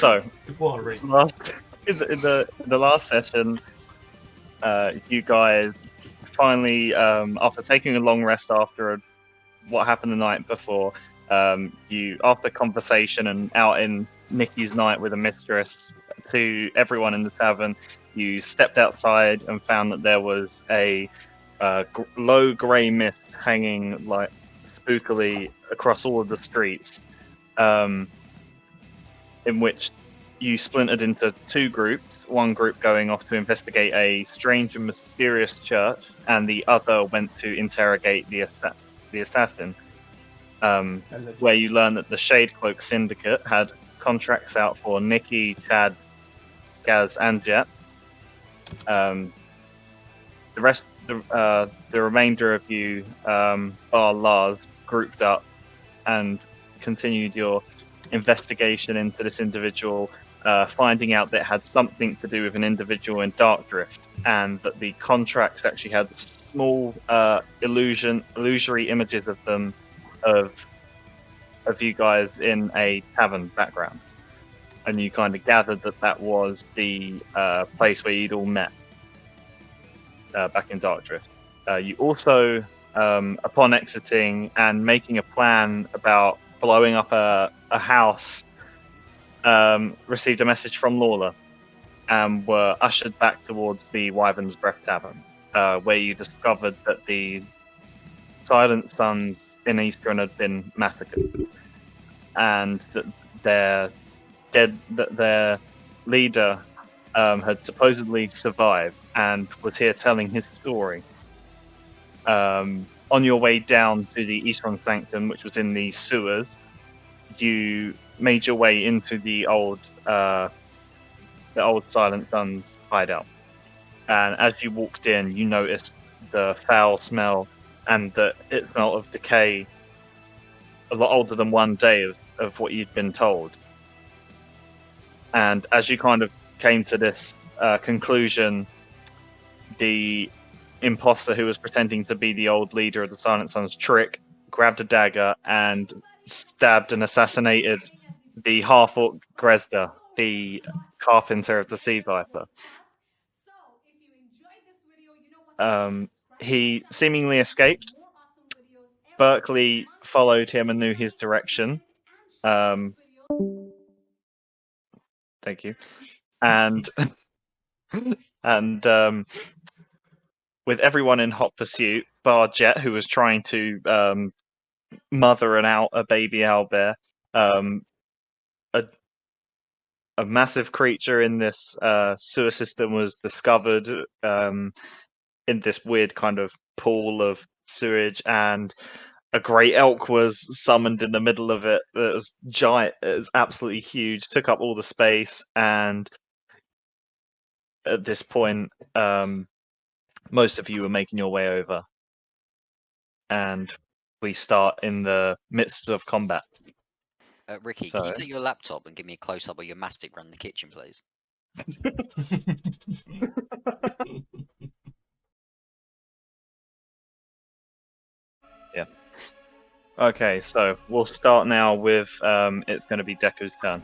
So, Worry. in the last session, you guys finally, after taking a long rest after what happened the night before, you, after conversation and out in Nikki's night with a mistress to everyone in the tavern, you stepped outside and found that there was a low grey mist hanging like spookily across all of the streets, in which you splintered into two groups. One group going off to investigate a strange and mysterious church, and the other went to interrogate the assassin. Where you learn that the Shade Cloak Syndicate had contracts out for Nikki, Chad, Gaz, and Jet. The remainder of you, bar Lars, grouped up and continued your investigation into this individual, finding out that it had something to do with an individual in Darkdrift, and that the contracts actually had small illusory images of them, of you guys in a tavern background, and you kind of gathered that that was the place where you'd all met back in Darkdrift. You also, upon exiting and making a plan about blowing up a house, received a message from Lawler and were ushered back towards the Wyvern's Breath Tavern, where you discovered that the Silent Sons in Eastern had been massacred, and that their leader had supposedly survived and was here telling his story. On your way down to the Eastern Sanctum, which was in the sewers, you made your way into the old Silent Sons hideout. And as you walked in, you noticed the foul smell and that it smelled of decay, a lot older than one day of what you'd been told. And as you kind of came to this conclusion, the imposter who was pretending to be the old leader of the Silent Sons, Trick, grabbed a dagger and stabbed and assassinated the half-orc Gresda, the carpenter of the Sea Viper. He seemingly escaped. Berkeley followed him and knew his direction. Thank you. And with everyone in hot pursuit, bar Jet, who was trying to mother a baby owlbear, a massive creature in this sewer system was discovered in this weird kind of pool of sewage, and a great elk was summoned in the middle of it. It was giant. It was absolutely huge. Took up all the space, and at this point, most of you were making your way over, and we start in the midst of combat. Ricky, can you take your laptop and give me a close-up of your mastic around the kitchen, please? Yeah. Okay, so we'll start now with it's going to be Deku's turn.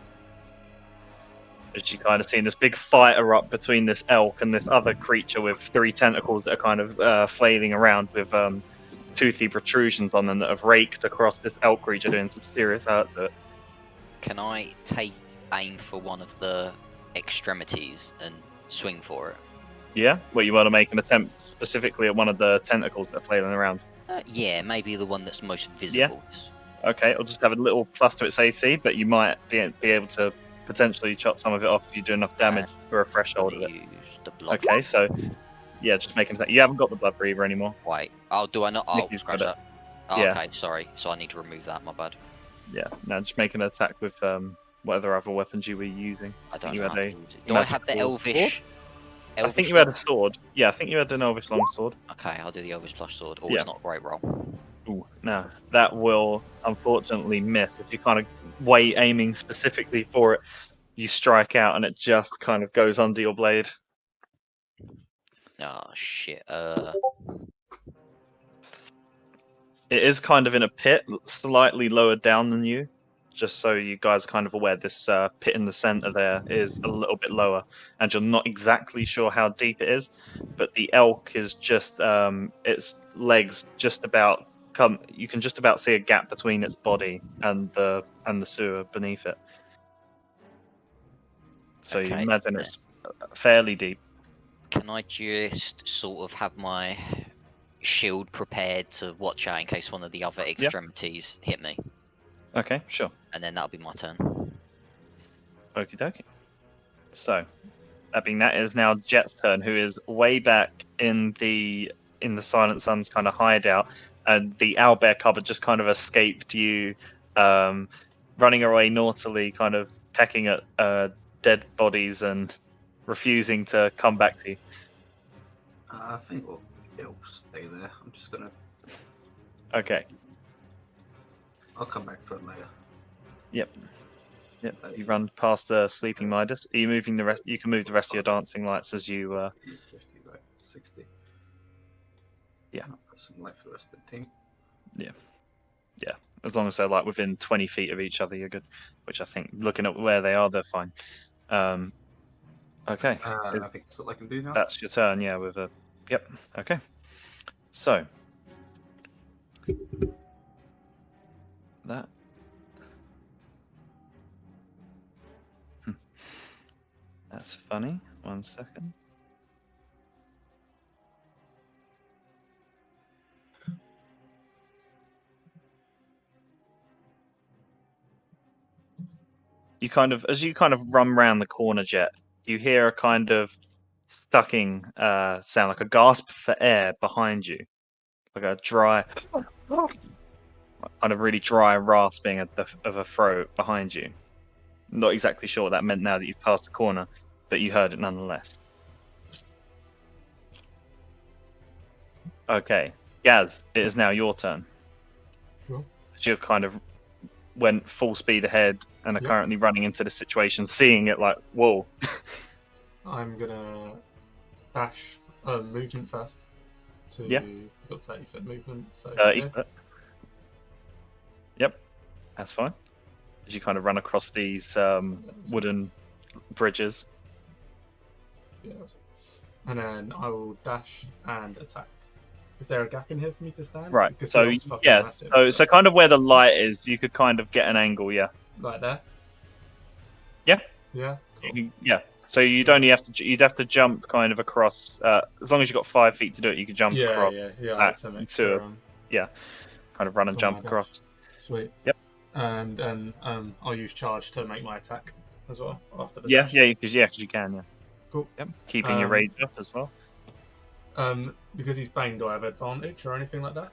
As you kind of seen this big fight erupt between this elk and this other creature with 3 tentacles that are kind of flailing around with toothy protrusions on them that have raked across this elk creature, doing some serious hurt to it. Can I take aim for one of the extremities and swing for it? Yeah? Well, you want to make an attempt specifically at one of the tentacles that are flailing around? Yeah, maybe the one that's most visible. Yeah. Okay, I'll just have a little plus to its AC, but you might be able to potentially chop some of it off if you do enough damage for a threshold of it. Okay, so yeah, just make an attack. You haven't got the Blood Breather anymore. Wait, do I not? Oh, scratch that. Oh, yeah. Okay, sorry. So I need to remove that, my bad. Yeah, no, just make an attack with whatever other weapons you were using. I don't know you how had to use it. Do I have the Elvish? I think you had a sword. Yeah, I think you had an Elvish longsword. Okay, I'll do the Elvish plus sword. Oh, Yeah. It's not a great roll. Ooh, no, that will unfortunately miss. If you kind of wait aiming specifically for it, you strike out and it just kind of goes under your blade. Oh, shit. It is kind of in a pit, slightly lower down than you. just so you guys are kind of aware, this pit in the center there is a little bit lower, and you're not exactly sure how deep it is, but the elk is just its legs just about come. You can just about see a gap between its body and the sewer beneath it. So you Okay, imagine it's fairly deep. Can I just sort of have my shield prepared to watch out in case one of the other extremities hit me? Okay, sure. And then that'll be my turn. Okie dokie. So, that being that, it is now Jet's turn, who is way back in the Silent Sun's kind of hideout, and the owlbear cub had just kind of escaped you, running away naughtily, kind of pecking at dead bodies and refusing to come back to you. I think it'll stay there. I'm just gonna. Okay. I'll come back for it later. Yep. You run past the sleeping Midas. Are you moving the rest? You can move the rest of your dancing lights as you. 50, right? 60. Yeah. I'll put some light for the rest of the team. Yeah, as long as they're like within 20 feet of each other, you're good. Which I think, looking at where they are, they're fine. Okay. I think that's all I can do now. That's your turn, yeah. With a. Yep. Okay. So. That. That's funny. 1 second. As you run round the corner, Jet, you hear a kind of sucking sound, like a gasp for air behind you, like a dry, kind of really dry rasping of a throat behind you. Not exactly sure what that meant now that you've passed the corner, but you heard it nonetheless. Okay, Gaz, it is now your turn. Cool. You kind of went full speed ahead and are currently running into the situation, seeing it like, whoa. I'm gonna dash movement first. Yeah. I've got 30-foot movement, so 30 yeah. foot. Yep, that's fine. As you kind of run across these wooden bridges. Yeah, and then I will dash and attack. Is there a gap in here for me to stand? Right. Because So the elk's fucking yeah. massive, So kind of where the light is, you could kind of get an angle. Yeah. like there. Yeah. Yeah. Cool. Yeah. So you'd have to jump kind of across. As long as you've got 5 feet to do it, you could jump across. Yeah. That's an extra, kind of run and jump across. Sweet. Yep. And I'll use charge to make my attack as well after the Yeah. dash. Yeah. Because you can. Yeah. Cool. Yep. Keeping your rage up as well. Because he's banged, do I have advantage or anything like that?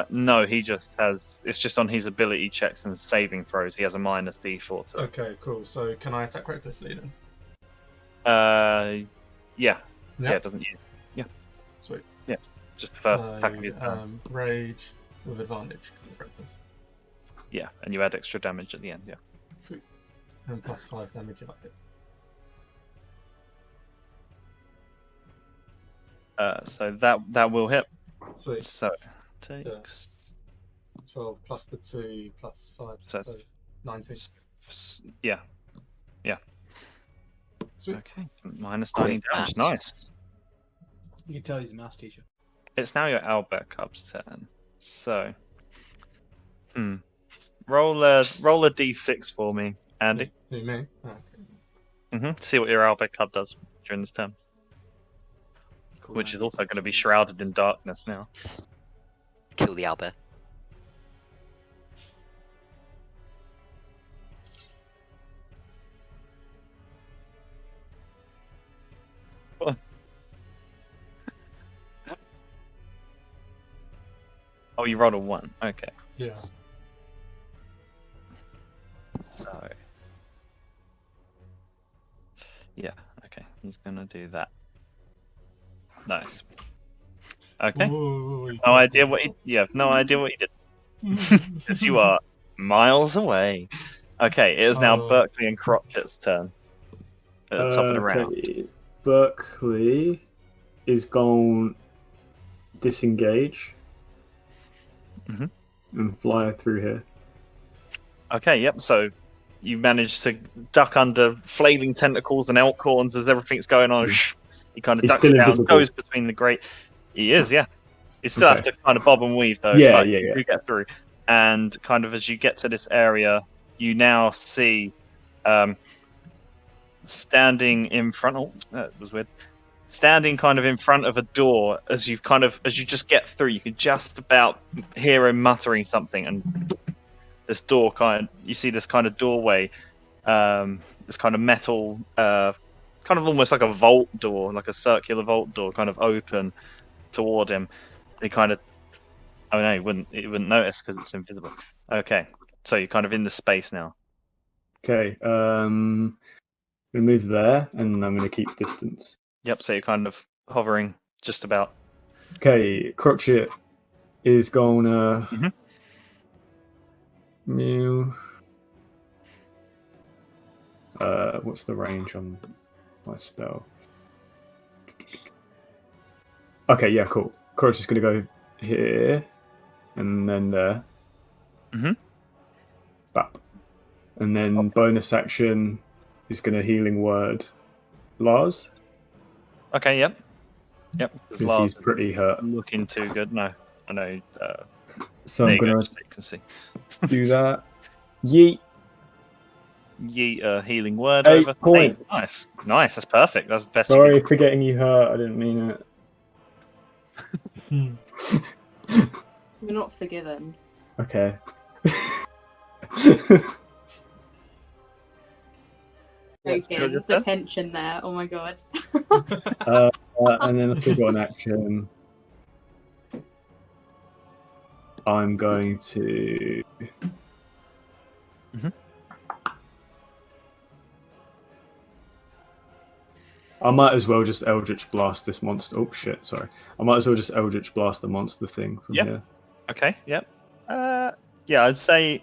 No, he just has. It's just on his ability checks and saving throws. He has a minus D4 to it. Okay, cool. So can I attack recklessly then? Yeah, it doesn't use. Yeah. Sweet. Yeah, just for attack of your turn. So, rage with advantage because of reckless. Yeah, and you add extra damage at the end. Yeah. Sweet. And plus 5 damage if I hit. So that will hit. Sweet. So takes 12 plus the 2 plus 5, So- so 19. yeah. Sweet. Okay, minus Quick 19 damage. maths. Nice. You can tell he's a maths teacher. It's now your Albert Cub's turn. So, roll a d6 for me, Andy. Who, me? Oh, okay. See what your Albert Cub does during this turn, Cool. which is also going to be shrouded in darkness now. Kill the owlbear. Oh, you rolled a 1. Okay. Yeah. So, yeah, okay, he's gonna do that. Nice. Okay. Ooh, No idea what you have no idea what he did. Because you are miles away. Okay, it is now Oh. Berkeley and Crotchet's turn. At the top of the round. Okay, Berkeley is going to disengage Mhm. and fly through here. Okay, yep. So you manage to duck under flailing tentacles and elk horns as everything's going on. He kind of He's ducks still down, invisible. goes between the great. He is, yeah. You still have Okay. to kind of bob and weave though, Yeah, but yeah, you yeah. do get through. And kind of as you get to this area, you now see standing in front. Oh, that was weird. Standing kind of in front of a door, as you just get through, you can just about hear him muttering something, and this door you see this kind of doorway, this kind of metal, kind of almost like a vault door, like a circular vault door, kind of open toward him. He kind of, oh no, he wouldn't notice because it's invisible. Okay, so you're kind of in the space now. Okay. I'm gonna move there, and I'm gonna keep distance. Yep, so you're kind of hovering just about. Okay, Crotchet is gonna Mhm. mew. What's the range on my spell? Okay, yeah, cool. Crotchet's gonna go here, and then there. Mhm. Bap. And then bonus action is gonna healing word Lars, Okay, yep. because Lars he's pretty hurt. looking too good. No, I know. So There I'm you go, gonna just so you can see. do that. Yeet. Yeet healing word 8 over. points. Nice. That's perfect. That's the best. Sorry You for getting you hurt. I didn't mean it. You're not forgiven. Okay. Joking. The tension there. Oh my god. And then I've still got an action. I'm going to. Mhm. I might as well just Eldritch Blast this monster. Oh shit! Sorry. I might as well just Eldritch Blast the monster thing from Yep. here. Okay. Yep. Yeah, I'd say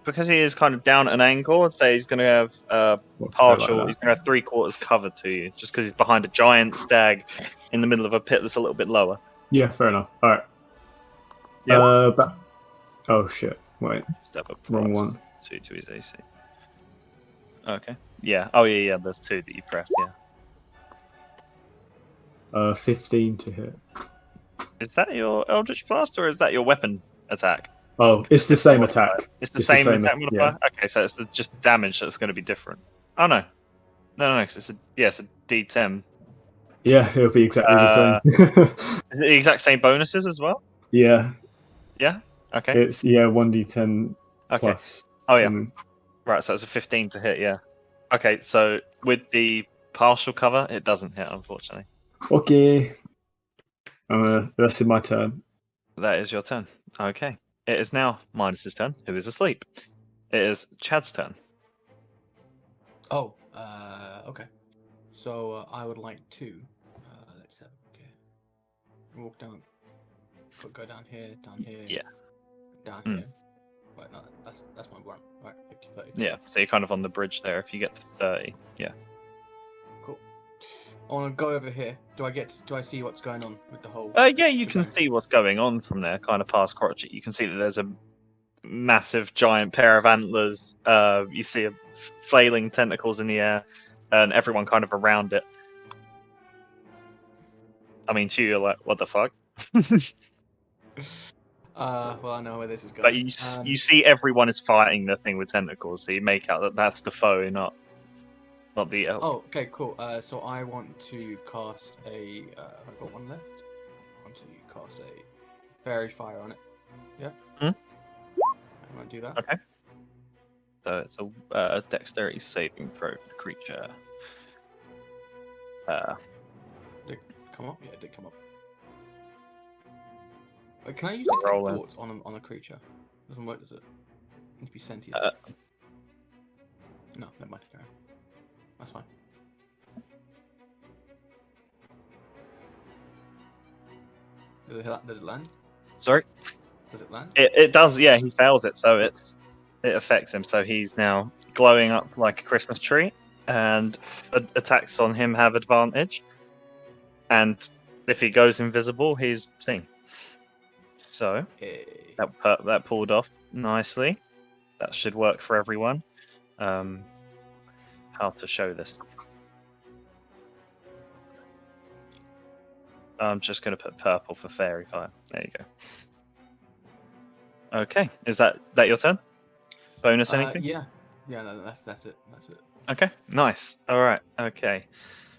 because he is kind of down at an angle, I'd say he's going to have What, partial. like He's going to have 3/4 covered to you, just because he's behind a giant stag in the middle of a pit that's a little bit lower. Yeah, fair enough. All right. Yeah. Oh shit! Wait, Step up. wrong one. 2 to his AC. Okay. Yeah. Oh yeah. There's 2 that you press. Yeah. 15 to hit. Is that your Eldritch Blast or is that your weapon attack? Oh, it's the same attack. It's the same attack modifier. Okay, so it's just damage that's going to be different. Oh no, no, because it's a D10. Yeah, it'll be exactly the same. Is it the exact same bonuses as well? Yeah. Yeah. Okay. It's 1d10 Okay. plus. Oh yeah. Something. Right. So it's a 15 to hit. Yeah. Okay. So with the partial cover, it doesn't hit, unfortunately. Okay. The rest of my turn. That is your turn. Okay. It is now Minus's turn, who is asleep. It is Chad's turn. Oh, okay. So I would like to, let's have walk down, go down here, Yeah. down Mm. here. Wait, no, that's my run. Right, 50, 30. Yeah. So you're kind of on the bridge there. If you get to 30, yeah. Cool. I want to go over here. Do I see what's going on with the whole? Yeah, you can shebang? see what's going on from there, kind of past Crotchet. You can see that there's a massive, giant pair of antlers. You see flailing tentacles in the air, and everyone kind of around it. I mean, to you, you're like, what the fuck? Well, I know where this is going. But you see everyone is fighting the thing with tentacles, so you make out that that's the foe, not the elf. Oh, okay, cool. So I want to cast a. I've got one left. I want to cast a fairy fire on it. Yeah. Hmm? I want to do that. Okay. So it's a dexterity saving throw for the creature. Did it come up? Yeah, it did come up. Can I use detect Roll in. thoughts on a creature? Doesn't work, does it? It needs to be sentient. No, never mind. Carry on. That's fine. Does it land? Sorry. Does it land? It does. Yeah, he fails it, so it affects him. So he's now glowing up like a Christmas tree, and attacks on him have advantage. And if he goes invisible, he's seen. So Hey. that pulled off nicely. that should work for everyone. How to show this? I'm just going to put purple for fairy fire. There you go. Okay, is that your turn? Bonus anything? Yeah. Yeah, no, that's it. That's it. Okay, nice. All right. Okay,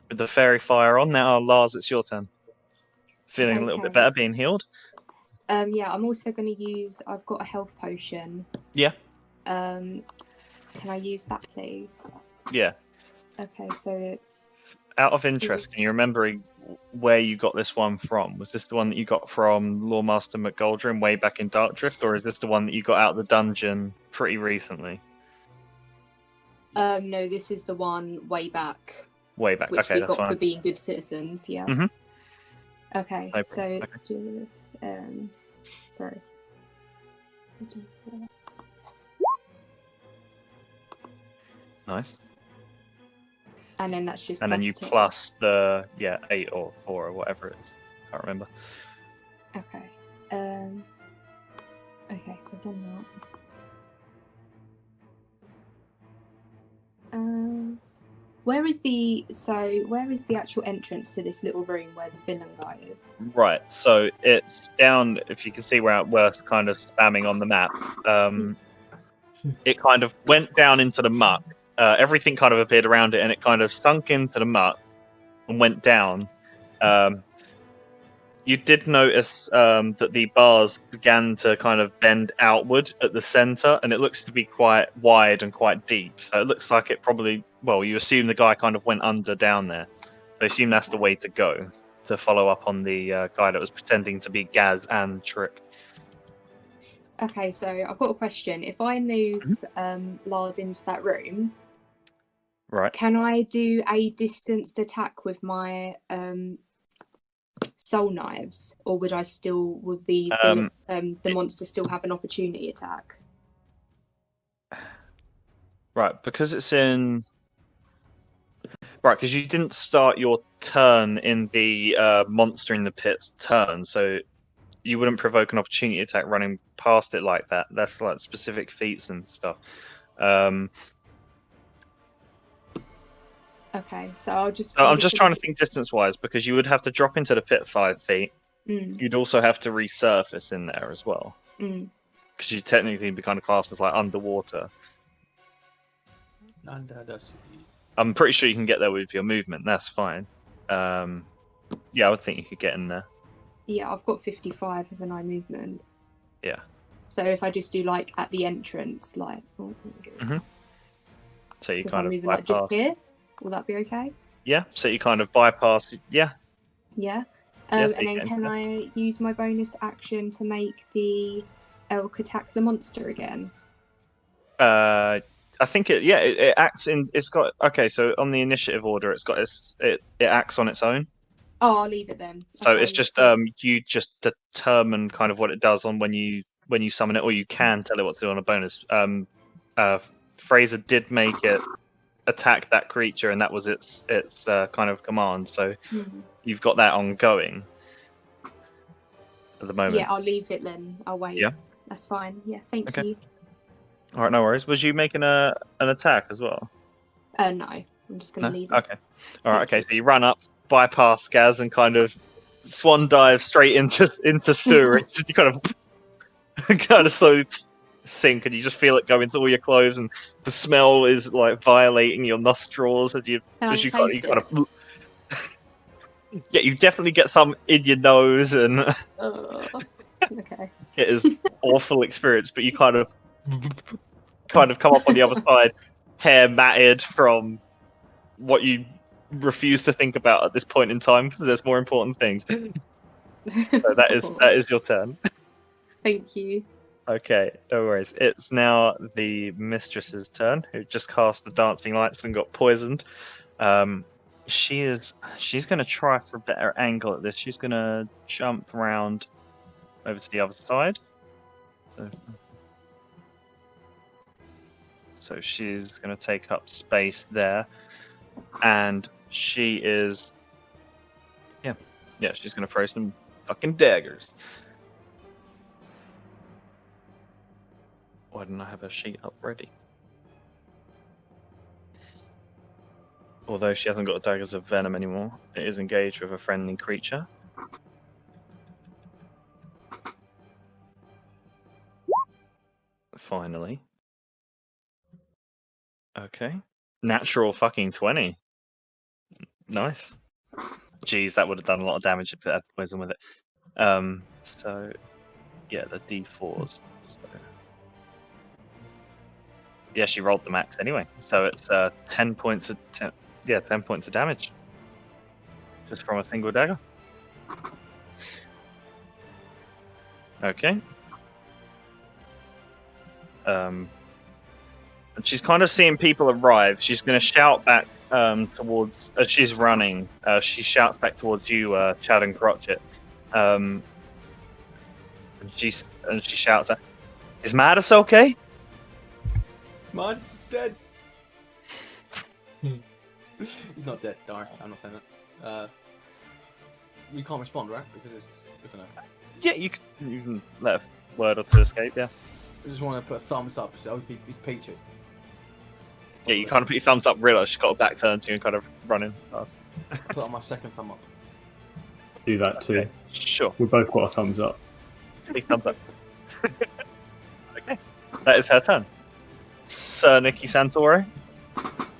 with the fairy fire on now, Lars, it's your turn. Feeling a little bit Okay. better, being healed. Yeah, I'm also going to use. I've got a health potion. Yeah. Can I use that, please? Yeah. Okay, so it's. Out of interest, can you remember where you got this one from? Was this the one that you got from Lawmaster McGoldrim way back in Darkdrift, or is this the one that you got out of the dungeon pretty recently? No, this is the one way back. Way back. Which Okay, we that's got fine. for being good citizens. Yeah. Mhm. Okay, No so problem. it's just sorry. Nice. And then that's just. And then you +2. plus the 8 or 4 or whatever it is. Can't remember. Okay. Okay, so I've done that. Where is the actual entrance to this little room where the villain guy is? Right. So it's down. If you can see where we're kind of spamming on the map. It kind of went down into the muck. Everything kind of appeared around it, and it kind of sunk into the muck and went down. You did notice that the bars began to kind of bend outward at the center, and it looks to be quite wide and quite deep. So it looks like it probably, well, you assume the guy kind of went under down there. So I assume that's the way to go, to follow up on the guy that was pretending to be Gaz and Trick. Okay, so I've got a question. If I move Lars into that room, Right. can I do a distanced attack with my soul knives, or would the monster still have an opportunity attack? Right, because it's in... Right, because you didn't start your turn in the monster in the pit's turn, so you wouldn't provoke an opportunity attack running past it like that. That's like specific feats and stuff. Okay, so I'm just trying to think distance-wise, because you would have to drop into the pit 5 feet. You'd also have to resurface in there as well. Because you technically be kind of classed as like underwater. Under the sea. I'm pretty sure you can get there with your movement. That's fine. Yeah, I would think you could get in there. Yeah, I've got 55 of an eye movement. Yeah. So if I just do like at the entrance, like. Oh, So you so kind of moving, bypass. like, just here, will that be okay? Yeah. So you kind of bypass. Yeah. Yeah. Yes, And then can I use my bonus action to make the elk attack the monster again? I think it acts in. It's got so on the initiative order, it acts on its own. Oh, I'll leave it then. So Okay, it's just cool. you just determine kind of what it does on when you summon it, or you can tell it what to do on a bonus. Fraser did make it attack that creature, and that was its kind of command. So you've got that ongoing at the moment. Yeah, I'll leave it then. I'll wait. Yeah, that's fine. Yeah, thank you. All right, no worries. Was you making an attack as well? No, I'm just gonna leave it. Okay. All right. Okay. So you run up, bypass Gaz, and kind of swan dive straight into sewer. And you kind of slowly sink, and you just feel it go into all your clothes, and the smell is like violating your nostrils as you taste kind of. Yeah, you definitely get some in your nose, and okay. it is awful experience. But you kind of come up on the other side, hair matted from what you refuse to think about at this point in time, because there's more important things. So that is your turn. Thank you. Okay, no worries. It's now the mistress's turn, who just cast the dancing lights and got poisoned. She's going to try for a better angle at this. She's going to jump around over to the other side. So she's going to take up space there, and she is, she's going to throw some fucking daggers. Why didn't I have a sheet up ready? Although she hasn't got daggers of venom anymore, it is engaged with a friendly creature. Finally. Okay. Natural fucking 20. Nice. Jeez, that would have done a lot of damage if it had poison with it. So, yeah, the D4s. So... Yeah, she rolled the max anyway. So it's 10 points of 10 points of damage. Just from a single dagger. Okay. And she's kind of seeing people arrive. She's going to shout back towards... As she's running, she shouts back towards you, Chad and Crotchet. And she shouts out, "Is Mattis okay?" Marty's dead. He's not dead, darn. I'm not saying that. We can't respond, right? Because it's gonna... Yeah, you can let a word or two escape, yeah. I just want to put a thumbs up. So he's peachy. Yeah, you kind of put your thumbs up, realise she's got a back turn to you and kind of running past. Put on my second thumb up. Do that too. Okay, sure. We both got a thumbs up. See, thumbs up. Okay, that is her turn. Sir Nicky Santoro,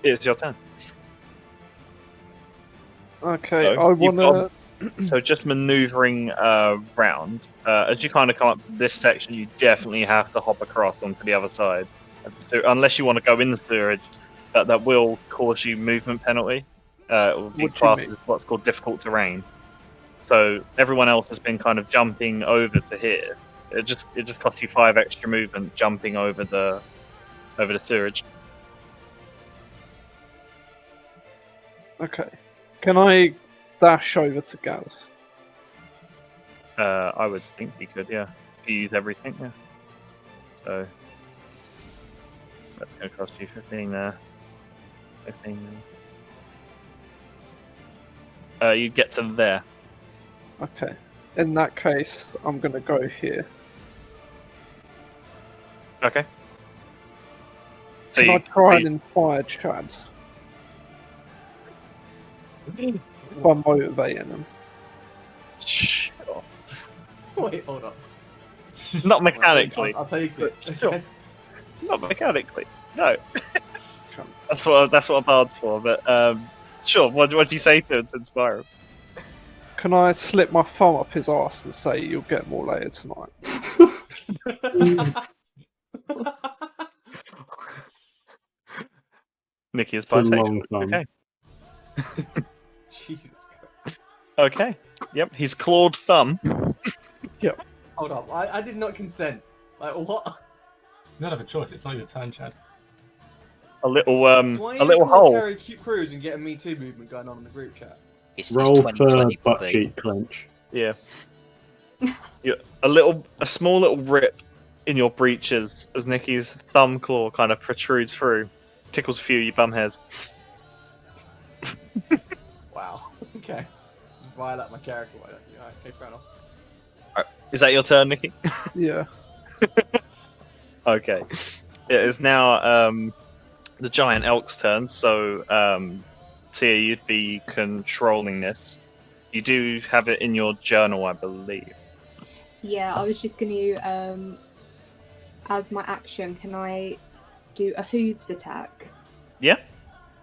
it's your turn. Okay, So, I you've want to. So just manoeuvring round. As you kind of come up to this section, you definitely have to hop across onto the other side. So, unless you want to go in the sewerage, that will cause you movement penalty. It will be What do you classed mean? as what's called difficult terrain. So everyone else has been kind of jumping over to here. It just costs you 5 extra movement jumping over the sewerage. Okay. Can I dash over to Gaz? I would think you could, yeah. If you use everything, yeah. So that's going to cost you 15 there. 15 there. You get to there. Okay. In that case, I'm going to go here. Okay. So Can I try and inspire Chad by motivating him? Sure. Wait, hold up. Not mechanically. I'll take it. Sure. Not mechanically. No. That's what a bard's for. But sure. What do you say to him to inspire him? Can I slip my thumb up his arse and say you'll get more later tonight? Nicky is It's a bisexual. long thumb. Okay. Jesus Christ. Okay. Yep. He's clawed thumb. Hold up. I did not consent. Like, what? You don't have a choice. It's not your turn, Chad. A little Why a little hole. Carry cute crews and get a Me Too movement going on in the group chat. It's Roll for 2020 butt Bobby. cheek clench. Yeah. Yeah. A small little rip in your breeches as Nicky's thumb claw kind of protrudes through, tickles a few of your bum hairs. Wow. Okay. Just violate my character. Why don't you? Alright, okay, fair enough. Is that your turn, Nicky? Yeah. Okay. It is now the giant elk's turn, so Tia, you'd be controlling this. You do have it in your journal, I believe. Yeah, I was just going to, as my action, can I do a hooves attack? Yeah?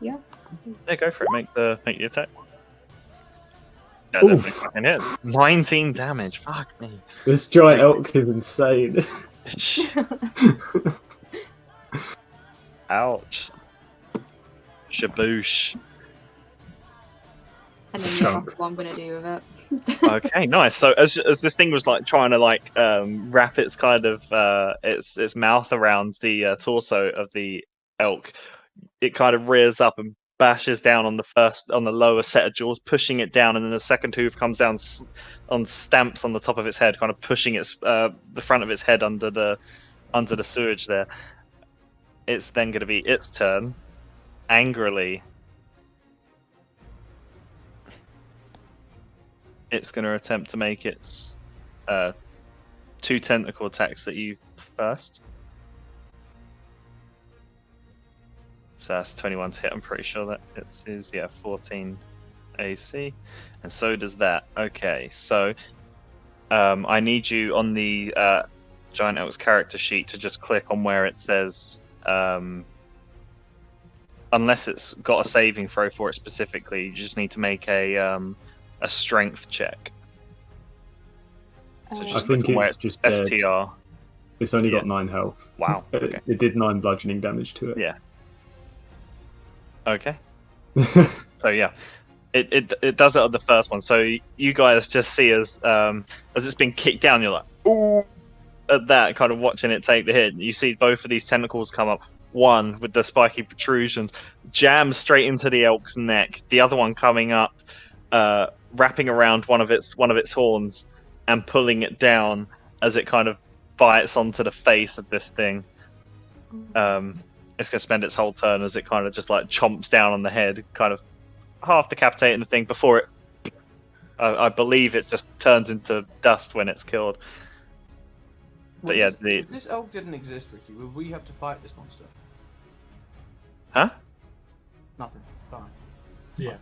Yeah. Yeah, go for it. Make the attack. No, that Oof. fucking hits. 19 damage. Fuck me. This giant elk is insane. Ouch. Shaboosh. And It's a then chunk. that's what I'm going to do with it. Okay, nice. So as this thing was like trying to wrap its kind of its mouth around the torso of the elk, it kind of rears up and bashes down on the lower set of jaws, pushing it down, and then the second hoof comes down on stamps on the top of its head, kind of pushing the front of its head under the sewage there. It's then going to be its turn. Angrily, it's going to attempt to make its 2 tentacle attacks at you first. So that's 21 to hit. I'm pretty sure that it is, yeah, 14 AC. And so does that. Okay, so I need you on the Giant Elk's character sheet to just click on where it says, unless it's got a saving throw for it specifically, you just need to make a strength check. So I just think click on where it's just STR. It's only Yeah. got 9 health. Wow. Okay. It did 9 bludgeoning damage to it. Yeah. Okay. So yeah, it does it on the first one. So you guys just see as it's been kicked down, you're like, ooh, at that, kind of watching it take the hit. You see both of these tentacles come up. One with the spiky protrusions jams straight into the elk's neck. The other one coming up, wrapping around one of its horns and pulling it down as it kind of bites onto the face of this thing. It's going to spend its whole turn as it kind of just like chomps down on the head, kind of half decapitating the thing before it. I believe it just turns into dust when it's killed. But yeah, If this elk didn't exist, Ricky, would we have to fight this monster? Huh? Nothing. Fine. Yeah.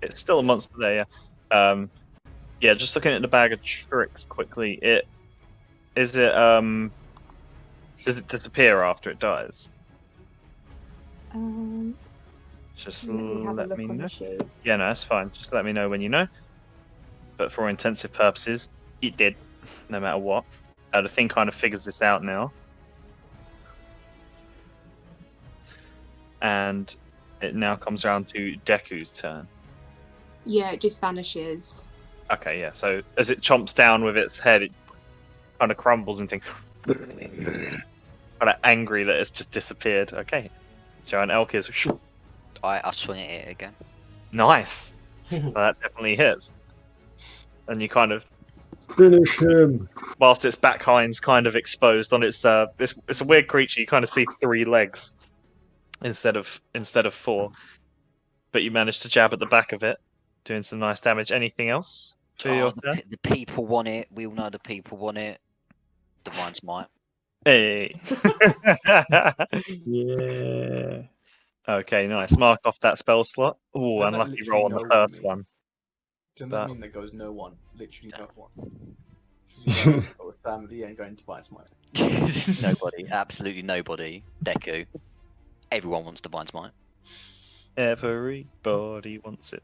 It's still a monster there, yeah. Yeah, just looking at the bag of tricks quickly. Does it disappear after it dies? Just Let me have a let look me on know. the sheet. Yeah, no, that's fine. Just let me know when you know. But for all intensive purposes, it did, no matter what. The thing kind of figures this out now. And it now comes around to Deku's turn. Yeah, it just vanishes. Okay, yeah. So as it chomps down with its head, it kind of crumbles and things. Kind of angry that it's just disappeared. Okay. Giant elk is I swing at it again. nice. Well, that definitely hits. And you kind of, Finish him! whilst its back hind's kind of exposed on its it's a weird creature. You kind of see 3 legs instead of 4. But you managed to jab at the back of it, doing some nice damage. Anything else for your turn? The people want it. We all know the people want it. Divine Smite. Hey. Yeah. Okay, nice. Mark off that spell slot. Ooh, Does that unlucky literally roll on the no first mean? one. Doesn't But- that mean there goes no one? Literally no one. So you go with Sam at the end going Divine Smite. Nobody. Absolutely nobody. Deku. Everyone wants Divine Smite. Everybody wants it.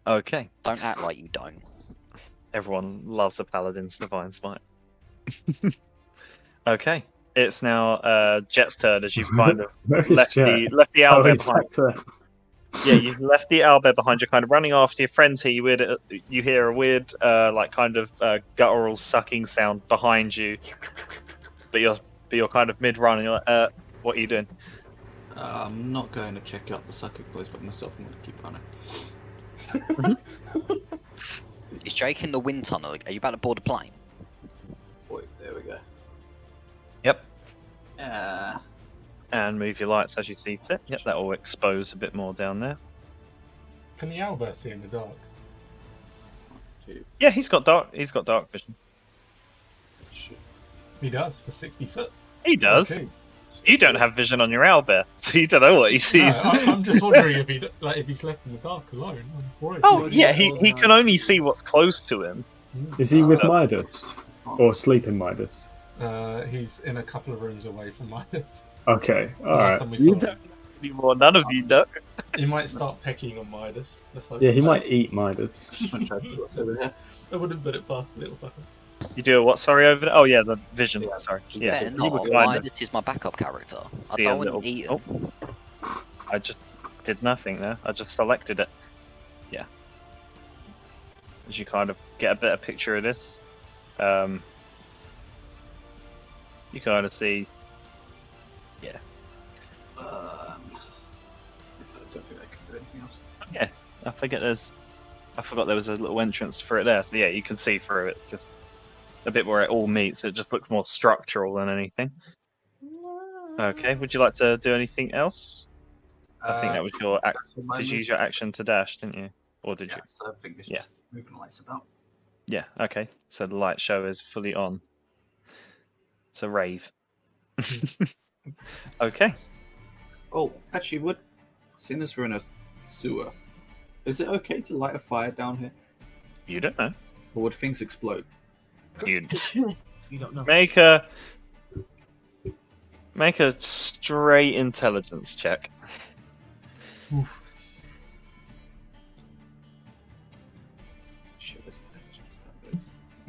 Okay. Don't act like you don't. Everyone loves a paladin's divine smite. Okay. It's now Jet's turn as you've kind of Where is left Jet? the Oh, owlbear he's behind. back there. Yeah, you've left the owlbear behind. You're kind of running after your friends here. You hear a weird, like kind of guttural sucking sound behind you, but you're kind of mid-run, and you're like, what are you doing? I'm not going to check out the sucking place by myself. I'm going to keep running. Is Jake in the wind tunnel? Are you about to board a plane? Wait, there we go. Yep. And move your lights as you see fit. Yep, that will expose a bit more down there. Can the owlbear see in the dark? Yeah, he's got dark vision. He does for 60 foot. He does. Okay. You don't have vision on your owlbear, so you don't know what he No, sees. I'm just wondering if he's left in the dark alone. I'm worried. Oh yeah, he can only see what's close to him. Is he with Midas? Or sleeping Midas? He's in a couple of rooms away from Midas. Okay, Last alright. time we saw You him. don't know anymore. None of you know. He might start pecking on Midas. Let's hope. Yeah, he might eat Midas. I wouldn't put it past the little fucker. You do a what? Sorry, over there. Oh yeah, the vision. Yeah. Sorry. Yeah, Yeah, better you not. would Why kind of this is my backup character. I see a don't want little. to eat Oh, I just did nothing there. I just selected it. Yeah. As you kind of get a better picture of this, you kind of see. Yeah. I don't think I can do anything else. Yeah. I forgot there was a little entrance for it there. So yeah, you can see through it. It's just a bit where it all meets. It just looks more structural than anything. Okay. Would you like to do anything else? I think that was your Did you use your action to dash, didn't you? Or did Yeah, you? so I think it's Yeah. just moving lights about. Yeah. Okay. So the light show is fully on. It's a rave. Okay. Oh, actually, seeing as we're in a sewer, is it okay to light a fire down here? You don't know. Or would things explode? You You don't know. make a straight intelligence check. Shit, this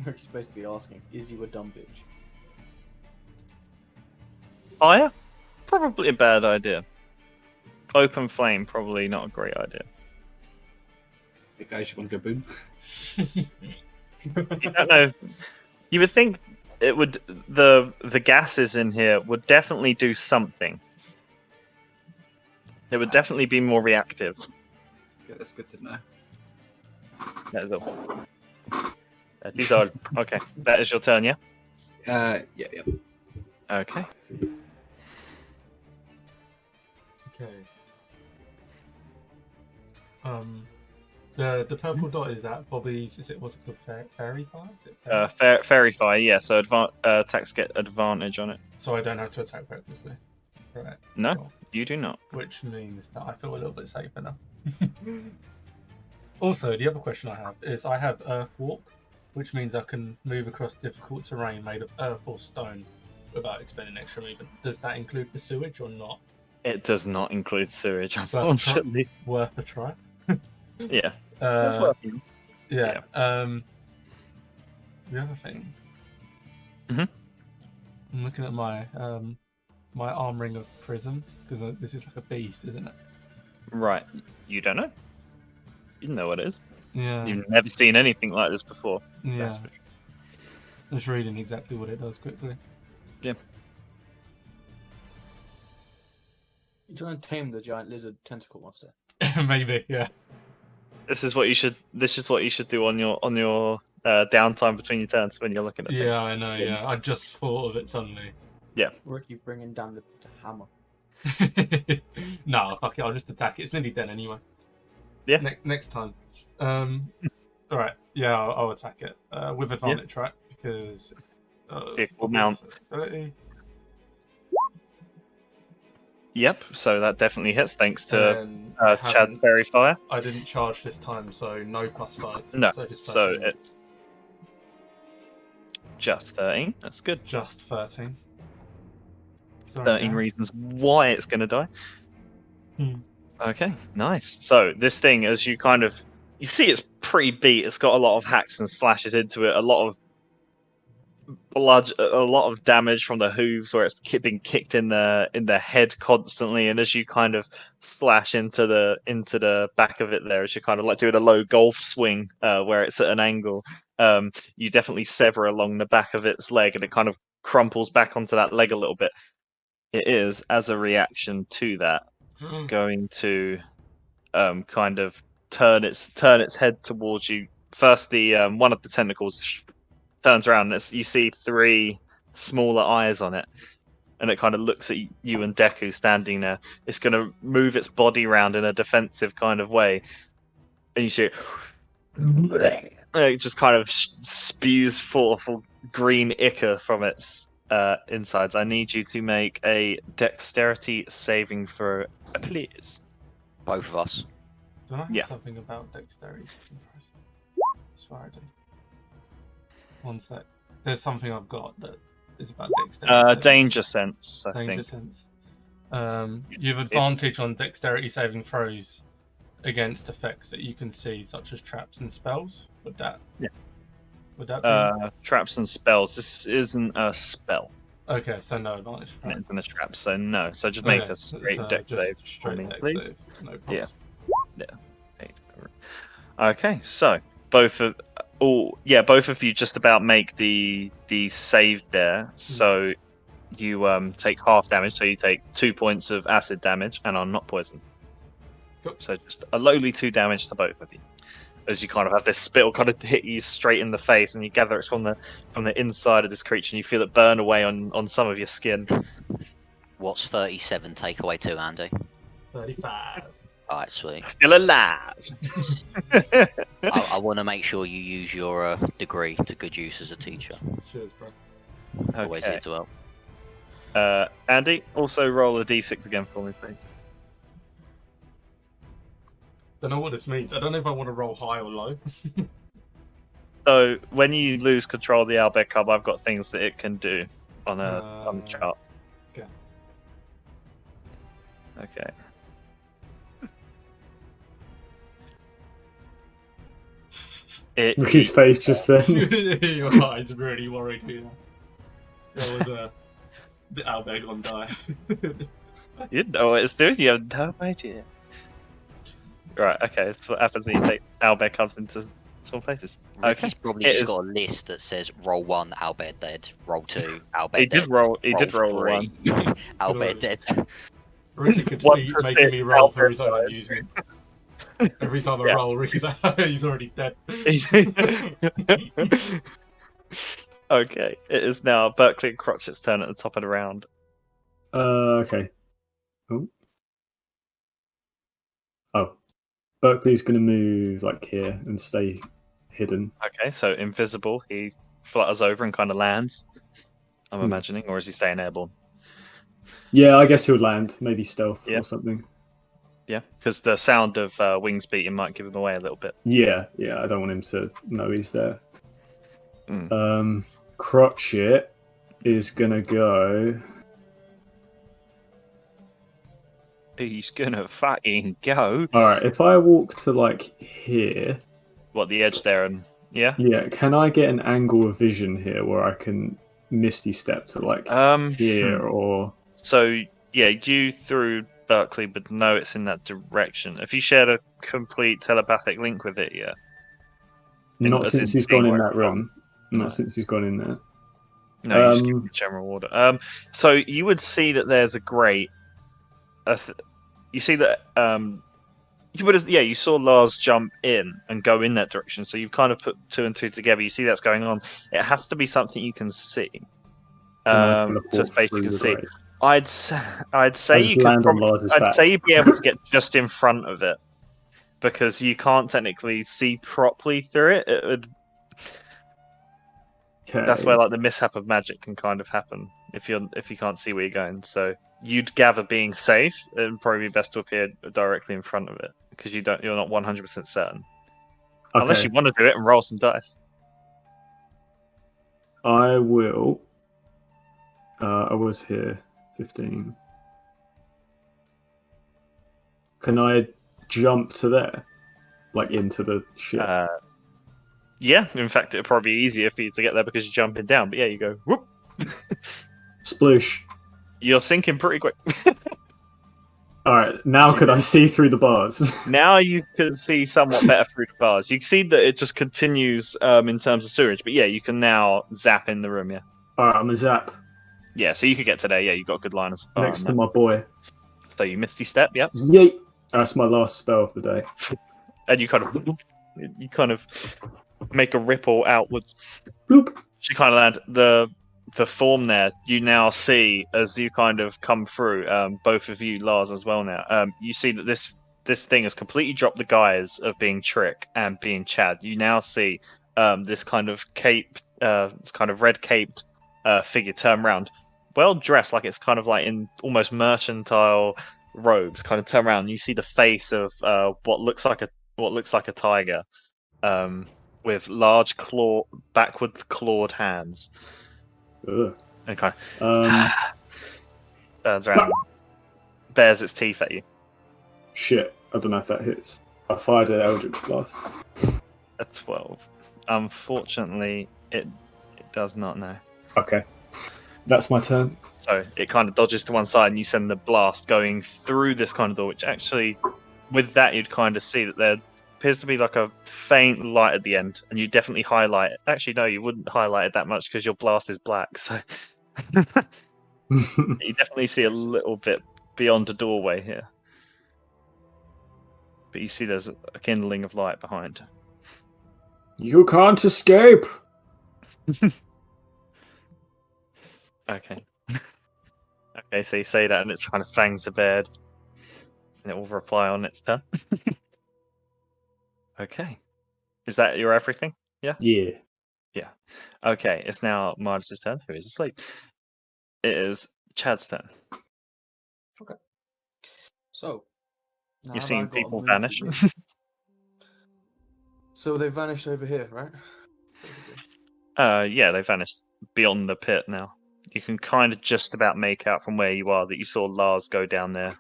He's basically asking, is you a dumb bitch? Fire? Probably a bad idea. Open flame, probably not a great idea. The guys, you want to go boom? You don't know. You would think it would. The gases in here would definitely do something. It would definitely be more reactive. Yeah, that's good to know. That is all. That is all. Okay, that is your turn, yeah. Yeah. Okay. Okay. The purple dot is that Bobby's. What's it called? Fairy fire? Is it fairy? Fairy fire, yeah. So attacks get advantage on it. So I don't have to attack recklessly. Right. No, Cool. you do not. Which means that I feel a little bit safer now. Also, the other question I have is I have Earth Walk, which means I can move across difficult terrain made of earth or stone without expending extra movement. Does that include the sewage or not? It does not include sewage, It's worth a try. unfortunately. Worth a try. Yeah. That's working. Yeah. The other thing. Mhm. I'm looking at my my arm ring of prism because this is like a beast, isn't it? Right. You don't know. You don't know what it is. Yeah. You've never seen anything like this before. Yeah. That's for I'm just reading exactly what it does quickly. You're trying to tame the giant lizard tentacle monster. Maybe, yeah. This is what you should. This is what you should do on your downtime between your turns when you're looking at things. Yeah, I know. Yeah, I just thought of it suddenly. Ricky bringing down the hammer. No, fuck it. I'll just attack it. It's nearly dead anyway. Yeah. Next time. All right. Yeah, I'll attack it with advantage, right? Because Equal mount. ability. Yep. So that definitely hits thanks to And I Chad's haven't- fairy fire. I didn't charge this time, so no +5. No. So just So 13. it's just 13. That's good. Just 13. Sorry, 13 guys. reasons why it's going to die. Hmm. Okay, nice. So this thing, as you see, it's pretty beat. It's got a lot of hacks and slashes into it. A lot of blood, a lot of damage from the hooves, where it's being kicked in the head constantly. And as you kind of slash into the back of it, there, as you're kind of like doing a low golf swing, where it's at an angle, you definitely sever along the back of its leg, and it kind of crumples back onto that leg a little bit. It is, as a reaction to that, going to kind of turn its head towards you. First, one of the tentacles turns around, and you see 3 smaller eyes on it, and it kind of looks at you and Deku standing there. It's going to move its body around in a defensive kind of way, and you see it just kind of spews forth green ichor from its insides. I need you to make a dexterity saving throw, please. Both of us. Don't I have Yeah. something about dexterity? That's right, I do. One sec. There's something I've got that is about dexterity. Danger sense, I Danger think. sense. You have advantage on dexterity saving throws against effects that you can see, such as traps and spells. Would that be? Traps and spells. This isn't a spell. Okay, so no advantage. And it's in a trap, so no. So just make a straight dex just save for straight me, dex please. save. No problems. Okay, so both of you just about make the save there. So you take half damage, so you take 2 points of acid damage and are not poisoned. Cool. So just a lowly 2 damage to both of you. As you kind of have this spittle kind of hit you straight in the face, and you gather it's from the inside of this creature, and you feel it burn away on some of your skin. What's 37 take away 2, Andy? 35. Alright, sweet. Still alive. I want to make sure you use your degree to good use as a teacher. Cheers, bro. Always here to help. Andy, also roll a d6 again for me, please. Don't know what this means. I don't know if I want to roll high or low. So when you lose control of the owlbear cub, I've got things that it can do on the chart. Okay. Okay. Ricky's face just then. Your eyes really worried me. That was the owlbear gonna die. You know what it's doing. You have no idea. Right. Okay. That's what happens when you take owlbear cubs into small places. Ricky's Okay. probably It just is- got a list that says roll 1, owlbear dead, roll 2, owlbear He dead. did roll. He did roll 3, owlbear dead. Ricky could just What be does making it me roll for owlbear his own die? amusement. Every time I Yeah. roll, Ricky's like, he's already dead. Okay. It is now Berkeley and Crotchet's turn at the top of the round. Okay. Oh. Berkeley's going to move like here and stay hidden. Okay. So invisible. He flutters over and kind of lands. I'm Hmm. imagining, or is he staying airborne? Yeah, I guess he'll land. Maybe stealth Yeah. or something. Yeah, because the sound of wings beating might give him away a little bit. Yeah, I don't want him to know he's there. Mm. Crotchet is going to go... He's gonna fucking go. Alright, if I walk to like here... What, the edge there and... Yeah? Yeah, can I get an angle of vision here where I can Misty Step to like here or... So, yeah, you through Berkeley, but no, it's in that direction. Have you shared a complete telepathic link with it yet? Not as since in he's gone seeing in where that it's room. No. Not since he's gone in there. No, you just give him the general order. So you would see that there's a grate. You see that you would have, you saw Lars jump in and go in that direction. So you've kind of put 2 and 2 together. You see that's going on. It has to be something you can see. To space you can see. Grate? I'd say just you could land on Lars's I'd back. say you'd be able to get just in front of it because you can't technically see properly through it. It would. That's where like the mishap of magic can kind of happen if you can't see where you're going. So you'd gather being safe. It would probably be best to appear directly in front of it because you're not 100% certain. Okay. Unless you want to do it and roll some dice. I will. I was here. 15. Can I jump to there? Like into the ship? Yeah, in fact, it'd probably be easier for you to get there because you're jumping down. But yeah, you go, whoop. Sploosh. You're sinking pretty quick. Alright, now could I see through the bars? Now you can see somewhat better through the bars. You can see that it just continues in terms of sewerage. But yeah, you can now zap in the room, yeah. Alright, I'm a zap. Yeah, so you could get to there. Yeah, you've got good line of fire Next on to that. my boy. So you Misty Step, yep. Yeet! That's my last spell of the day. And you kind of make a ripple outwards. Bloop. You kind of land the form there. You now see as you kind of come through. Both of you, Lars, as well. Now, you see that this thing has completely dropped the guise of being Trick and being Chad. You now see this kind of this kind of red caped figure turn round, well dressed, like it's kind of like in almost mercantile robes. Kind of turn around. And you see the face of what looks like a tiger. With large backward clawed hands. Ugh. And kind of turns around, bares its teeth at you. Shit, I don't know if that hits. I fired an Eldritch Blast. A 12. Unfortunately, it does not know. Okay. That's my turn. So it kind of dodges to one side and you send the blast going through this kind of door, which actually, with that, you'd kind of see that there appears to be like a faint light at the end, and you definitely highlight it. Actually, no, you wouldn't highlight it that much because your blast is black, so you definitely see a little bit beyond the doorway here. But you see there's a kindling of light behind. You can't escape! Okay. Okay, so you say that and its kind of fangs are bared. And it will reply on its turn. Okay. Is that your everything? Yeah? Yeah. Yeah. Okay, it's now Marge's turn, who is asleep. It is Chad's turn. Okay. So. now You've that seen I've got a people move vanish. to So they vanished over here, right? Basically. Yeah, they vanished beyond the pit now. You can kind of just about make out from where you are that you saw Lars go down there.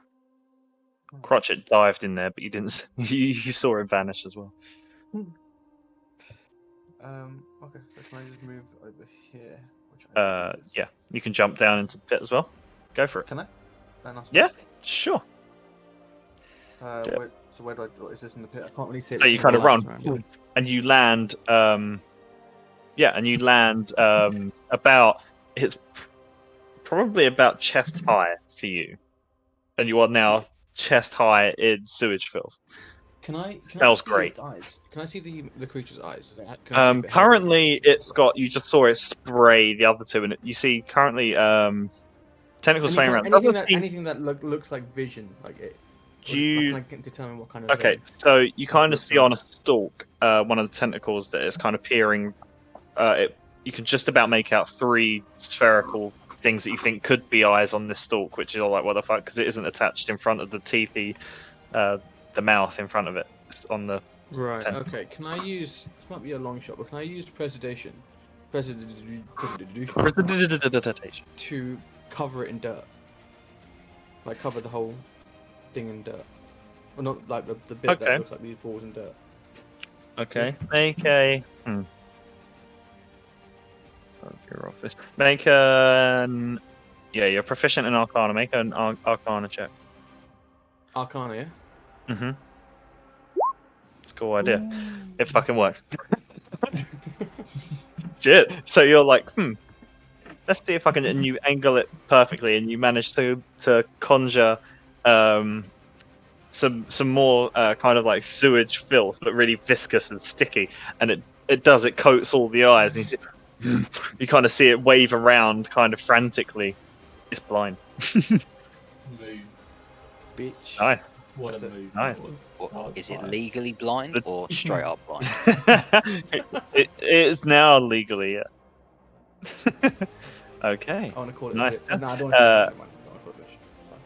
Crotchet dived in there, but you didn't. You saw him vanish as well. Okay, so can I just move over here? Which I believe is- Yeah, you can jump down into the pit as well. Go for it. Can I? Then Yeah, sure. Where do I? Is this in the pit? I can't really see it. So you because kind of the lights run, around it. and you land. And you land about. It's probably about chest high for you, and you are now chest high in sewage filth. Can I Smells see great. its eyes? Can I see the creature's eyes? Can I see if it has Currently, any- it's got. You just saw it spray the other two, and you see currently tentacles flying around. anything that looks like vision, like it. Do you? Can I determine what kind of? Okay, so you kind of looks see on a like- stalk one of the tentacles that is kind of peering. You can just about make out 3 spherical things that you think could be eyes on this stalk, which is all like, what the fuck, because it isn't attached in front of the teethy, the mouth in front of it. It's on the Right. tentacle. Okay. Can I use? This might be a long shot, but can I use precipitation to cover it in dirt? Like cover the whole thing in dirt. Well, not like the bit Okay. that looks like these balls in dirt. Okay, make a. Your office. Make an. Yeah, you're proficient in Arcana. Make an Arcana check. Arcana, yeah. Mm-hmm. It's a cool idea. It fucking works. Shit. So you're like, let's see if I can. And you angle it perfectly, and you manage to conjure some more kind of like sewage filth, but really viscous and sticky. And it coats all the eyes, and you kind of see it wave around, kind of frantically. It's blind. Move. Bitch. Nice. What That's a it. move. Nice. That was. What, That was is it fire. legally blind or straight up blind? it is now legally, yeah. Okay. I want to call it Nice. a bitch. No, I don't want to call it a bitch.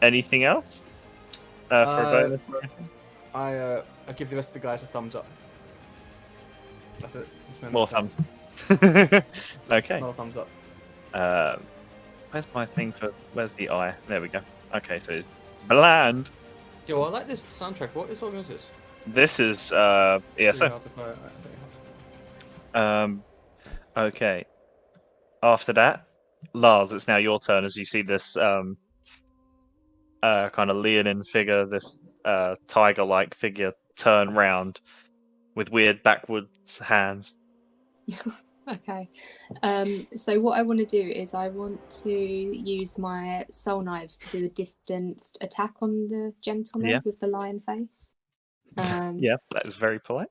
Anything else? For a bonus? I give the rest of the guys a thumbs up. That's it. More thumbs. Okay. Not a thumbs up. Where's my thing for? Where's the eye? There we go. Okay, so it's bland. Yo, I like this soundtrack. What song is this? This is ESO. Okay. After that, Lars, it's now your turn as you see this kind of leonine figure, this tiger-like figure turn round with weird backwards hands. Okay. So what I want to do is I want to use my soul knives to do a distanced attack on the gentleman with the lion face. Yeah, that is very polite.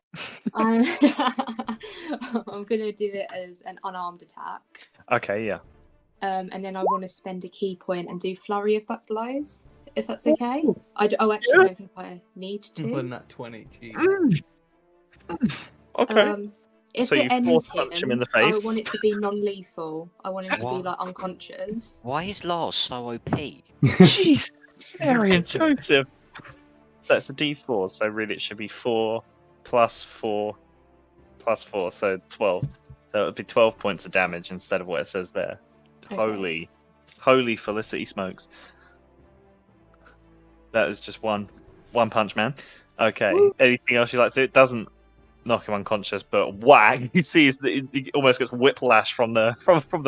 I'm gonna do it as an unarmed attack. Okay, yeah. And then I want to spend a key point and do flurry of blows, if that's okay. Actually, I don't think I need to. Putting that 20. Geez. Okay. If So it you ends force punch him in the face? I want it to be non-lethal. I want him to be What? like unconscious. Why is Lars so OP? Jeez, Marion Joseph. That's a D4, so really it should be 4 plus 4 plus 4, so 12. So it would be 12 points of damage instead of what it says there. Okay. Holy Felicity smokes. That is just one punch, man. Okay. Woo. Anything else you like to do? It doesn't knock him unconscious, but whack! You see, he almost gets whiplash from the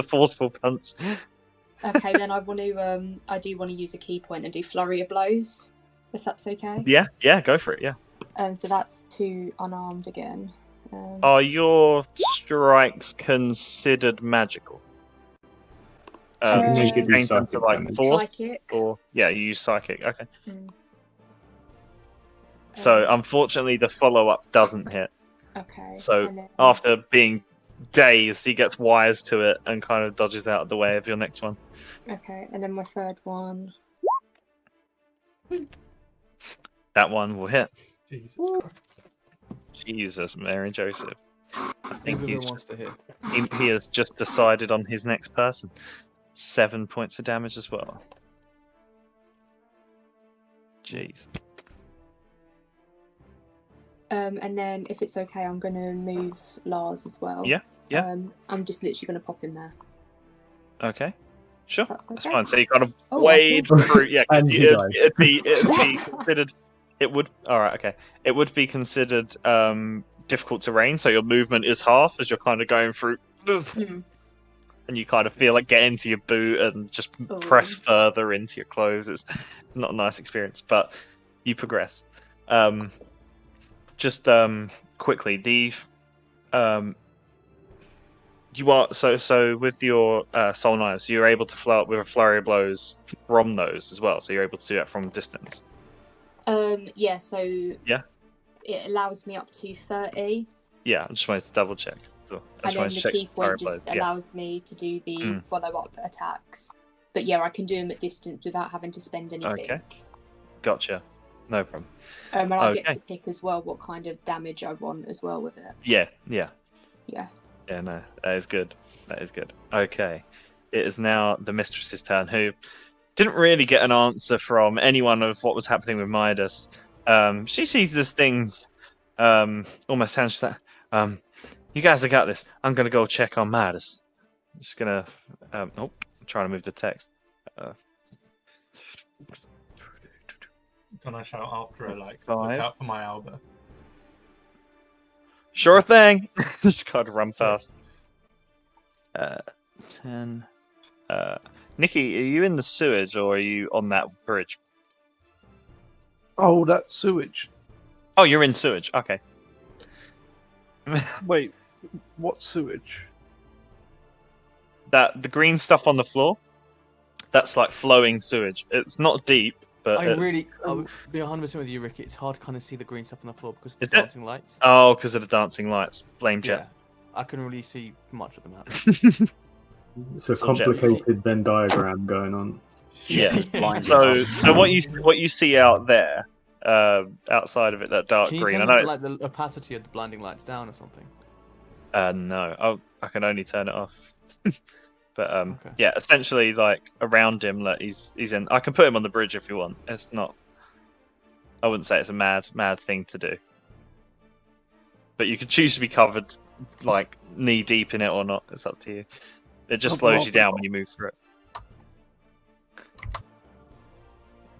forceful punch. Okay, then I do want to use a key point and do flurry of blows, if that's okay. Yeah, go for it. Yeah. So that's 2 unarmed again. Are your strikes considered magical? You Did could you do change them to psychic like damage. force? Psychic. Or yeah, you use psychic. Okay. Mm. So unfortunately, the follow-up doesn't hit. Okay. So and then- after being dazed, he gets wires to it and kind of dodges out of the way of your next one. Okay, and then my third one. That one will hit. Jesus Woo. Christ. Jesus, Mary Joseph. I think Elizabeth wants to hit. he has just decided on his next person. 7 points of damage as well. Jeez. And then, if it's okay, I'm going to move Lars as well. Yeah. I'm just literally going to pop him there. Okay. Sure. That's That's okay. fine. So you kind of Oh, wade killed him. through. Yeah. And he dies. It'd be considered. It would. All right. Okay. It would be considered difficult terrain. So your movement is half as you're kind of going through. Mm. And you kind of feel like get into your boot and just press further into your clothes. It's not a nice experience, but you progress. Just quickly, the you are so with your soul knives, you're able to flow up with a flurry of blows from those as well. So you're able to do that from distance. Yeah. So. Yeah. It allows me up to 30. Yeah, I just wanted to double check. So And then the key point just allows me to do the follow-up attacks. But yeah, I can do them at distance without having to spend anything. Okay. Gotcha. No problem. And I get to pick as well what kind of damage I want as well with it. Yeah. Yeah. Yeah, no, that is good. That is good. Okay. It is now the mistress's turn, who didn't really get an answer from anyone of what was happening with Midas. She sees these things almost sounds like you guys have got this. I'm gonna go check on Midas. I'm just gonna I'm trying to move the text. Can I shout after her, like, 5. look out for my Alba? Sure thing. Just kind of run past. 10. Nikki, are you in the sewage or are you on that bridge? Oh, that sewage. Oh, you're in sewage. Okay. Wait, what sewage? The green stuff on the floor. That's like flowing sewage. It's not deep, but I'll be 100% with you, Ricky. It's hard to kind of see the green stuff on the floor because of the dancing lights. Oh, because of the dancing lights. Blame Jet. Yeah, I couldn't really see much of the map. It's a complicated Venn diagram going on. Yeah. So what you see out there, outside of it, that dark Can you green. turn I know. like the opacity of the blinding lights down or something? No. I can only turn it off. But Okay. yeah, essentially, like around him, like he's in. I can put him on the bridge if you want. It's not. I wouldn't say it's a mad thing to do. But you could choose to be covered, like knee deep in it or not. It's up to you. It just slows you down when you move through it.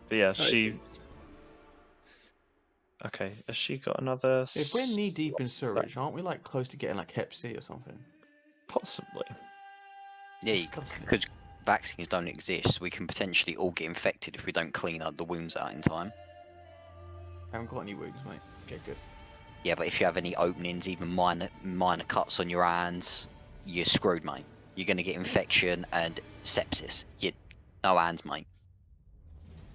But yeah, she. Okay, has she got another? If we're knee deep in sewage, aren't we like close to getting like Hep C or something? Possibly. Yeah, because vaccines don't exist, we can potentially all get infected if we don't clean up the wounds out in time. I haven't got any wounds, mate. Okay, good. Yeah, but if you have any openings, even minor cuts on your hands, you're screwed, mate. You're going to get infection and sepsis. No hands, mate.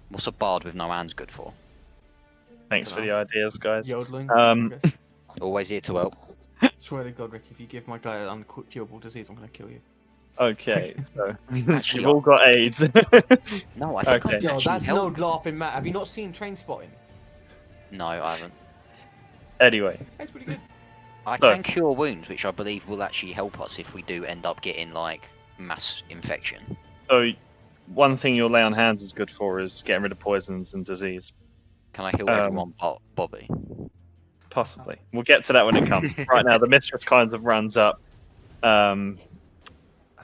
What's a bard with no hands good for? Thanks for the ideas, guys. Yodeling. Always here to help. Swear to God, Rick, if you give my guy an uncurable disease, I'm going to kill you. Okay, so Actually, you've all got AIDS. No, I think Okay. I Yo, actually that's help. no laughing matter. Have you not seen Train Spotting? No, I haven't. Anyway, That's pretty good. I No. can cure wounds, which I believe will actually help us if we do end up getting like mass infection. so one thing your lay on hands is good for is getting rid of poisons and disease. Can I heal everyone but Bobby? Possibly. We'll get to that when it comes. Right now, the mistress kind of runs up. I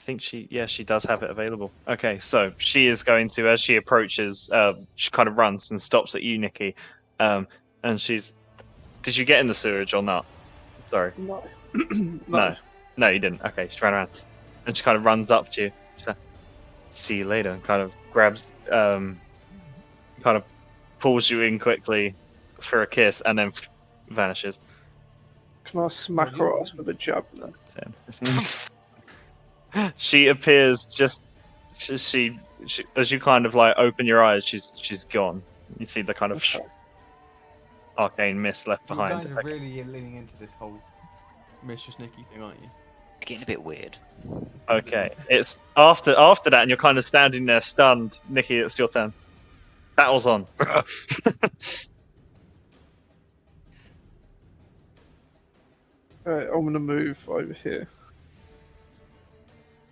think she does have it available. Okay, so she is going to, as she approaches, she kind of runs and stops at you, Nikki. And she's, did you get in the sewage or not? Sorry. No. No, you didn't. Okay, she's running around. And she kind of runs up to you. She's like, see you later, and kind of grabs, kind of pulls you in quickly for a kiss, and then vanishes. Can I smack her ass with a javelin? 10, 15. She appears just she as you kind of like open your eyes, she's gone. You see the kind of Okay. arcane mist left You behind. guys are really leaning into this whole Mistress Nikki thing, aren't you? It's getting a bit weird. Okay, it's after that, and you're kind of standing there stunned. Nikki, it's your turn. Battle's on. Alright, I'm gonna move over here.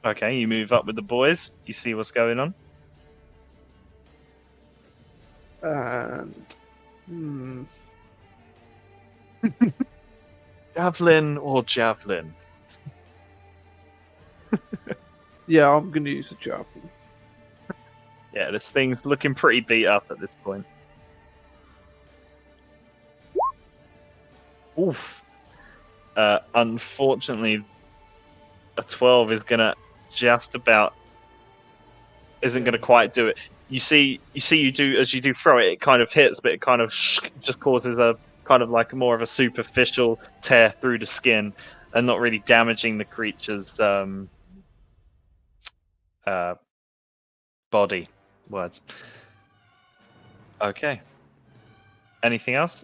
Okay, you move up with the boys. You see what's going on. And Javelin or javelin? Yeah, I'm gonna use a javelin. Yeah, this thing's looking pretty beat up at this point. Oof. Unfortunately, a 12 is gonna just about isn't gonna quite do it. You do as you do throw it, it kind of hits, but it kind of just causes a kind of like more of a superficial tear through the skin, and not really damaging the creature's body. Words. Okay. Anything else?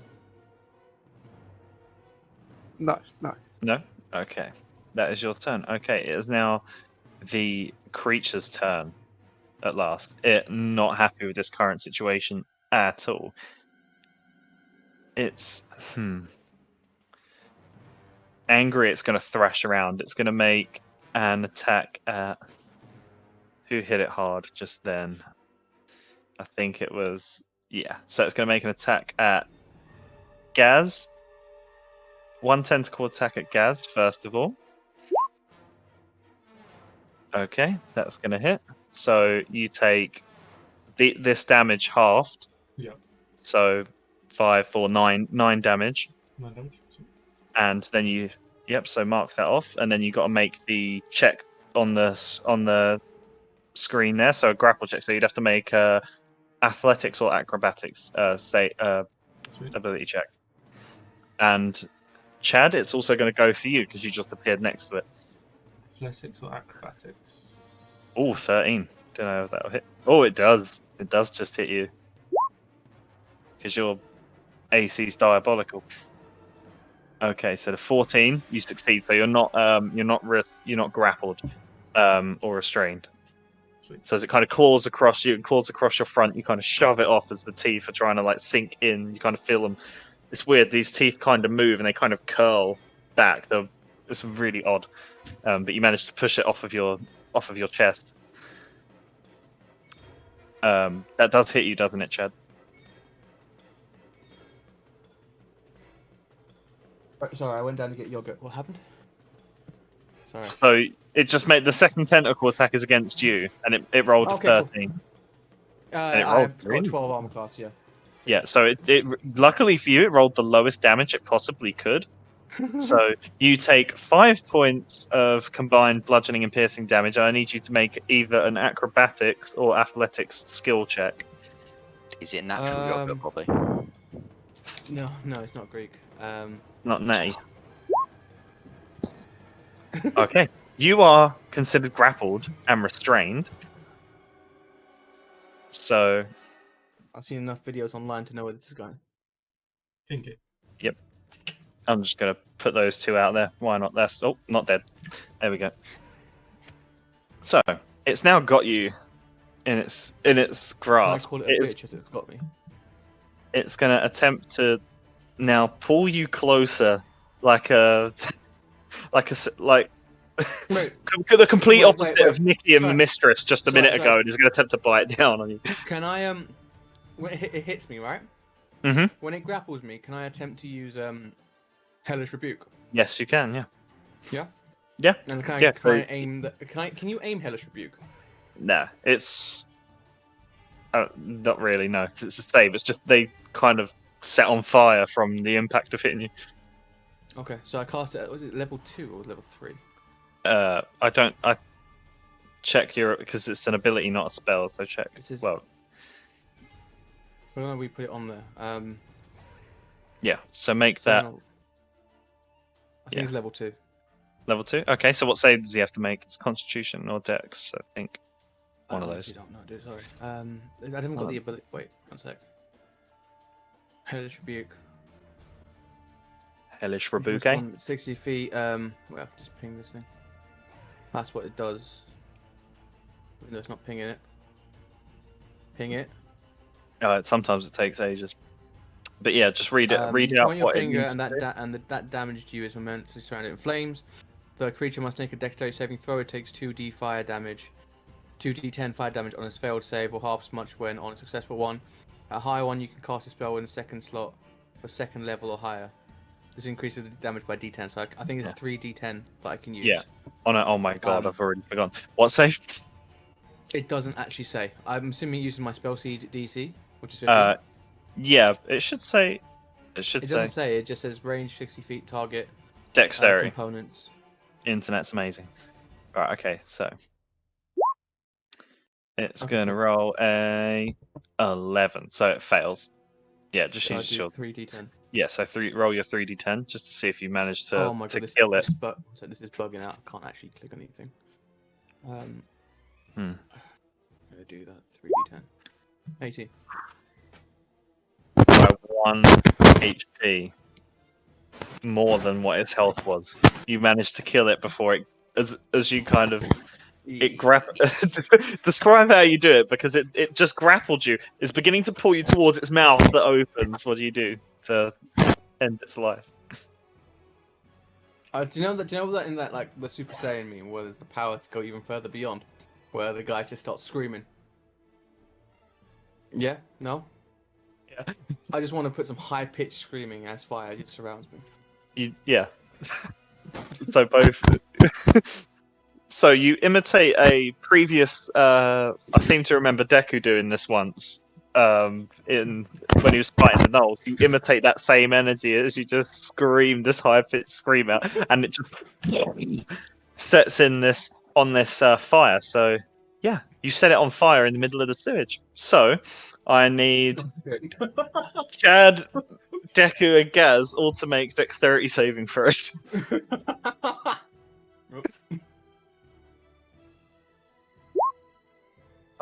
No. No? Okay. That is your turn. Okay, it is now the creature's turn at last. It not happy with this current situation at all. It's angry, it's gonna thrash around. It's gonna make an attack at who hit it hard just then? I think it was so it's gonna make an attack at Gaz. One tentacle attack at Gaz, first of all. Okay, that's going to hit. So you take this damage halved. Yeah. So 5, 4, 9 damage. 9 damage. And then so mark that off. And then you got to make the check on the screen there. So a grapple check. So you'd have to make athletics or acrobatics ability check. And Chad, it's also going to go for you because you just appeared next to it. Athletics or acrobatics? Oh, 13. Don't know if that'll hit. Oh, it does. It does just hit you. Because your AC's diabolical. Okay, so the 14, you succeed. So you're not grappled or restrained. Sweet. So as it kind of claws across you and claws across your front, you kind of shove it off as the teeth are trying to like sink in. You kind of feel them. It's weird. These teeth kind of move and they kind of curl back. It's really odd. But you managed to push it off of your chest. That does hit you, doesn't it, Chad? Sorry, I went down to get yogurt. What happened? Sorry. So it just made the second tentacle attack is against you, and it rolled Okay, 13. Cool. And it I've rolled got 12 armor class, yeah. Yeah, so it luckily for you, it rolled the lowest damage it possibly could. So you take 5 points of combined bludgeoning and piercing damage. I need you to make either an acrobatics or athletics skill check. Is it natural yogurt, probably? No, it's not Greek. Not nay. Okay. You are considered grappled and restrained. So I've seen enough videos online to know where this is going. Think it. Yep. I'm just going to put those two out there. Why not? That's not dead. There we go. So it's now got you in its grasp. Can I call it a bitch as it's got me? It's going to attempt to now pull you closer, like the complete opposite of Nikki and the Mistress just a minute ago, and is going to attempt to bite down on you. Can I when it hits me, right? Mm-hmm. When it grapples me, can I attempt to use Hellish Rebuke? Yes, you can. Yeah. Yeah. Yeah. And can I aim? Can you aim Hellish Rebuke? No, it's not really. No, it's a save. It's just they kind of set on fire from the impact of hitting you. Okay, so I cast it. Was it level 2 or level 3? I check because it's an ability, not a spell. So check. Well. So why don't we put it on there? Yeah. So make that. I think it's level 2. Level 2. Okay. So what save does he have to make? It's Constitution or Dex. I think one of those. I don't know, dude. Sorry. I haven't got the ability. Wait, one sec. Hellish Rebuke. Hellish Rebuke. 60 feet. Well, just ping this thing. That's what it does. No, it's not pinging it. Ping it. Sometimes it takes ages. But yeah, just read it. Read out your what finger it and that damage to you is momentarily surrounded in flames. The creature must make a dexterity saving throw. It takes 2d fire damage, 2d10 fire damage on its failed save, or half as much when on a successful one. At a higher one, you can cast a spell in the second slot for second level or higher. This increases the damage by D10, so I think it's 3D10 that I can use. Yeah. Oh my god, Um, I've already forgotten. What save? It doesn't actually say. I'm assuming using my spell seed DC, which is 15. Yeah, it should say. It should It say doesn't say. It just says range 60 feet, target, dexterity. components. Internet's amazing. Right. Okay. So it's Okay, going to cool. roll a 11, so it fails. Yeah, just So I use do your 3D10. yeah. So roll your 3d10 just to see if you manage to Oh my to god, kill it. So this is bugging out. I can't actually click on anything. Hmm. I'm gonna do that. 3D10. 18. By 1 HP more than what its health was. You managed to kill it before it, as you kind of it describe how you do it, because it just grappled you. It's beginning to pull you towards its mouth that opens. What do you do to end its life? Do you know that in that like the Super Saiyan meme where there's the power to go even further beyond, where the guy just starts screaming? Yeah. No. Yeah. I just want to put some high pitched screaming as fire just surrounds me. Yeah. So both. So you imitate a previous. I seem to remember Deku doing this once. When he was fighting the gnolls, you imitate that same energy as you just scream this high pitched scream out, and it just sets in this fire. So yeah, you set it on fire in the middle of the sewage. So I need Chad, Deku, and Gaz all to make dexterity saving throws. Oops.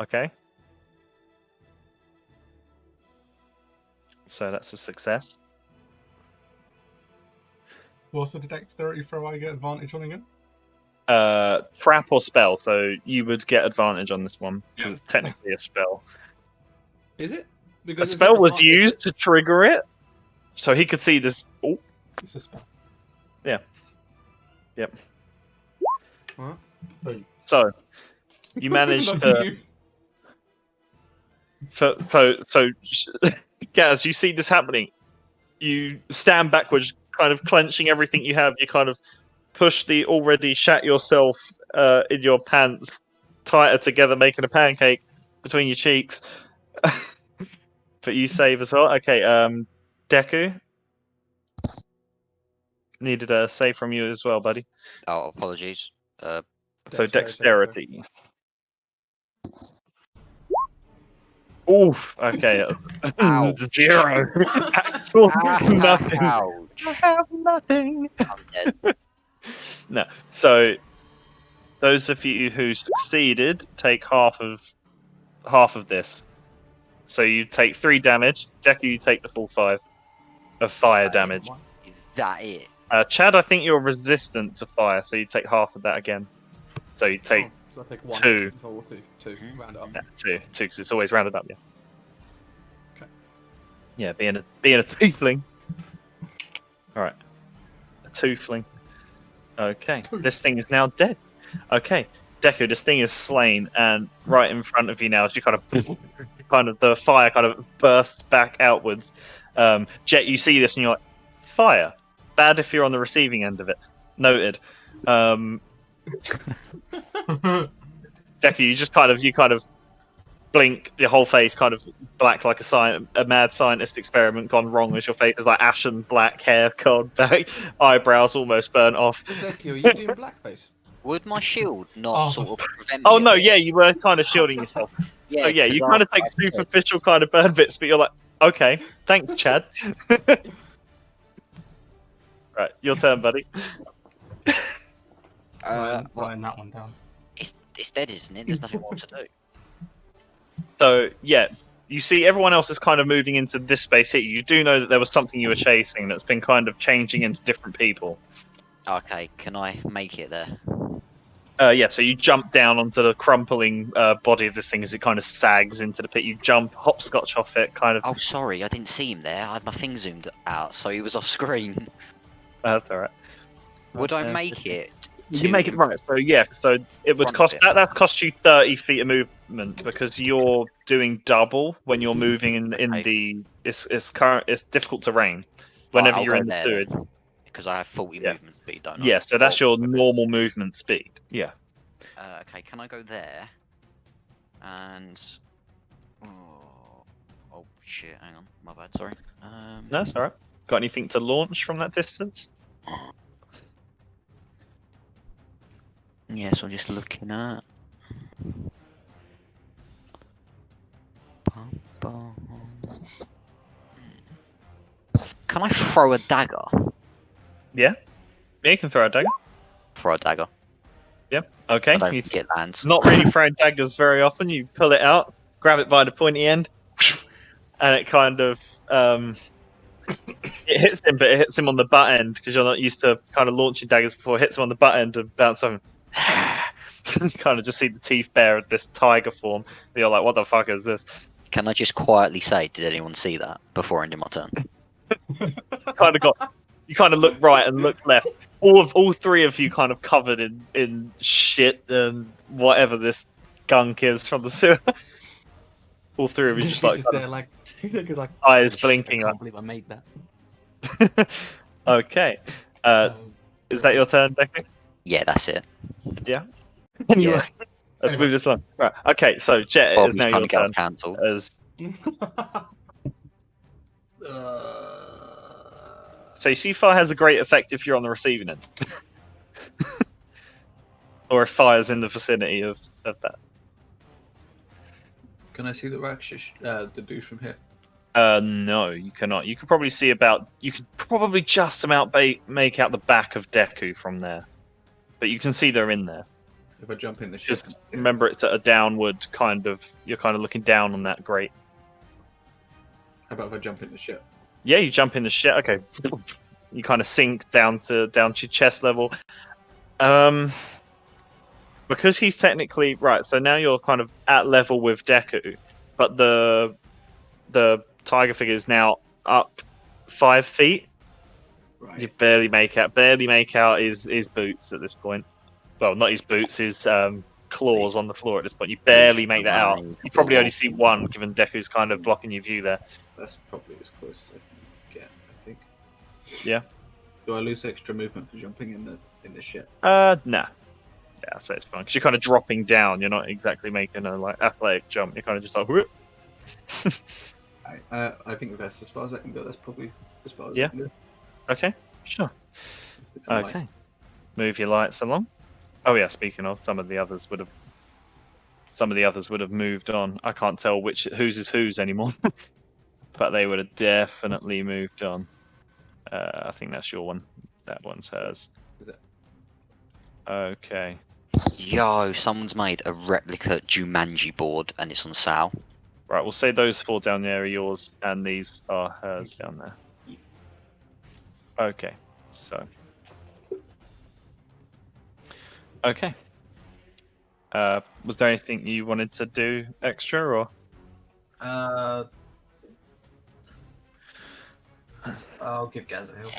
Okay. So that's a success. What's the dexterity throw I get advantage on again? Trap or spell, so you would get advantage on this one because Yes. it's technically a spell. Is it? A Because it's spell not was advan- used to trigger it, so he could see this. Oh, It's a spell. yep. Huh? So you managed Not to. you. So, Gaz, you see this happening. You stand backwards, kind of clenching everything you have. You kind of push the already shat yourself in your pants tighter together, making a pancake between your cheeks. But you save as well. Okay, Deku needed a save from you as well, buddy. Oh, apologies. So dexterity. Oof. Okay. Ow. 0. Actual nothing. Ouch. I have nothing. I'm dead. No. So those of you who succeeded take half of this. So you take 3 damage. Deku, you take the full 5 of fire damage. Is that it? Chad, I think you're resistant to fire, so you take half of that again. So you take So I take 1. 2. So two. Round up. Yeah, 2, because it's always rounded up. Yeah. Okay. Yeah, being a tiefling. All right, a tootling. Okay, this thing is now dead. Okay, Deku, this thing is slain, and right in front of you now, as you kind of the fire kind of bursts back outwards. Jet, you see this, and you're like, fire. Bad if you're on the receiving end of it. Noted. Deku, you kind of blink, your whole face kind of black like a mad scientist experiment gone wrong, as your face is like ashen black, hair gone back, eyebrows almost burnt off. Deku, are you doing blackface? Would my shield not Oh. sort of prevent me? Oh a no, bit? yeah, you were kind of shielding yourself. So yeah, 'cause you kind of take I said- superficial kind of burn bits, but you're like, okay, thanks, Chad. Right, your turn, buddy. Writing that one down. It's dead, isn't it? There's nothing more to do. So yeah, you see everyone else is kind of moving into this space here. You do know that there was something you were chasing that's been kind of changing into different people. Okay, can I make it there? Yeah, so you jump down onto the crumpling body of this thing as it kind of sags into the pit. You jump, hopscotch off it, kind of. Oh, sorry, I didn't see him there. I had my thing zoomed out, so he was off screen. That's all right. Would I make it? You make it right. So yeah, so it would Front cost bit. that cost you 30 feet of movement because you're doing double when you're moving in Okay. the it's difficult terrain Right, whenever I'll you're go in the there sewage. then. Because I have 40 Yeah. movement speed, don't I? Yeah, so that's your Okay. normal movement speed. Yeah. Okay, can I go there? And oh shit, hang on, my bad, sorry. No, that's alright. Got anything to launch from that distance? Yeah, so I'm just looking at. Can I throw a dagger? Yeah, you can throw a dagger. Throw a dagger. Yep. Okay. I don't You think it lands. not really throwing daggers very often. You pull it out, grab it by the pointy end, and it kind of it hits him, but it hits him on the butt end because you're not used to kind of launching daggers before. It hits him on the butt end and bounce off him. You kind of just see the teeth bare of this tiger form. You're like, what the fuck is this? Can I just quietly say, did anyone see that before ending my turn? You kind of look right and look left. All three of you kind of covered in shit and whatever this gunk is from the sewer. All three of you just like, there, like, like eyes "Oh, shit, blinking. I Like, can't believe I made that. okay. Is that your turn, Deku? Yeah, that's it. Anyway, Yeah. let's move this on. Right. Okay, so Jet, it is Bobby's now trying your to get us turn. cancelled. As so, you see, fire has a great effect if you're on the receiving end, or if fire's in the vicinity of that. Can I see the Rakshas, the dude from here? No, you cannot. You could probably see about. You could probably just about make out the back of Deku from there, but you can see they're in there. If I jump in the ship. Just remember, it's at a downward kind of. You're kind of looking down on that grate. How about if I jump in the ship? Yeah, you jump in the shit. Okay, you kind of sink down to your chest level. Because he's technically right. So now you're kind of at level with Deku, but the tiger figure is now up 5 feet. Right. You barely make out. Barely make out his boots at this point. Well, not his boots. His claws on the floor at this point. You barely make that out. You probably only see one, given Deku's kind of blocking your view there. That's probably as close as I can get, I think. Yeah. Do I lose extra movement for jumping in the ship? Nah. Yeah, so it's fine because you're kind of dropping down. You're not exactly making a like athletic jump. You're kind of just like. Whoop. I think that's as far as I can go. That's probably as far as Yeah. I can go. Okay. Sure. It's light. Okay. Move your lights along. Oh yeah. Speaking of, some of the others would have moved on. I can't tell whose is whose anymore, but they would have definitely moved on. I think that's your one. That one's hers. Is it? Okay. Yo, someone's made a replica Jumanji board and it's on sale. Right. We'll say those 4 down there are yours, and these are hers down there. Okay. So. Okay. Was there anything you wanted to do extra, or? I'll give Gaz a help.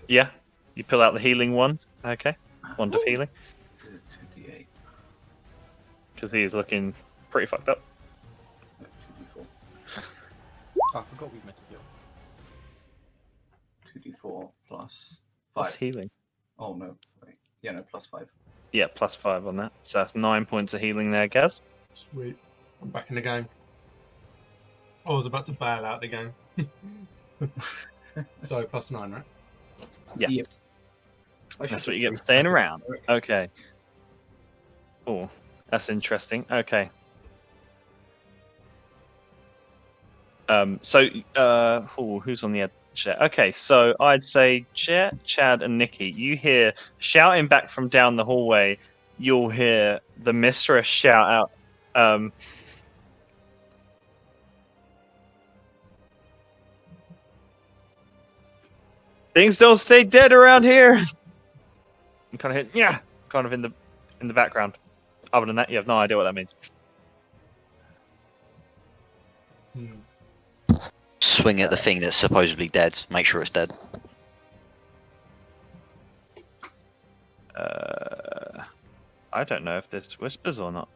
Yeah. You pull out the healing wand. Okay. Wand of healing. 2d8. Because he is looking pretty fucked up. 2d4. Oh, I forgot we meant to do. 2d4 plus 5. What's healing? Oh no. Wait. Yeah, no, plus 5. Yeah, plus 5 on that. So that's 9 points of healing there, Gaz. Sweet. I'm back in the game. I was about to bail out the game. So +9, right? Yeah. Yep. That's what you get for staying around. Okay. Oh, that's interesting. Okay. Who's on the edge there? Okay, so I'd say Jet, Chad, and Nikki. You hear shouting back from down the hallway. You'll hear the mistress shout out. Things don't stay dead around here. You kind of hear, kind of in the background. Other than that, you have no idea what that means. Swing at the thing that's supposedly dead. Make sure it's dead. I don't know if this whispers or not.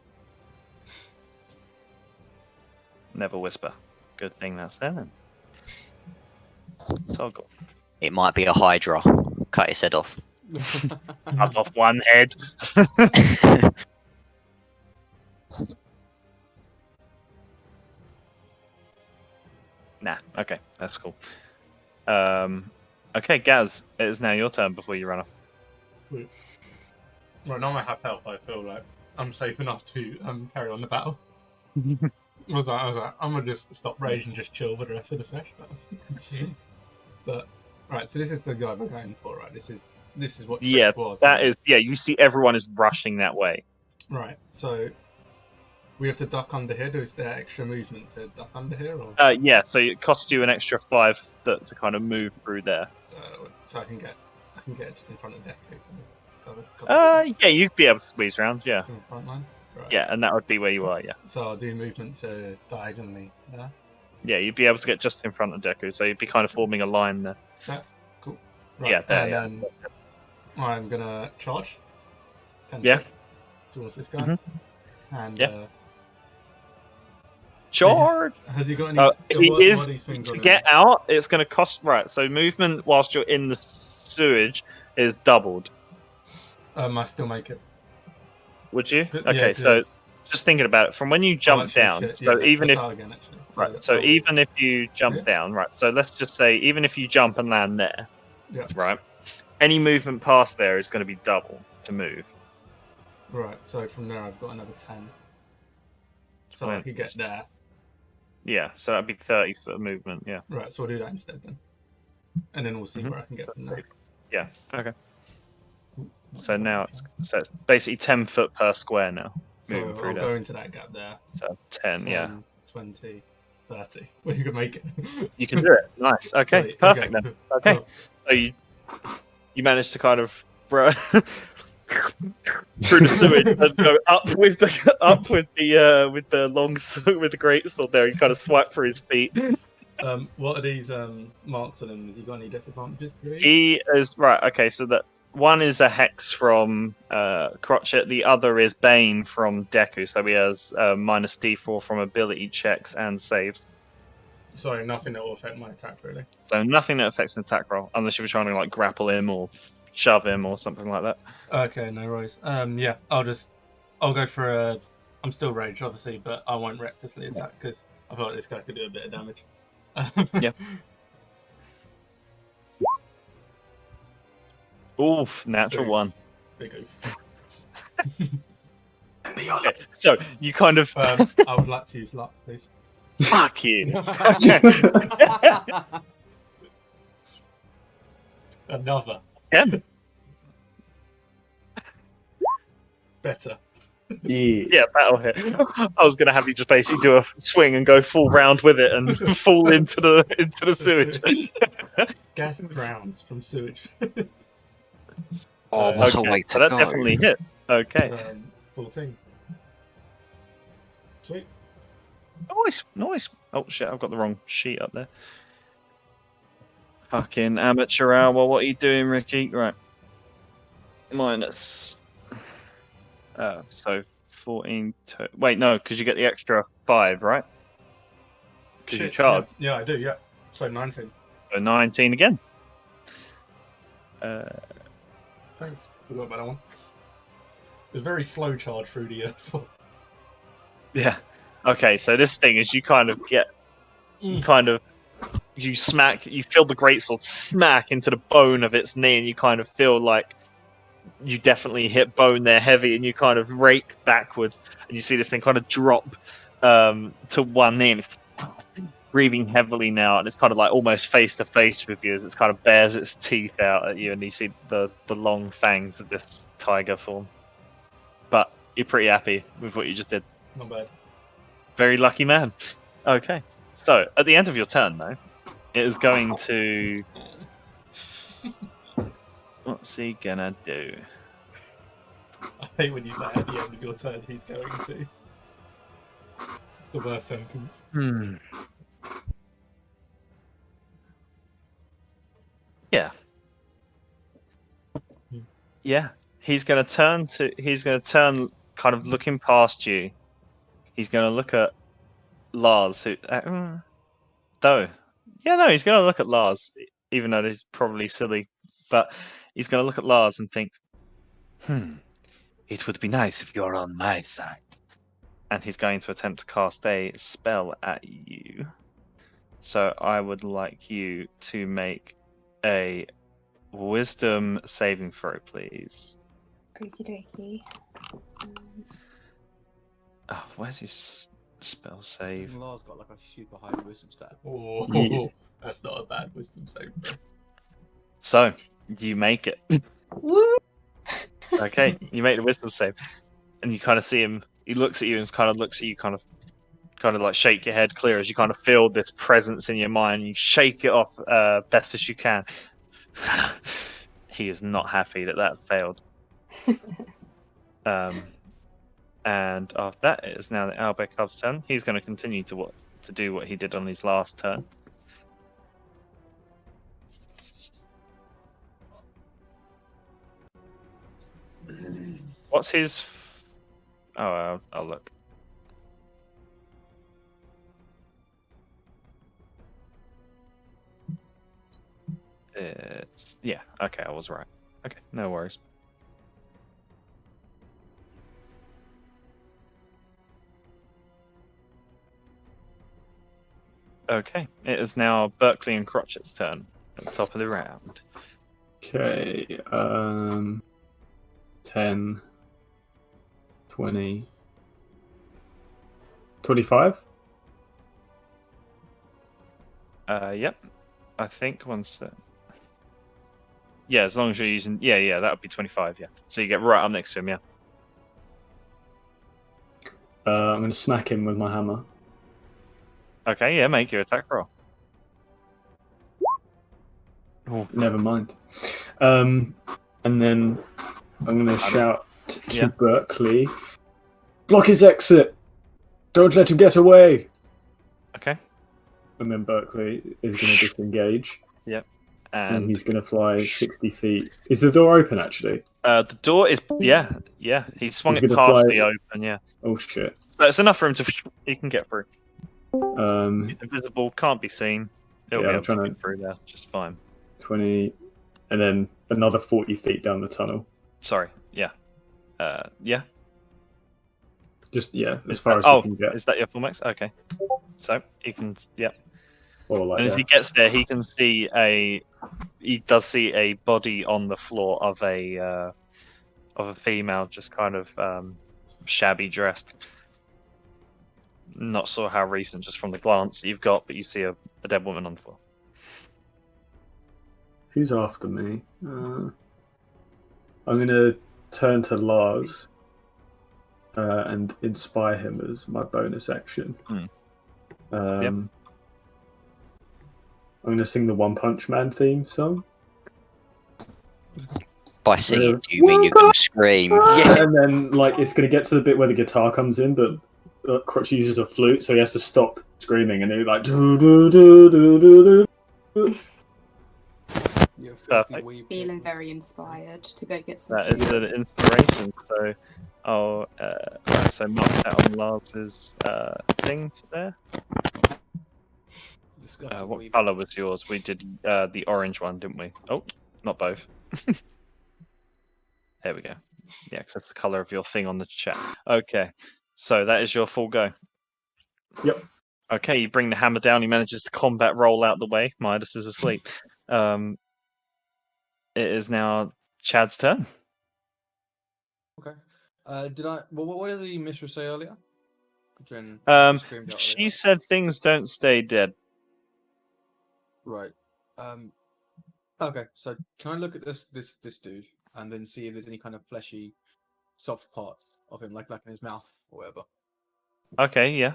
Never whisper. Good thing that's there then. Toggle. It might be a Hydra. Cut his head off. Cut off one head. Nah. Okay, that's cool. Okay, Gaz, it is now your turn before you run off. Sweet. Right, now I have health, I feel like I'm safe enough to carry on the battle. I was like, I'm gonna just stop rage and just chill for the rest of the session. But right, so this is the guy we're going for, right? This is what Yeah, Trick was. that is. Yeah, you see everyone is rushing that way. Right. So we have to duck under here. Is there extra movement to duck under here, or Yeah, so it costs you an extra 5 foot to kind of move through there. so I can get just in front of Deku. Yeah, you'd be able to squeeze around. Yeah, In the front line. Right. yeah, and that would be where you are. Yeah, So I'll do movement to diagonally there. yeah, you'd be able to get just in front of Deku, so you'd be kind of forming a line there. Cool. Right. Yeah, there, and then I'm gonna charge. 10 Yeah. foot towards this guy. Mhm. And Yeah. Charge! has he got any? He what is are these things to on get him? out. It's going to cost so movement whilst you're in the sewage is doubled. I still make it. Would you? Yeah, Okay, so 'cause- just thinking about it, from when you jump actually, down. shit, So yeah, even let's if start again, actually. right, so oh, even if you jump Yeah. down, right. So let's just say even if you jump and land there, Yeah. right. Any movement past there is going to be double to move. Right, so from there I've got another 10. So I Right. could get there. Yeah, so that'd be 30 foot of movement. Yeah. Right, so I'll do that instead then. And then we'll see Mhm. where I can get from there. Yeah. Okay. So now it's basically 10 foot per square now. So moving through I'll there. go into that gap there. So 10, yeah. 20, 30. Well, you can make it. You can do it. Nice. Okay, So, perfect then. Okay. cool. So you managed to kind of through the sewage and go up with the with the great sword there. You kind of swipe through his feet. What are these marks on him? Has he got any disadvantages to these? He is right. Okay, so that one is a hex from Crotchet. The other is Bane from Deku. So he has minus D4 from ability checks and saves. Sorry, nothing that will affect my attack really. So nothing that affects an attack roll, unless you're trying to like grapple him or shove him or something like that. Okay, no worries. Yeah, I'll go for a. I'm still raged, obviously, but I won't recklessly attack because I thought this guy could do a bit of damage. Yeah. Oof, natural Oof. one. Big oof. Okay, so you kind of I would like to use luck, please. fuck you. Another. Yeah. Better. Yeah. That'll hit. I was gonna have you just basically do a swing and go full round with it and fall into the sewage. Gas drowns from sewage. Oh, what's a Okay, way so to that go? definitely hits. Okay. 14. Sweet. Nice. Oh shit, I've got the wrong sheet up there. Fucking amateur hour. What are you doing, Ricky? Right. Minus. So 14. Wait, no, because you get the extra 5, right? Because you Shit, charge. Yeah, I do, yeah. So 19. So 19 again. Thanks. Forgot about that one. It's a very slow charge through the sword. Yeah. Okay, so this thing is you kind of get, you feel the greatsword smack into the bone of its knee, and you kind of feel like you definitely hit bone there heavy, and you kind of rake backwards, and you see this thing kind of drop to one knee, and it's breathing heavily now, and it's kind of like almost face to face with you as it kind of bares its teeth out at you, and you see the long fangs of this tiger form. But you're pretty happy with what you just did. Not bad. Very lucky man. Okay, so at the end of your turn, though, it is going to. What's he gonna do? I hate when you say at the end of your turn he's going to. It's the worst sentence. Yeah. Yeah. He's gonna turn, kind of looking past you. He's gonna look at Lars, who. Though. Yeah, no, he's gonna look at Lars. even though it's probably silly. But he's going to look at Lars and think, it would be nice if you're on my side. And he's going to attempt to cast a spell at you. So I would like you to make a wisdom saving throw, please. Okie dokie. Oh, where's his spell save? Lars got like a super high wisdom stat. Oh, Yeah. that's not a bad wisdom save. So, you make it. Woo! Okay, you make the wisdom save. And you kind of see him, he looks at you and kind of looks at you, kind of like shake your head clear as you kind of feel this presence in your mind. You shake it off best as you can. He is not happy that failed. And after that, it is now the Owlbear Cub's turn. He's going to continue to do what he did on his last turn. What's his? Oh, I'll look. Yeah. Okay, I was right. Okay, no worries. Okay, it is now Berkeley and Crotchet's turn at the top of the round. Okay, 10, 20, 25? Yep. I think once. Yeah, as long as you're using. Yeah, that would be 25, yeah. So you get right up next to him, yeah. I'm going to smack him with my hammer. Okay, yeah, make your attack roll. Ooh. Never mind. And then I'm going to shout to Berkeley, block his exit! Don't let him get away! Okay. And then Berkeley is going to disengage. Yep. And he's going to fly 60 feet. Is the door open, actually? The door is... Yeah. He swung it partially open, yeah. Oh, shit. So it's enough room to... He can get through. He's invisible, can't be seen. He'll be able to get through there just fine. 20, and then another 40 feet down the tunnel. Sorry, yeah. Yeah. Just, as far as he can get. Is that your full max? Okay. So, he can, Like and as he gets there, he can see he does see a body on the floor of a female, just kind of shabby dressed. Not sure how recent, just from the glance that you've got, but you see a dead woman on the floor. Who's after me? I'm going to turn to Lars and inspire him as my bonus action. I'm going to sing the One Punch Man theme song. By singing, do you mean you're going to scream? Yeah. And then, it's going to get to the bit where the guitar comes in, but Crotch uses a flute, so he has to stop screaming, and he's like, do do do do do do. Perfect. Feeling very inspired to go get some. That is an inspiration. So, so mark that on Lars's thing there. What colour was yours? We did the orange one, didn't we? Oh, not both. There we go. Yeah, because that's the colour of your thing on the chat. Okay, so that is your full go. Yep. Okay, you bring the hammer down. He manages to combat roll out the way. Midas is asleep. It is now Chad's turn. Okay. What did the mistress say earlier? She said things don't stay dead. Right. Okay. So can I look at this dude and then see if there's any kind of fleshy, soft parts of him, like in his mouth or whatever? Okay. Yeah.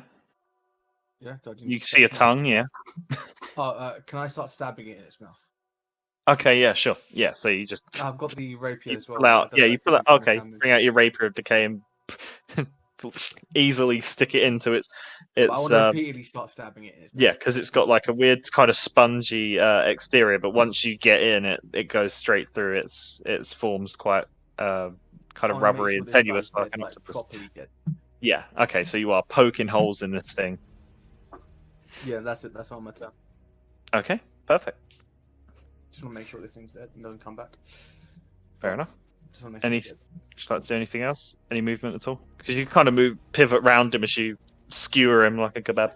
Yeah. You can see a tongue. Yeah. Can I start stabbing it in its mouth? Okay. Yeah. Sure. Yeah. So you just. I've got the rapier as well. Pull out. Yeah. You pull out. Okay. Bring out your rapier of decay and easily stick it into its. I want to repeatedly start stabbing it. Yeah, because it's got like a weird kind of spongy exterior, but once you get in, it goes straight through. Its forms quite kind of rubbery and tenuous, like an octopus. Yeah. Okay. So you are poking holes in this thing. Yeah, that's it. That's all my turn. Okay. Perfect. Just want to make sure this thing's dead and doesn't come back. Fair enough. Just want to make sure Any, just like to do anything else? Any movement at all? Because you kind of pivot round him as you skewer him like a kebab.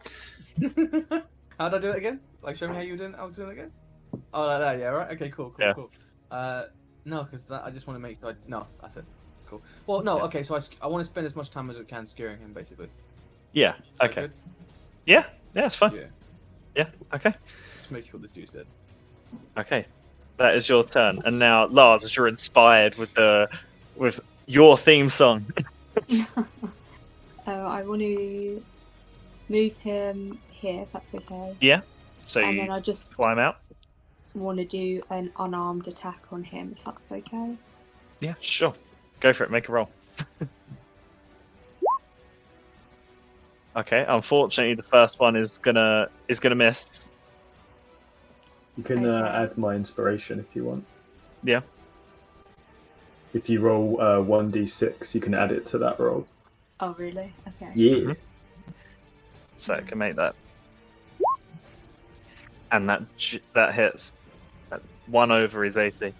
it's dead. How'd I do it again? Like, show me how you were doing. I was doing it again. Oh, like that. Yeah. Right. Okay. Cool. Yeah. Cool. No, because I just want to make. No, that's it. Cool. Well, no. Okay. So I want to spend as much time as I can skewering him, basically. Yeah. Is that Okay. good? Yeah. Yeah, it's fine. Yeah. Yeah. Okay. Just make sure this dude's dead. Okay. That is your turn. And now, Lars, as you're inspired with your theme song. I want to move him here, if that's okay. Yeah. So And you then I just climb out. want to do an unarmed attack on him, if that's okay. Yeah, sure. Go for it. Make a roll. Okay. Unfortunately, the first one is gonna miss. You can Okay. add my inspiration if you want. Yeah. If you roll 1d6, you can add it to that roll. Oh, really? Okay. Yeah. So it can make that. And that hits. 1 over his AC.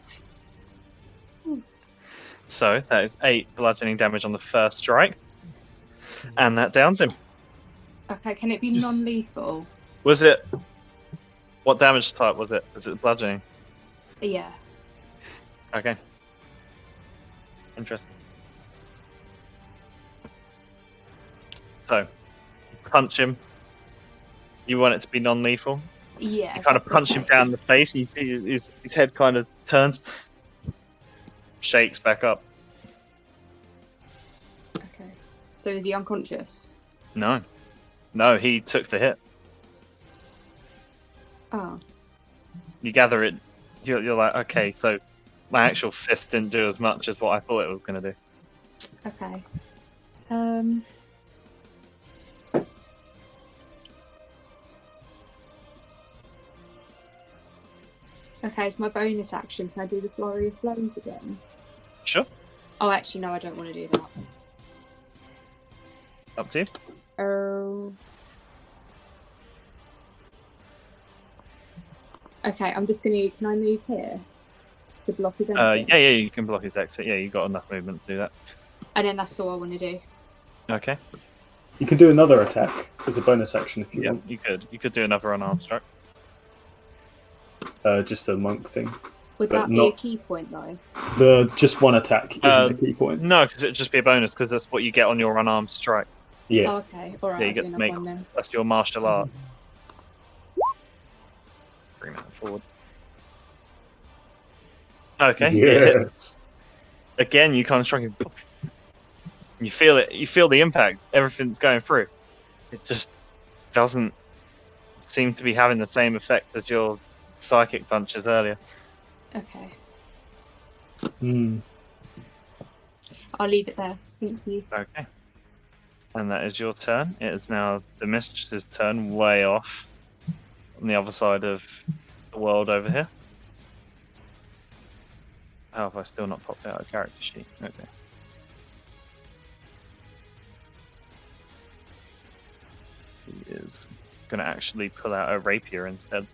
So that is 8 bludgeoning damage on the first strike. And that downs him. Okay, can it be non-lethal? Was it... What damage type was it? Was it bludgeoning? Yeah. Okay. Interesting. So, you punch him. You want it to be non-lethal. Yeah. You kind of that's punch him okay. down the face. And his head kind of turns, shakes back up. Okay. So is he unconscious? No, he took the hit. Oh. You gather it. You're like, okay, so my actual fist didn't do as much as what I thought it was going to do. Okay. Okay, it's my bonus action. Can I do the Flurry of Flames again? Sure, Oh, actually, no, I don't want to do that. up to you. Oh. Okay, I'm just gonna. Can I move here to block his exit? Yeah, you can block his exit. Yeah, you got enough movement to do that. And then that's all I want to do. Okay. You can do another attack as a bonus action if you Yeah, want. you could do another unarmed strike. Just a monk thing. Would But that be a not- key point though? The just one attack isn't a key point. No, because it'd just be a bonus because that's what you get on your unarmed strike. Yeah. Oh, okay. All right. Yeah, you I'll get do to another make- one then. That's your martial arts. Bring that forward. Okay. it hit. Yes. Again, you kind of strike him. You feel it. You feel the impact. Everything's going through. It just doesn't seem to be having the same effect as your psychic punches earlier. Okay. Hmm. I'll leave it there. Thank you. Okay. And that is your turn. It is now the mistress's turn, way off on the other side of the world over here. How have I still not popped out a character sheet? Okay. He is going to actually pull out a rapier instead.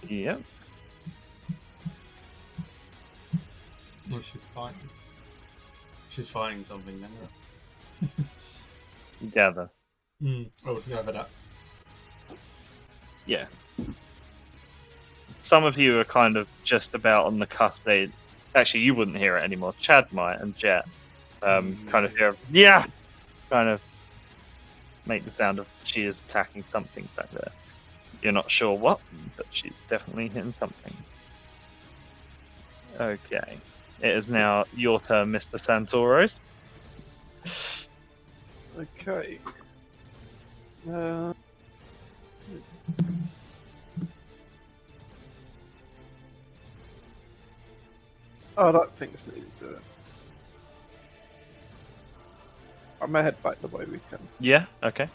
Yep. Well, she's fighting. She's fighting something then. Gather. Oh, gather that. Yeah. Some of you are kind of just about on the cusp. Actually, you wouldn't hear it anymore. Chad might, and Jet kind of hear, yeah, kind of make the sound of she is attacking something back there. You're not sure what, but she's definitely hitting something. Okay. It is now your turn, Mr. Santoros. Okay. I don't think it's needed to do it. I'm gonna head back the way we can. Yeah, okay.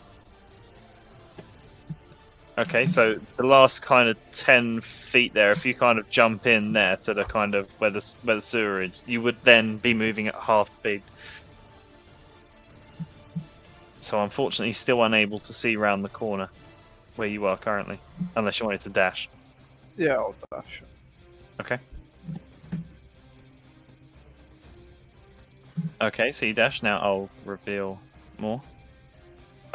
Okay, so the last kind of 10 feet there, if you kind of jump in there to the kind of where the sewer is, you would then be moving at half speed. So unfortunately, still unable to see round the corner. where you are currently, unless you wanted to dash. Yeah, I'll dash. Okay. Okay, so you dash. Now I'll reveal more.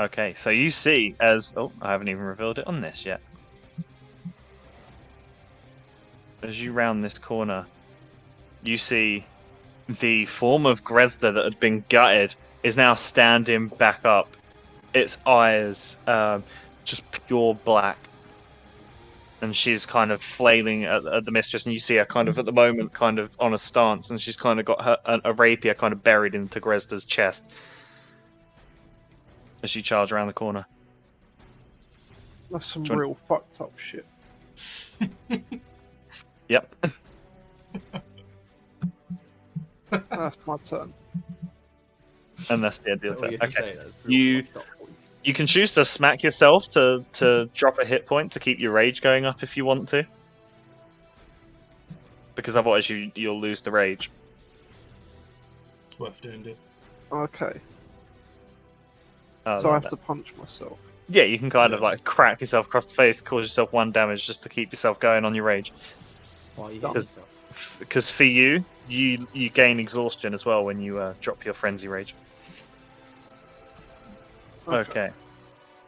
Okay, so you see as... Oh, I haven't even revealed it on this yet. As you round this corner, you see the form of Grezda that had been gutted is now standing back up. Its eyes just pure black. And she's kind of flailing at the mistress, and you see her kind of at the moment kind of on a stance, and she's kind of got a rapier kind of buried into Grezda's chest as she charges around the corner. That's some Do you real fucked up shit. Yep. That's my turn. And that's the end of That's the all you turn. had to Okay. say, that's real You fucked up, boys. you can choose to smack yourself to drop a hit point to keep your rage going up if you want to. Because otherwise you'll lose the rage. It's worth doing, dude. Okay. Oh, So I like have that. to punch myself. Yeah, you can kind of Yeah. like crack yourself across the face, cause yourself 1 damage just to keep yourself going on your rage. Why are you Done. hitting yourself? Because for you gain exhaustion as well when you drop your frenzy rage. Okay.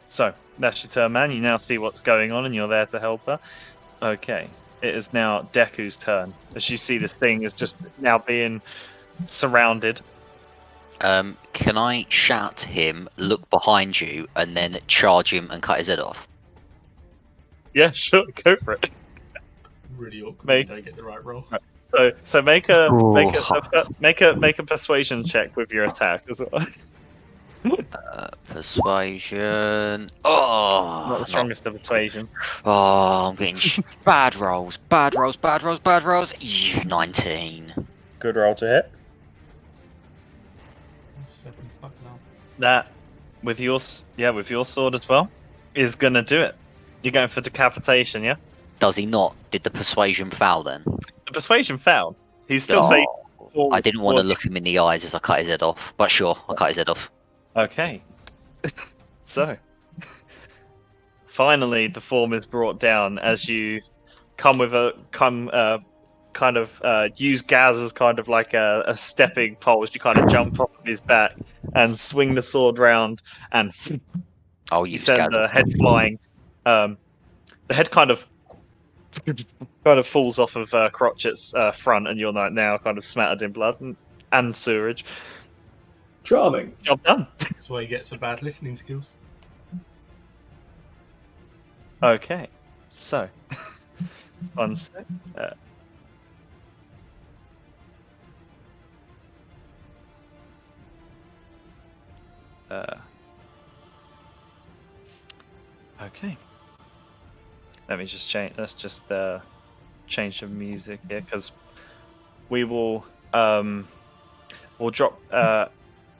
So that's your turn, man. You now see what's going on, and you're there to help her. Okay. It is now Deku's turn. As you see, this thing is just now being surrounded. Can I shout to him, look behind you, and then charge him and cut his head off? Yeah, sure, go for it. Really awkward Make- when you don't get the right roll. So make a Ooh. make a persuasion check with your attack as well. Persuasion. Oh, Not the strongest of persuasion. Oh, I'm getting bad rolls. Bad rolls. Bad rolls. Bad rolls. 19. Good roll to hit. 7 fucking hell. That with your sword as well is gonna do it. You're going for decapitation, yeah? Does he not? Did the persuasion foul then? The persuasion failed. He's still Oh, facing I forward didn't want to towards look him in the eyes as I cut his head off. But sure, I cut his head off. you. Okay. So finally the form is brought down as you use Gaz as kind of like a stepping pole as you kind of jump off of his back and swing the sword round and I'll you use send the Gaz. head flying. The head kind of falls off of Crotchet's front, and you're now kind of smattered in blood and sewerage. Charming. Job done. That's why he gets the bad listening skills. Okay, so 1 sec. Okay. Let me just change. Let's just change the music here because we will we'll drop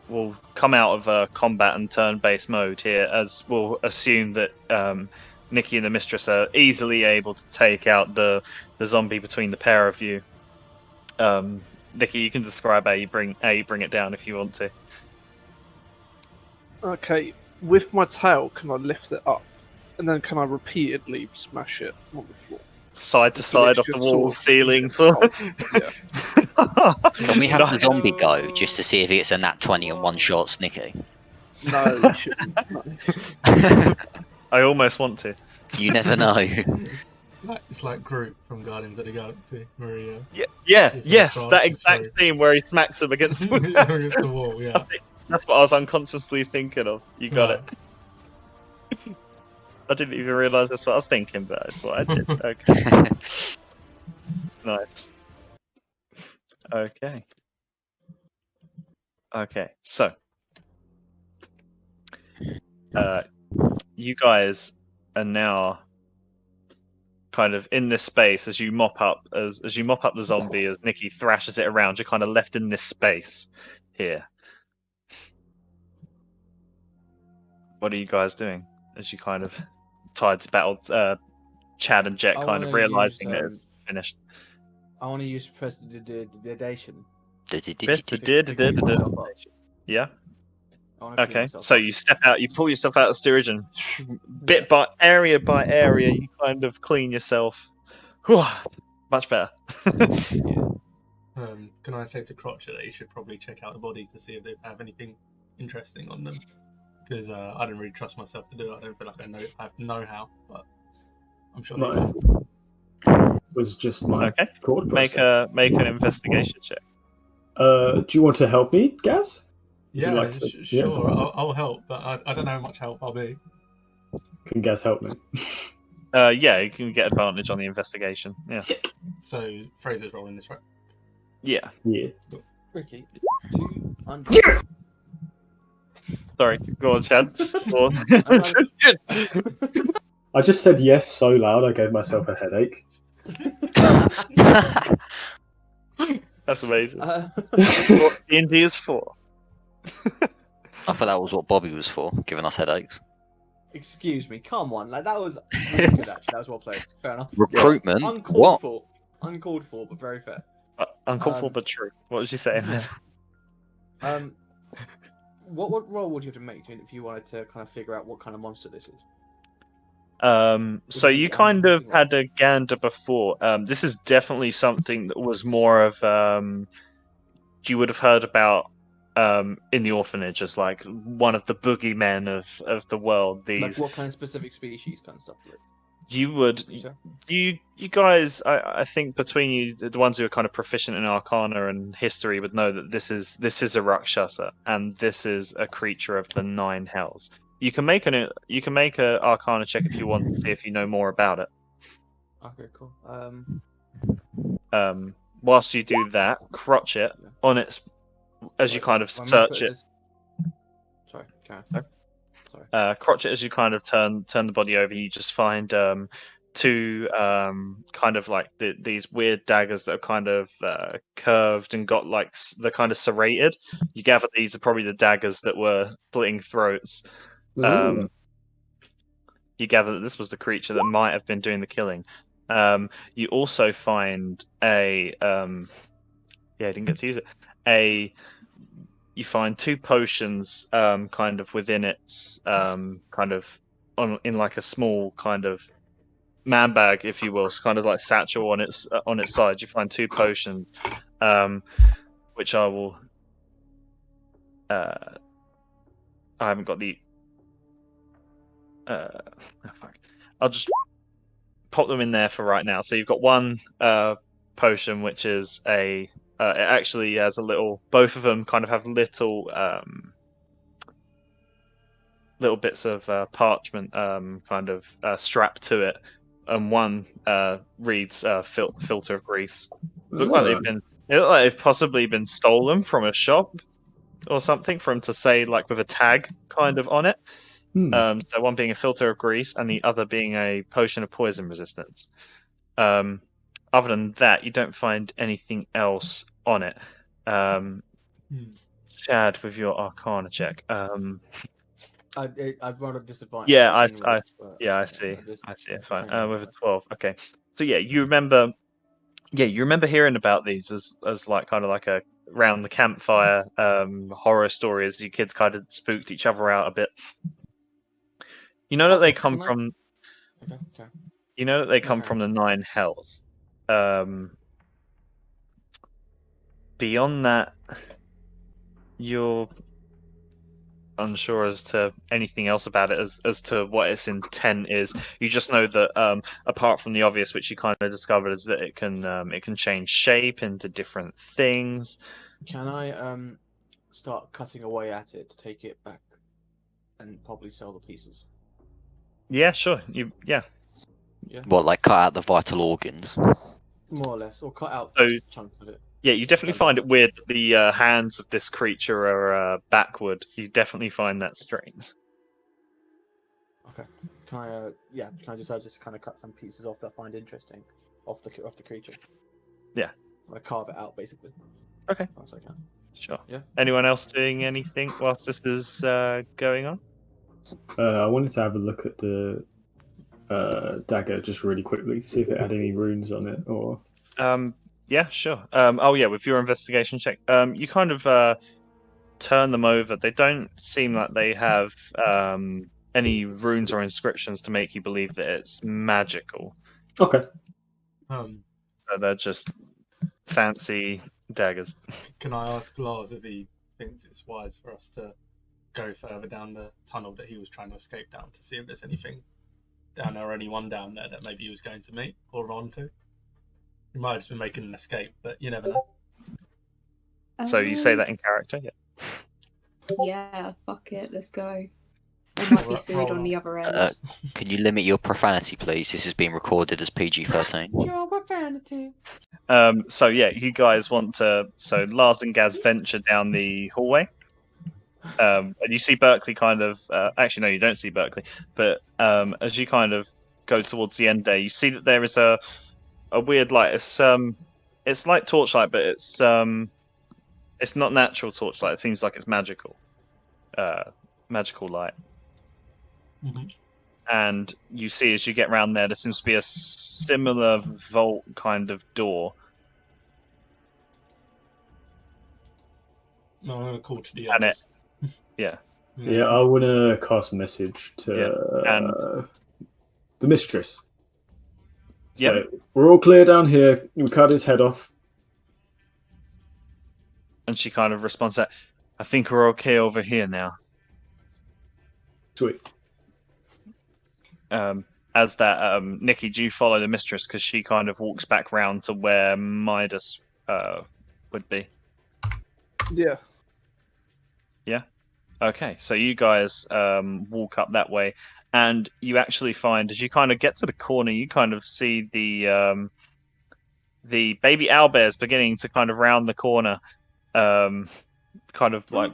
we'll come out of combat and turn-based mode here as we'll assume that Nikki and the mistress are easily able to take out the zombie between the pair of you. Nikki, you can describe how you bring it down if you want to. Okay, with my tail, can I lift it up? And then can I repeatedly smash it on the floor? Side to side, off the Just wall, sort of- ceiling. Yeah. Can we have No. the zombie go just to see if he gets a nat 20 and one shots Nicky? No, you shouldn't. No. I almost want to. You never know. It's like Groot from Guardians of the Galaxy, where he Yeah, It's yes, like that charges exact through. scene where he smacks him against the wall. against the wall. Yeah, That's what I was unconsciously thinking of. You got Right. it. I didn't even realise that's what I was thinking, but that's what I did. Okay, nice. Okay. Okay, so you guys are now kind of in this space as you mop up the zombie as Nikki thrashes it around. You're kind of left in this space here. What are you guys doing as you kind of tied to battle? Chad and Jet I kind of wanna realizing use, that it's finished. I want to use prestidigitation. Best to did. Myself up. Yeah. I wanna clean Okay, myself so up. you step out, you pull yourself out of the steerage, and bit by area, you kind of clean yourself. Whew, much better. Yeah. Can I say to Crotcher that he should probably check out the body to see if they have anything interesting on them? Because I don't really trust myself to do it. I don't feel like I have know-how, but I'm sure he Right. will. Was just my Okay. thought Make process. an investigation check. Do you want to help me, Gaz? Would you Yeah, like to? sure. I'll help, but I don't know how much help I'll be. Can Gaz help me? Yeah, you can get advantage on the investigation. Yeah. So Fraser's rolling this, right? Yeah. Yeah. Ricky, 200. Sorry. Go on, Chad. Go on. I just said yes so loud I gave myself a headache. That's amazing. Uh, What D&D is for. I thought that was what Bobby was for, giving us headaches. excuse me, come on, like that was really good actually. That was well played. Fair enough. Recruitment? Uncalled What? for. Uncalled for, but very fair. Uncalled for Um, but true. What was you saying? What role would you have to make if you wanted to kind of figure out what kind of monster this is? So Would it you be kind of anything had a gander before. This is definitely something that was more of you would have heard about in the orphanage as like one of the boogeymen of the world. Like These what kind of specific species kind of stuff? Like, you would you guys I think between you the ones who are kind of proficient in Arcana and history would know that this is a Rakshasa and this is a creature of the nine hells. You can make a Arcana check if you want to see if you know more about it. okay, cool. Whilst you do that, crotchet on its as you kind of search it. Sorry, Karen. Crotchet as you kind of turn the body over, you just find two kind of like these weird daggers that are kind of curved and got like they're kind of serrated. You gather these are probably the daggers that were slitting throats. Ooh. You gather that this was the creature that might have been doing the killing. You also find I didn't get to use it. You find two potions, kind of within its, kind of in like a small kind of man bag, if you will, so kind of like satchel on its side. You find two potions, which I will. I haven't got the. I'll just pop them in there for right now. So you've got one potion, which is it actually has a little. Both of them kind of have little bits of parchment kind of strapped to it, and one reads filter of grease. Look like they've possibly been stolen from a shop or something, for them to say like with a tag kind of on it. So one being a filter of grease and the other being a potion of poison resistance. Other than that, you don't find anything else on it. Chad, with your Arcana check. I'd rather disadvantage. Yeah, I see. I see. It's fine. With a 12. Okay. So yeah, you remember hearing about these as like kind of like a around the campfire horror stories. You kids kind of spooked each other out a bit. You know that they come from. Okay. You know that they come from the nine hells. Beyond that, you're unsure as to anything else about it as to what its intent is. You just know that apart from the obvious, which you kind of discovered, is that it can change shape into different things. Can I start cutting away at it to take it back and probably sell the pieces? Yeah, sure. Yeah. What, like cut out the vital organs? More or less, or cut out So- just chunks of it. Yeah, you definitely find it weird that the hands of this creature are backward. You definitely find that strange. Okay. Can I just kind of cut some pieces off that I find interesting off the creature? Yeah. I carve it out basically. Okay. As I can. Sure. Yeah. Anyone else doing anything whilst this is going on? I wanted to have a look at the dagger just really quickly, see if it had any runes on it or. Yeah, sure. With your investigation check, you kind of turn them over. They don't seem like they have any runes or inscriptions to make you believe that it's magical. Okay. So they're just fancy daggers. Can I ask Lars if he thinks it's wise for us to go further down the tunnel that he was trying to escape down to see if there's anything down there or anyone down there that maybe he was going to meet or on to? He might have just been making an escape, but you never know. So you say that in character? Yeah. Yeah, fuck it, let's go. There might be food on the other end. Can you limit your profanity, please? This is being recorded as PG-13. Your profanity. So yeah, you guys want to. So Lars and Gaz venture down the hallway, and you see Berkeley kind of. Actually, no, you don't see Berkeley. But as you kind of go towards the end there, you see that there is a weird light. It's like torchlight, but it's not natural torchlight. It seems like it's magical. Magical light. Mm-hmm. And you see as you get around there seems to be a similar vault kind of door. No, I'm gonna call to the And others. Yeah. Yeah, I want to cast a message to the mistress. So Yep. we're all clear down here. We cut his head off. And she kind of responds that, I think we're okay over here now. Sweet. As that, Nikki, do you follow the mistress? Because she kind of walks back round to where Midas would be. Yeah. Yeah? Okay, so you guys walk up that way, and you actually find, as you kind of get to the corner, you kind of see the baby owlbears beginning to kind of round the corner, kind of like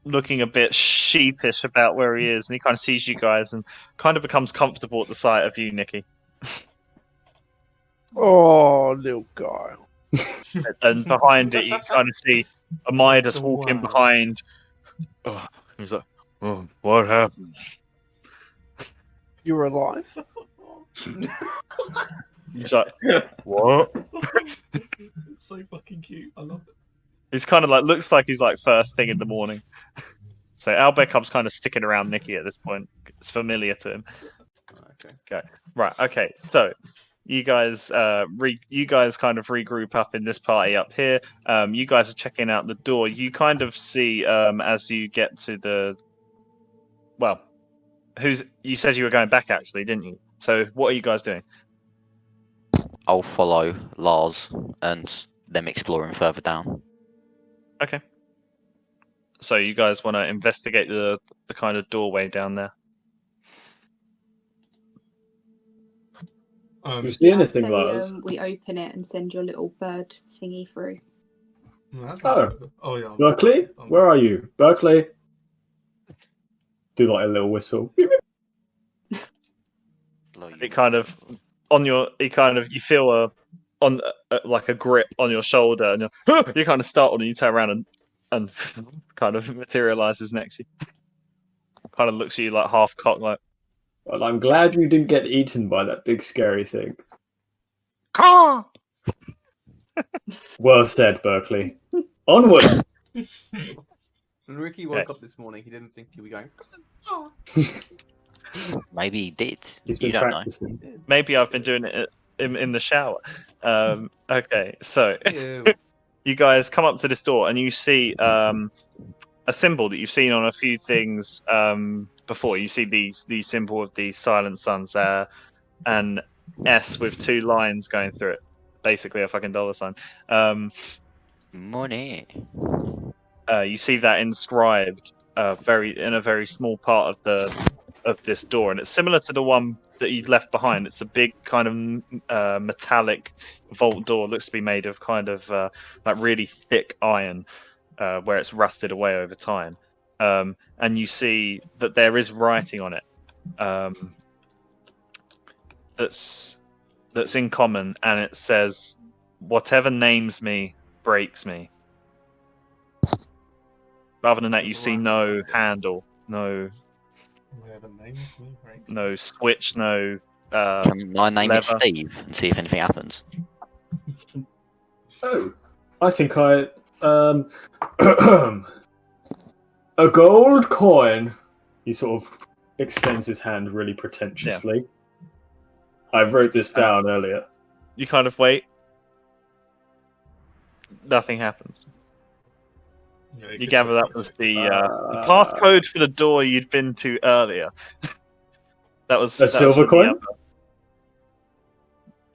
looking a bit sheepish about where he is, and he kind of sees you guys and kind of becomes comfortable at the sight of you, Nikki. Oh, little guy. And behind it, you kind of see a Midas So walking wow. behind. Oh, he's like, oh, what happened? You're alive? He's like, what? It's so fucking cute. I love it. He's kind of like, looks like he's like first thing in the morning. So Albeckup's kind of sticking around Nikki at this point. It's familiar to him. Okay. Right. Okay. So you guys, you guys kind of regroup up in this party up here. You guys are checking out the door. You kind of see as you get to the. Well, you said you were going back actually, didn't you? So what are you guys doing? I'll follow Lars and them exploring further down. Okay. So you guys want to investigate the kind of doorway down there? Do you see anything, say, Lars? we open it and send your little bird thingy through. Oh yeah. Berkeley? Where are you? Berkeley? Do like a little whistle. It kind of you feel like a grip on your shoulder, and you kind of startle and you turn around and kind of materializes next to you. Kind of looks at you like half cocked, like. Well, I'm glad you didn't get eaten by that big scary thing. Caw! Well said, Berkeley. Onwards. When Ricky woke up this morning, he didn't think he was going. Maybe he did. He's You been don't practicing. Maybe I've been doing it in the shower. Okay, so Ew. you guys come up to this door and you see a symbol that you've seen on a few things before. You see the symbol of the Silent Suns, an S with two lines going through it, basically a fucking dollar sign. Money. You see that inscribed in a very small part of this door, and it's similar to the one that you'd left behind. It's a big kind of metallic vault door. It looks to be made of kind of like really thick iron, where it's rusted away over time. And you see that there is writing on it that's in common, and it says, "Whatever names me breaks me." Other than that, you see no handle, no switch, no. Can I name it lever. Steve and see if anything happens? Oh, I think I A gold coin. He sort of extends his hand really pretentiously. I wrote this down earlier. You kind of wait. Nothing happens. Yeah, You could gather take that was it. the passcode for the door you'd been to earlier. That was A silver for the coin? other-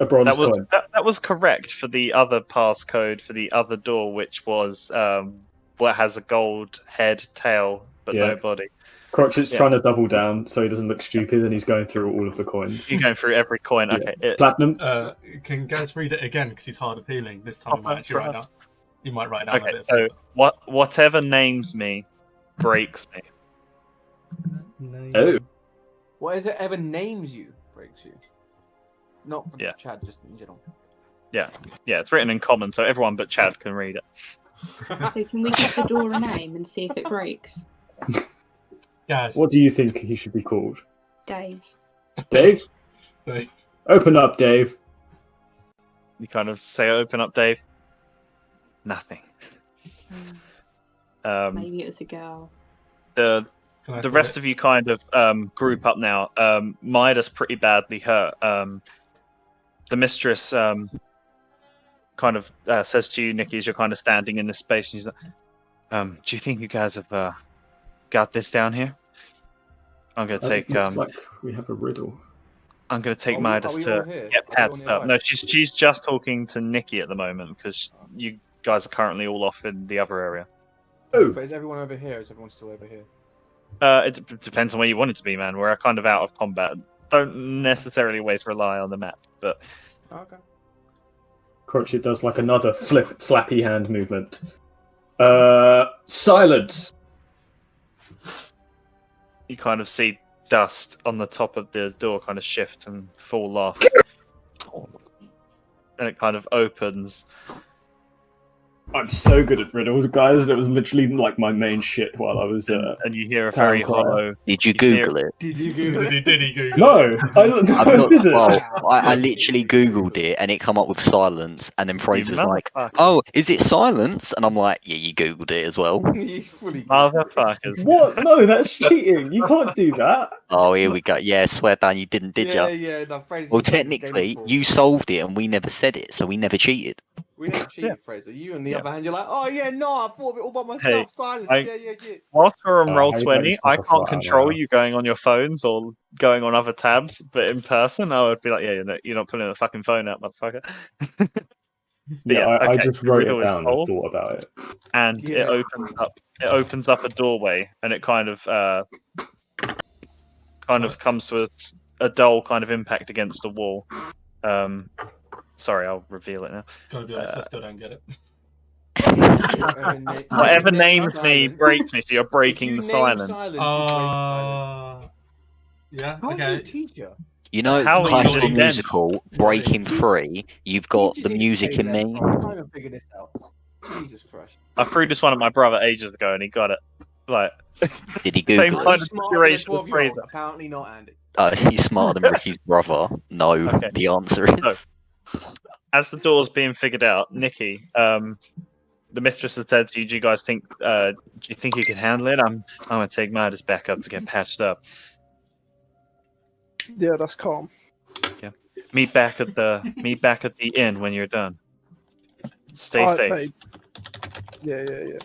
A bronze That was coin. that was correct for the other passcode for the other door, which was what has a gold head, tail, but Yeah. no body. Crotch is Yeah. trying to double down so he doesn't look stupid, and he's going through all of the coins. You're going through every coin. Yeah. Okay. Platinum. Can Gaz read it again because he's hard of healing? This time he might actually write down. He might write down a Okay, bit of so paper. whatever names me breaks me. Oh. Whatever names you breaks you. Not for Yeah. Chad, just in general. Yeah, it's written in common, so everyone but Chad can read it. So can we give the door a name and see if it breaks? Gaz. What do you think he should be called? Dave. Dave? Dave. Open up, Dave. You kind of say, "Open up, Dave." Nothing. Maybe it was a girl. The Can I the call rest it? of you kind of group up now. Maida's pretty badly hurt. The mistress kind of says to you, Nikki, as you're kind of standing in this space, and she's like, "Do you think you guys have got this down here?" I'm gonna take Looks like we have a riddle. I'm gonna take Are we Midas all to here? get Are we all patched up. nearby? No, she's just talking to Nikki at the moment because you guys are currently all off in the other area. Oh, But is everyone over here? Is everyone still over here? It depends on where you want it to be, man. We're kind of out of combat. Don't necessarily always rely on the map, but Okay. Crotchet does like another flappy hand movement. Silence! you kind of see dust on the top of the door kind of shift and fall off. And it kind of opens. I'm so good at riddles, guys. That was literally like my main shit while I was. And you hear a Town very crier. hollow. Did you You hear- Google it? Did you Google it? Did he Google No, it? I'm not, didn't. well, I literally Googled it and it come up with silence, and then Fraser was like, motherfuckers. "Oh, is it silence?" And I'm like, "Yeah, you Googled it as well." He's fully Googled. Motherfuckers. What? No, that's cheating. You can't do that. Oh, here we go. Yeah, swear down, you didn't, did Yeah, ya? yeah. No, Fraser, Well, you've played this game technically, before. you solved it and we never said it, so we never cheated. We never cheated, Fraser. You, on the Yeah. other hand, you're like, oh yeah, no, I thought of it all by myself. Hey, Silence. I- Yeah. Whilst we're on Oh, roll how you 20, got I yourself a can't flat control now. you going on your phones or going on other tabs, but in person, I would be like, yeah, you're not pulling the fucking phone out, motherfucker. But Yeah, I okay, just the wrote riddle it is down and told, thought about it. and Yeah. it opens up a doorway, and it kind of comes to a dull kind of impact against the wall. Sorry, I'll reveal it now. Gotta be honest, I still don't get it. Whatever names me breaks me, so you're breaking the silence. Yeah, How are you a okay. teacher? You know, How are High you School doing Musical, Breaking Free, you've got Teachers the need to music pay in less. me. I'm trying to figure this out. Jesus Christ. I threw this one at my brother ages ago, and he got it. Like, Did he Same Google kind it? of Smarter than a situation with 12-year-old? Fraser. Apparently not, Andy. Oh, he's smarter than Ricky's brother. No, Okay. the answer is. So, as the door's being figured out, Nikki, the mistress has said to you, "Do you guys think? Do you think you can handle it? I'm gonna take Midas back up to get patched up. Yeah, that's calm. Meet back at the inn when you're done. Stay Alright, safe." babe. Yeah.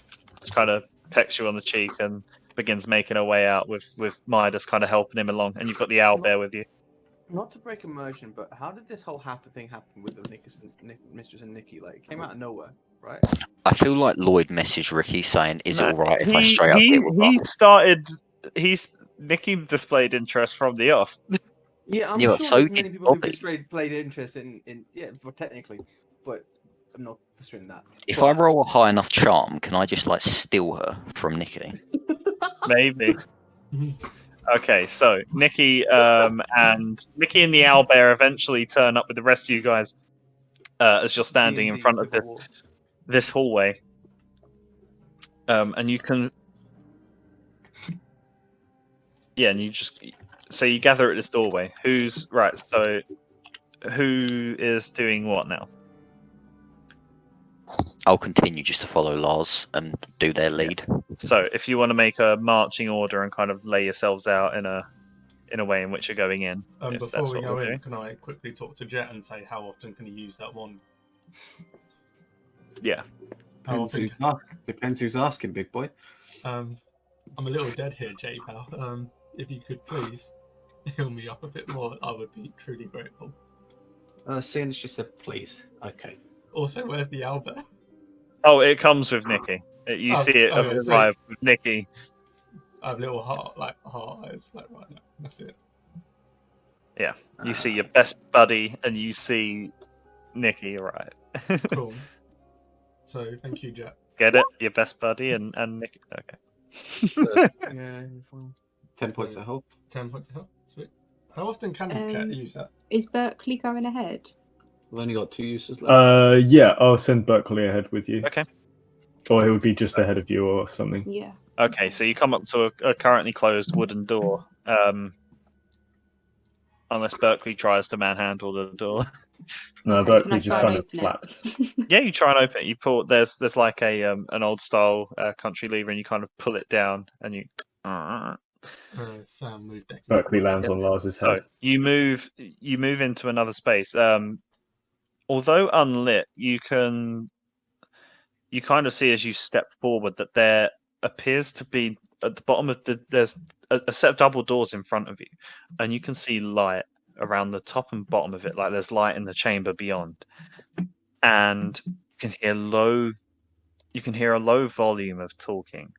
Kind of pecks you on the cheek and begins making her way out with Midas kind of helping him along, and you've got the owlbear with you. Not to break immersion, but how did this whole thing happen with the mistress and Nikki? Like, it came out of nowhere, right? I feel like Lloyd messaged Ricky saying, "Is it No, alright if I straight up get with her?" Nikki displayed interest from the off. Yeah, I'm Yeah, sure but so there's many did people who Bobby. played interest in yeah, for technically, but I'm not pursuing that. If But- I roll a high enough charm, can I just like steal her from Nikki? Maybe. Okay, so Nikki and the owlbear eventually turn up with the rest of you guys as you're standing in D&D front of Civil War. this hallway. And you can, yeah, and you gather at this doorway. Who's right? So who is doing what now? I'll continue just to follow Lars and do their lead. So if you want to make a marching order and kind of lay yourselves out in a way in which you're going in, if Before that's we what go we're in, doing. can I quickly talk to Jet and say how often can he use that wand? Yeah. How Depends often? Depends who's asking, big boy. I'm a little dead here, J pal. If you could please heal me up a bit more, I would be truly grateful. Seeing as you said please. Okay. Also, where's the owlbear? Oh, it comes with Nikki. You Oh, see it okay, so- arrive with Nikki. I have little heart eyes, like right now. That's it. Yeah. You see your best buddy and you see Nikki arrive. Cool. So thank you, Jet. Get it? Your best buddy and Nikki. Okay. Yeah, you're fine. 10 points of health. 10 points of health. Sweet. How often can Jet use that? Is Berkeley going ahead? We've only got 2 uses left. Yeah, I'll send Berkeley ahead with you. Okay. Or he'll be just ahead of you or something. Yeah. Okay, so you come up to a currently closed wooden door. Unless Berkeley tries to manhandle the door. No, Okay, can I Berkeley just try kind and of open flaps. it? Yeah, you try and open it. You pull. There's like a an old style country lever, and you kind of pull it down, and you. Sam moved deck. Berkeley lands on Lars's So head. you move into another space. Although unlit, you kind of see as you step forward that there appears to be at the bottom of there's a set of double doors in front of you, and you can see light around the top and bottom of it, like there's light in the chamber beyond, and you can hear a low volume of talking.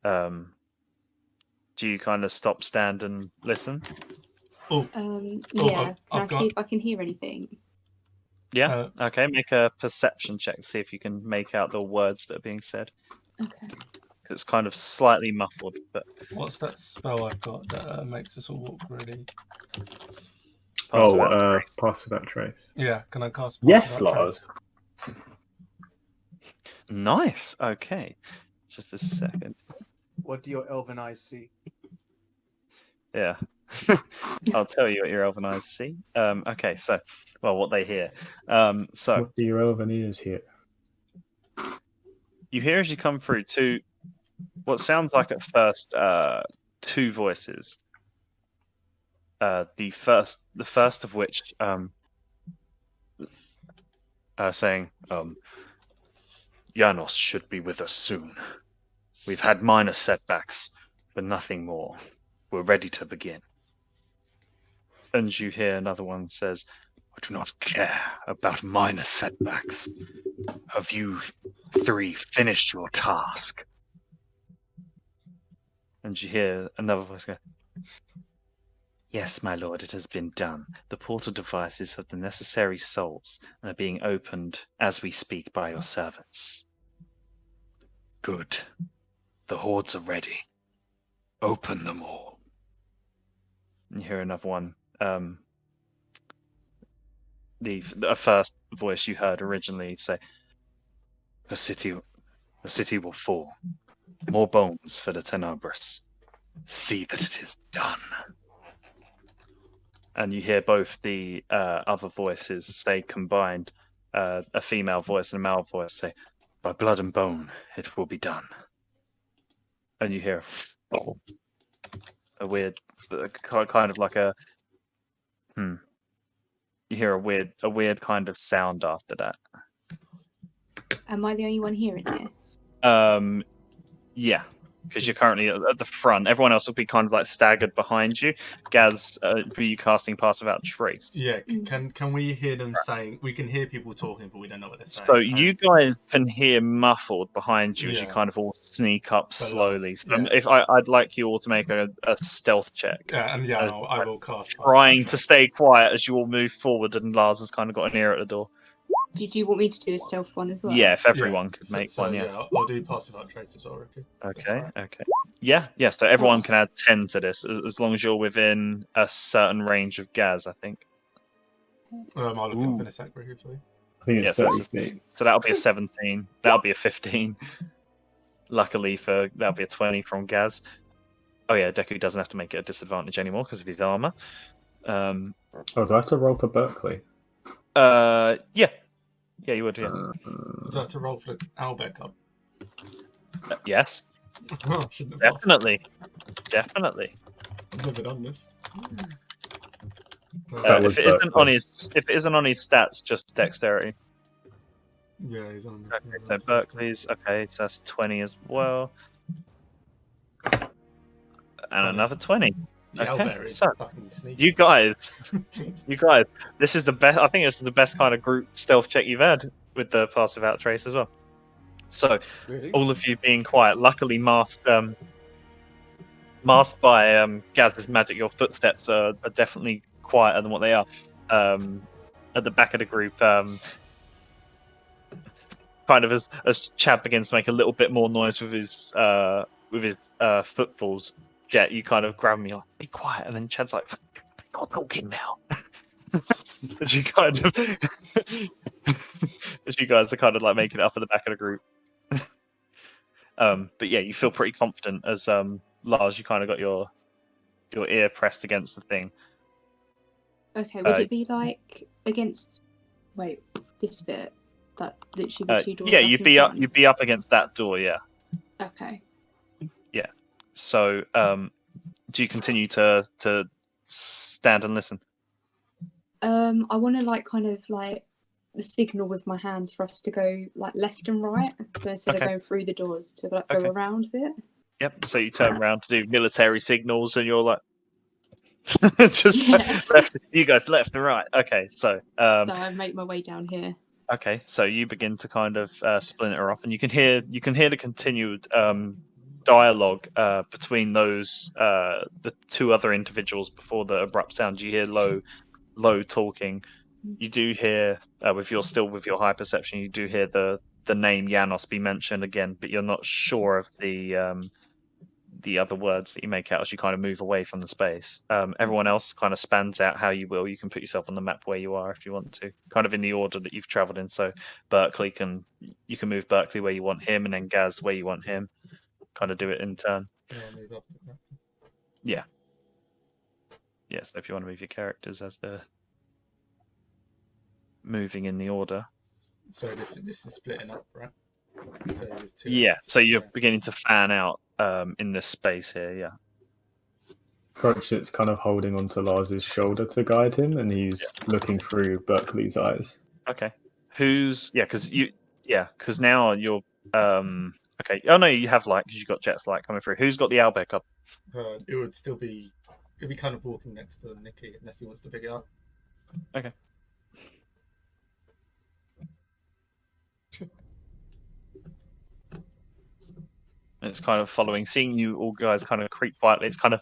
Do you kind of stop, stand, and listen? Yeah. Can I I've see if I can hear anything? Yeah. Okay. Make a perception check to see if you can make out the words that are being said. Okay. It's kind of slightly muffled, but What's that spell I've got that makes us all walk really? Pass without trace. Yeah, can I cast? Yes, Without Lars. Trace? nice. Okay. Just a second. What do your elven eyes see? Yeah. I'll tell you what your elven eyes see. Okay. So, well, what they hear. So What do your elven ears hear? you hear as you come through what sounds like at first two voices. The first of which saying, Janos should be with us soon. We've had minor setbacks, but nothing more. We're ready to begin. And you hear another one says, I do not care about minor setbacks. Have you 3 finished your task? And you hear another voice go, Yes, my lord, it has been done. The portal devices have the necessary souls and are being opened as we speak by your servants. Good. The hordes are ready. Open them all. And you hear another one. The first voice you heard originally say, The city will fall. More bones for the Tenebris. See that it is done. And you hear both the other voices say combined, a female voice and a male voice say, By blood and bone, it will be done. And you hear a weird, kind of like a, You hear a weird kind of sound after that. Am I the only one hearing this? Yeah. Because you're currently at the front. Everyone else will be kind of like staggered behind you. Gaz, were you casting Pass Without Trace? Yeah, can we hear them saying? We can hear people talking, but we don't know what they're saying. So you guys can hear muffled behind you as you Yeah. kind of all sneak up So slowly. So yeah. if I'd like you all to make a stealth check. Yeah, and I will cast. Trying to stay quiet as you all move forward, and Lars has kind of got an ear at the door. Did you want me to do a stealth one as well? Yeah, if everyone could make one, yeah. I'll do Pass Without Trace as well, Ricky. Okay, okay. Yeah, so everyone can add 10 to this, as long as you're within a certain range of Gaz, I think. I'll look Ooh. up in a sec, Ricky, for you. I think it's 30 feet. So that'll be a 17. That'll be a 15. Luckily that'll be a 20 from Gaz. Oh yeah, Deku doesn't have to make it a disadvantage anymore because of his armor. Oh, do I have to roll for Berkeley? Yeah. Yeah, you would. Yeah. Would I have to roll for the Owlbear cup? Yes. Oh, I shouldn't have asked. Definitely. I've never done this. If it isn't on his stats, just dexterity. Yeah, he's on. Okay, so Berkeley's okay, so that's 20 as well, and another 20. The Okay, Owlbear is so fucking sneaky. you guys, this is the best. I think this is the best kind of group stealth check you've had with the pass without trace as well. So Really? all of you being quiet, luckily masked by Gaz's magic. Your footsteps are definitely quieter than what they are. At the back of the group, kind of as Chad begins to make a little bit more noise with his footfalls, Jet, you kind of grab me like, be quiet, and then Chad's like, not talking now. As you kind of as you guys are kind of like making it up at the back of the group. But yeah, you feel pretty confident as Lars, you kind of got your ear pressed against the thing. Okay, would it be like against? Wait, this bit that literally the two doors. Yeah, up you'd in be up. front? You'd be up against that door. Yeah. Okay. Yeah. So, do you continue to stand and listen? I want to like kind of like signal with my hands for us to go like left and right. So instead of going through the doors, to like go around it. Yep. So you turn around to do military signals, and you're like, just left. You guys left and right. Okay. So so I make my way down here. Okay. So you begin to kind of splinter off, and you can hear the continued dialogue between those the two other individuals before the abrupt sound. You hear low talking. You do hear with your high perception, you do hear the name Janos be mentioned again, but you're not sure of the other words that you make out as you kind of move away from the space. Everyone else kind of spans out how you will. You can put yourself on the map where you are if you want to, kind of in the order that you've travelled in. So you can move Berkeley where you want him, and then Gaz where you want him. Kind of do it in turn. Yeah. Yeah, so if you want to move your characters as they're moving in the order. So this is splitting up, right? So there's two. Yeah, so you're beginning to fan out in this space here, yeah. Crotchet's kind of holding onto Lars's shoulder to guide him, and he's looking through Berkeley's eyes. Okay. Because now you're okay. Oh no, you have light because you got Jet's light coming through. Who's got the Owlbear up? It would still be. It'd be kind of walking next to Nicky unless he wants to pick it up. Okay. It's kind of following, seeing you all guys kind of creep quietly. It's kind of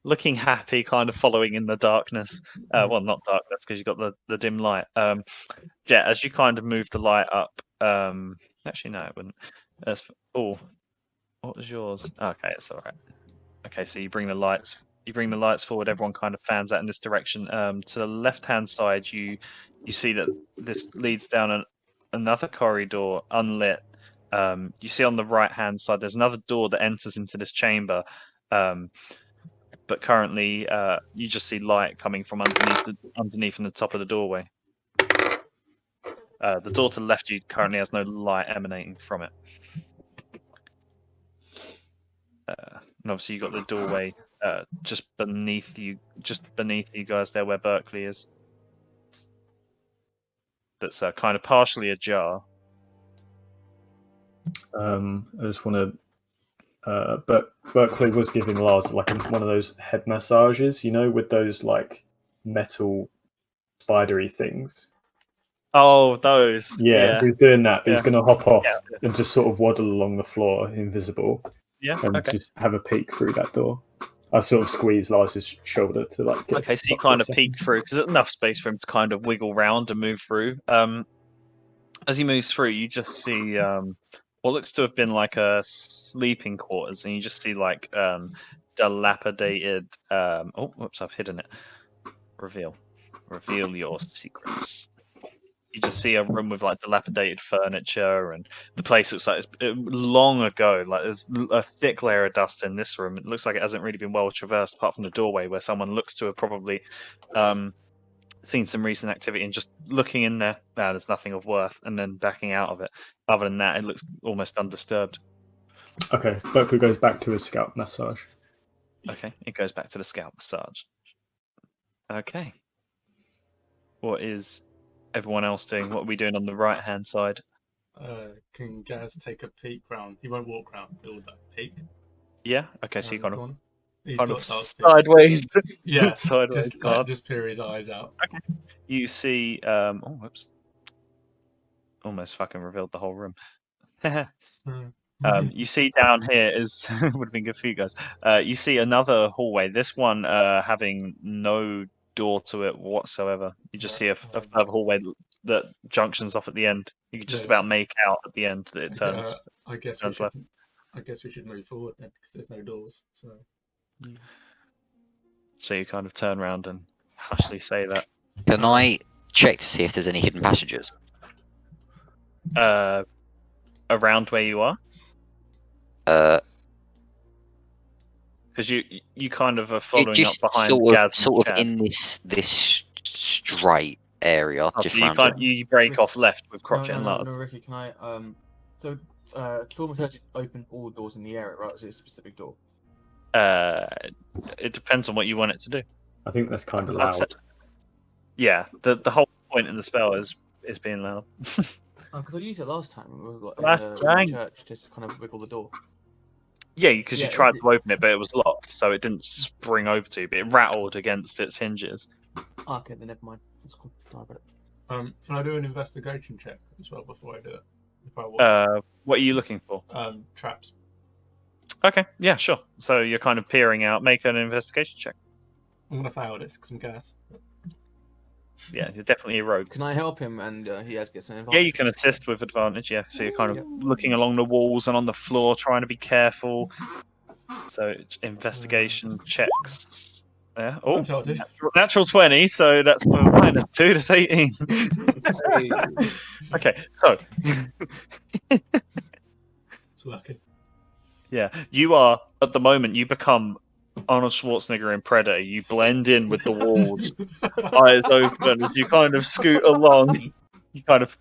looking happy, kind of following in the darkness. Well, not darkness because you've got the dim light. Yeah, as you kind of move the light up. Actually, no, it wouldn't. What was yours? Okay, it's all right. Okay, so you bring the lights forward. Everyone kind of fans out in this direction. To the left-hand side, you see that this leads down another corridor, unlit. You see on the right-hand side, there's another door that enters into this chamber. But currently, you just see light coming from underneath and the top of the doorway. The door to the left, you currently has no light emanating from it. And obviously, you got the doorway just beneath you guys there, where Berkeley is. That's kind of partially ajar. I just want to. But Berkeley was giving Lars like one of those head massages, with those like metal spidery things. Oh, those. Yeah, he's doing that, but he's going to hop off Yeah. and just sort of waddle along the floor, invisible. Yeah. And Okay. just have a peek through that door. I sort of squeeze Lars's shoulder to like. Get Okay, so you kind of peek through because there's enough space for him to kind of wiggle round and move through. As he moves through, you just see what looks to have been like a sleeping quarters, and you just see like dilapidated. Oh, whoops! I've hidden it. Reveal your secrets. You just see a room with like dilapidated furniture, and the place looks like it's long ago. Like there's a thick layer of dust in this room. It looks like it hasn't really been well traversed, apart from the doorway where someone looks to have probably seen some recent activity and just looking in there, there's nothing of worth, and then backing out of it. Other than that, it looks almost undisturbed. Okay, Berkeley goes back to his scalp massage. Okay, it goes back to the scalp massage. Okay. What is everyone else doing? What are we doing on the right-hand side? Can Gaz take a peek round? He won't walk round. He'll like peek. Yeah. Okay, so you around kind the of corner. He's kind got of dark vision. sideways. Yeah, sideways guard. just peer his eyes out. Okay. You see. Oh, whoops. Almost fucking revealed the whole room. You see down here is would have been good for you guys. You see another hallway. This one having no door to it whatsoever. You just see a further hallway that junctions off at the end. You can just about make out at the end that it turns. I guess turns we left. should. I guess we should move forward then, because there's no doors. So. So you kind of turn around and hushly say that. Can I check to see if there's any hidden passages? Around where you are, because you kind of are following just up behind sort Gaz of, and sort of Chad. in this straight area, Oh, just so you round can't. it. You break off left with Crotchet and no, Lars. Ricky, can I so Thaumaturgy opened all doors in the area, right? Is it a specific door? It depends on what you want it to do. I think that's kind of I'd say- loud. Yeah, the whole point in the spell is being loud. Because I used it last time when we were in That's the dang. church to kind of wiggle the door. Yeah, because Yeah, you tried to open it, but it was locked, so it didn't spring over to you. But it rattled against its hinges. Okay, then never mind. That's cool. Don't worry about it. Can I do an investigation check as well before I do it? If I want. What are you looking for? Traps. Okay, yeah, sure. So you're kind of peering out. Make an investigation check. I'm gonna fail this because I'm gas. Yeah, you're definitely a rogue. Can I help him? And he has gets an Yeah, advantage. you can assist with advantage. Yeah, so you're kind of looking along the walls and on the floor, trying to be careful. So investigation checks. Yeah. Oh, natural 20. So that's -2. That's 18. Okay, so It's lucky. yeah, you are at the moment. You become Arnold Schwarzenegger in Predator. You blend in with the walls, eyes open as you kind of scoot along. You kind of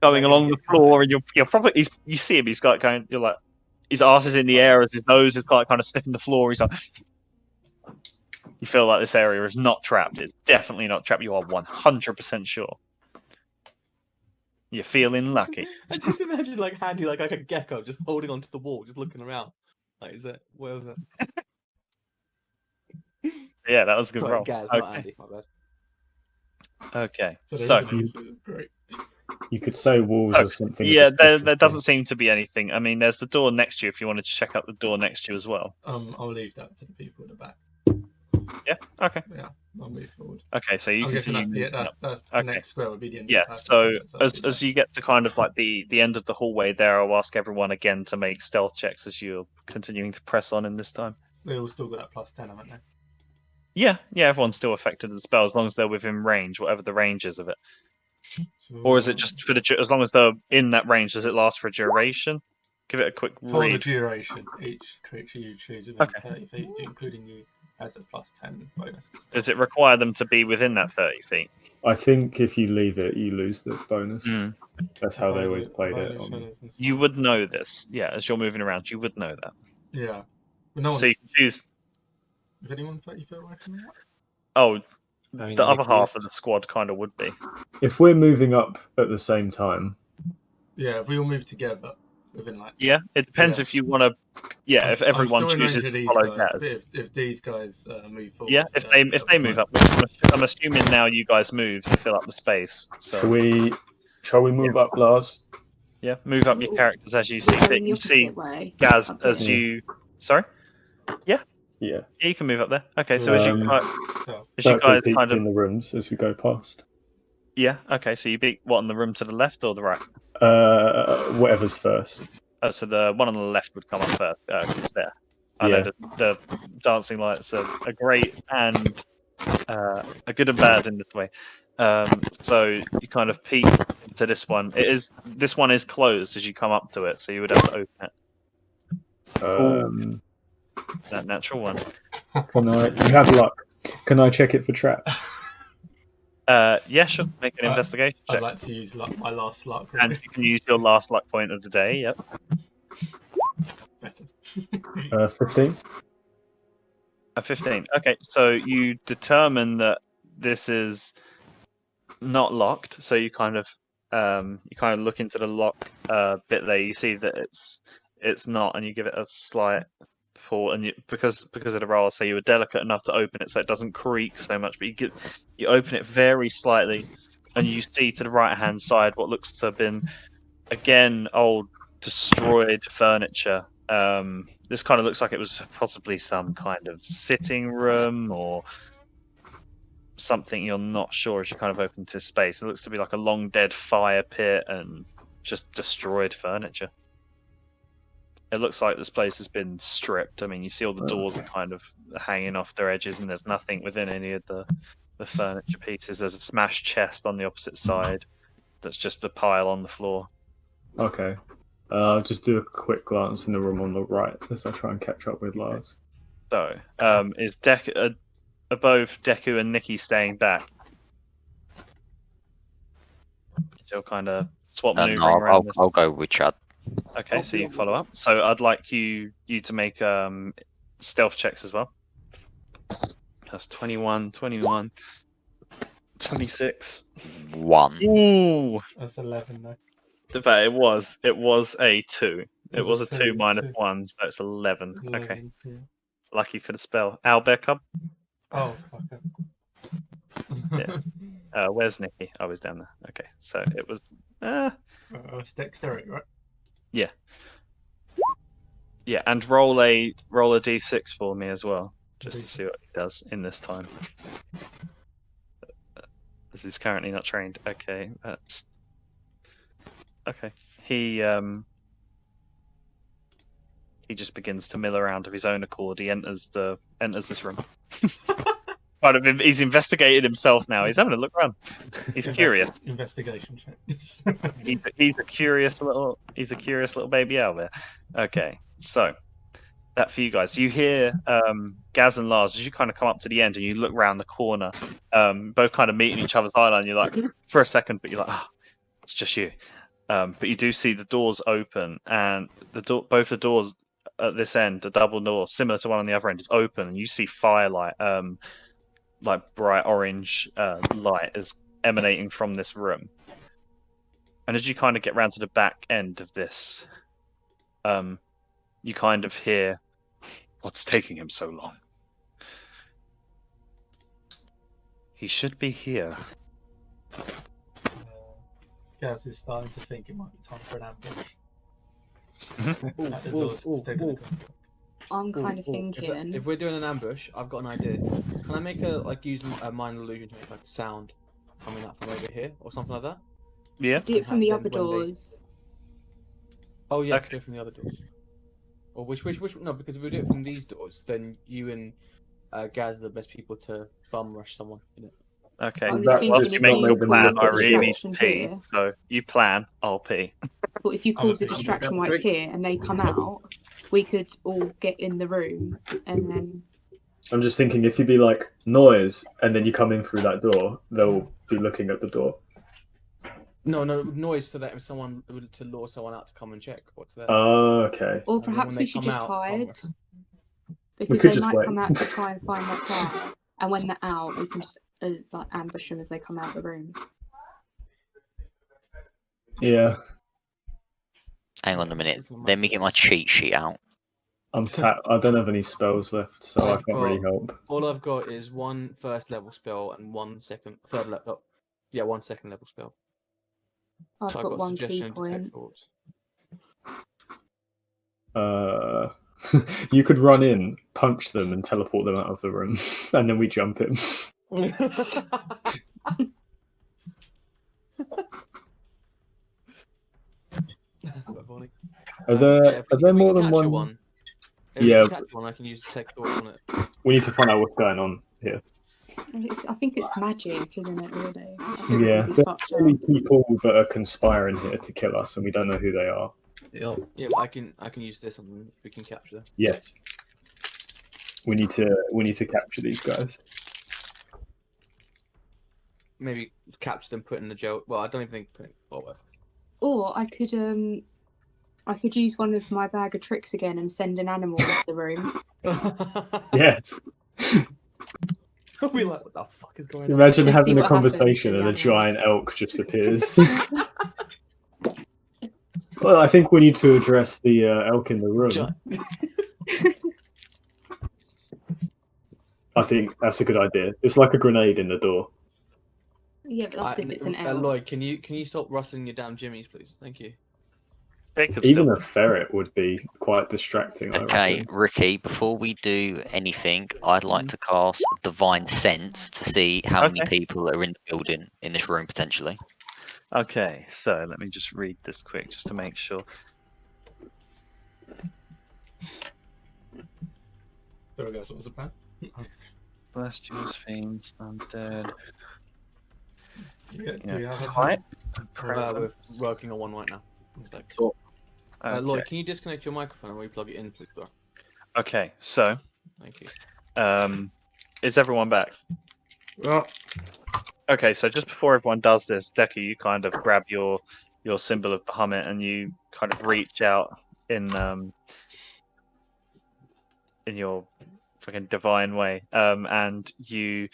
going along the floor, and you're probably you see him. He's got kind. You're like his arse is in the air as his nose is kind of sniffing the floor. He's like. You feel like this area is not trapped. It's definitely not trapped. You are 100% sure. You're feeling lucky. I just imagine like Handy like a gecko just holding onto the wall, just looking around. Like, is that where was that? Yeah, that was a good Sorry, roll. Gaz, Okay. not Andy. My bad. Okay, So, so great. You could say walls or something. yeah, there doesn't seem to be anything. I mean, there's the door next to you if you wanted to check out the door next to you as well. I'll leave that to the people at the back. Yeah. Okay. Yeah, I'll move forward. Okay, so you I'm can guessing see. that's Okay. the next square would be the end. Yeah. Of the So passage, as you get to kind of like the end of the hallway there, I'll ask everyone again to make stealth checks as you're continuing to press on in this time. they all still got that +10, haven't they? Yeah, everyone's still affected the spell as long as they're within range, whatever the range is of it. So, Or is it just for as long as they're in that range? Does it last for a duration? Give it a quick for the read. duration? Each creature you choose within Okay. 30 feet, including you, has a +10 bonus. To stealth. Does it require them to be within that 30 feet? I think if you leave it, you lose the bonus. Mm. That's how they always Bonus- played it. bonus On... shadows and You stuff. would know this, yeah. As you're moving around, you would know that. Yeah, but no one's. So you can choose. Is anyone 30 feet away from me? Oh, I mean, the other like, half of the squad kind of would be. If we're moving up at the same time, Yeah, if we all move together within like. Yeah, it depends Yeah. if you want to. Yeah, I'm if s- everyone I'm still in range chooses of to these follow guys, Gaz. but if these guys move forward. Yeah, if they move up, I'm assuming now you guys move to fill up the space. So shall we move up, Lars? yeah, move up your characters as you see Go fit. in the You see opposite way. Gaz Up as here. you. Sorry. Yeah. Yeah, you can move up there. Okay, so as you So, guys peeks kind of in the rooms as we go past. yeah. Okay, so you beat what on the room to the left or the right? Whatever's first. Oh, so the one on the left would come up first. 'Cause it's there. I Yeah. know the dancing lights are great and a good and bad in this way. So you kind of peek into this one. This one is closed as you come up to it, so you would have to open it. That natural one. You have luck. Can I check it for traps? Yeah, sure. Make an investigation I'd check. like to use my last luck. And you can use your last luck point of the day. Yep. Better. 15. A 15. Okay, so you determine that this is not locked. So you kind of look into the lock bit there. You see that it's not, and you give it a slight pull. And because of the roll, so you were delicate enough to open it so it doesn't creak so much. But you open it very slightly, and you see to the right hand side what looks to have been again old destroyed furniture. This kind of looks like it was possibly some kind of sitting room or something. You're not sure as you kind of open to space. It looks to be like a long dead fire pit and just destroyed furniture. It looks like this place has been stripped. I mean, you see all the doors are kind of hanging off their edges, and there's nothing within any of the furniture pieces. There's a smashed chest on the opposite side that's just a pile on the floor. Okay. I'll just do a quick glance in the room on the right as I try and catch up with Lars. So, is both Deku and Nikki staying back? You'll kind of swap maneuvering around this. I'll go with Chad. Okay, so you follow up. So I'd like you to make stealth checks as well. That's 21, 21, 26. 1. Ooh. That's 11 though. But it was a 2. It was a 2 2 minus two. 1, so it's 11. Okay. 11, yeah. Lucky for the spell. Albecum? Oh, fuck it. Yeah. Where's Nikki? I was down there. Okay, so it was... It's dexterity, right? Yeah. Yeah, and roll a d6 for me as well, just to see what he does in this time. This is currently not trained. Okay, that's... Okay. He just begins to mill around of his own accord. He enters this room. He's investigated himself now. He's having a look around. He's curious. Investigation check. He's a curious little baby owl there. Okay, so that for you guys. You hear Gaz and Lars as you kind of come up to the end and you look round the corner, both kind of meeting each other's eye line. You're like, for a second, but you're like, it's just you. But you do see the doors open, and both the doors at this end, the double door, similar to one on the other end, is open, and you see firelight, like bright orange light, is emanating from this room. And as you kind of get round to the back end of this, you kind of hear, "What's taking him so long? He should be here." Gaz is starting to think it might be time for an ambush. Ooh, At the doors, ooh, they're gonna ooh. come. I'm kind of thinking. If we're doing an ambush, I've got an idea. Can I make use a minor illusion to make like a sound coming up from over here or something like that? Yeah. Do it from the Then other when they- doors. Oh yeah, Okay. do it from the other doors. Or which? No, because if we do it from these doors, then you and Gaz are the best people to bum rush someone. You know? Okay. I'm just Well, thinking you if make you your cause plan, a I really need to distraction pee. here. So you plan, I'll pee. But if you I'm cause a a bit- distraction I'm a while it's drink. here and they come out, we could all get in the room and then. I'm just thinking if you be like, noise, and then you come in through that door, they'll be looking at the door. No, noise so that if someone to lure someone out to come and check what's there. Oh, okay. Or And then perhaps when we they should come just out, hide. bum Because could they just might wait. come out to try and find that car. And when they're out, we can just like ambush them as they come out the room. Yeah. Hang on a minute. Let me get my cheat sheet out. I don't have any spells left, so I can't really help. All I've got is one first level spell and one third level. Yeah, one second level spell. I've So got one key suggestion, detect point. thoughts. You could run in, punch them, and teleport them out of the room, and then we jump in. That's quite funny. Are there If we more can than catch one? one? If Yeah. we can catch one, I can use detect thoughts on it. We need to find out what's going on here. I think it's magic, isn't it, really? I think Yeah, we'll be there's fucked clearly up. people that are conspiring here to kill us, and we don't know who they are. Yep. Yeah, I can use this on them if we can capture them. Yes, we need to capture these guys. maybe capture them, put in the jail. Well, I don't even think whatever. Or I could use one of my bag of tricks again and send an animal into the room. Yes. We'll be like, what the fuck is going on? Imagine Just see having a what happens to conversation the and a animal. giant elk just appears. Well, I think we need to address the elk in the room. I think that's a good idea. It's like a grenade in the door. Yeah, but that's if it's an elk. Lloyd, can you stop rustling your damn jimmies, please? Thank you. Even a ferret would be quite distracting. I Okay, reckon. Ricky, before we do anything, I'd like to cast Divine Sense to see how many people are in the building in this room potentially. Okay, so let me just read this quick just to make sure. So I guess what was the plan? Celestials, fiends, undead. Do we have a type? We're working on one right now. Cool. Lloyd, can you disconnect your microphone and re-plug it in, please, bro? Okay, so. Thank you. Is everyone back? Well, okay, so just before everyone does this, Deku, you kind of grab your symbol of Bahamut and you kind of reach out in your fucking divine way, and you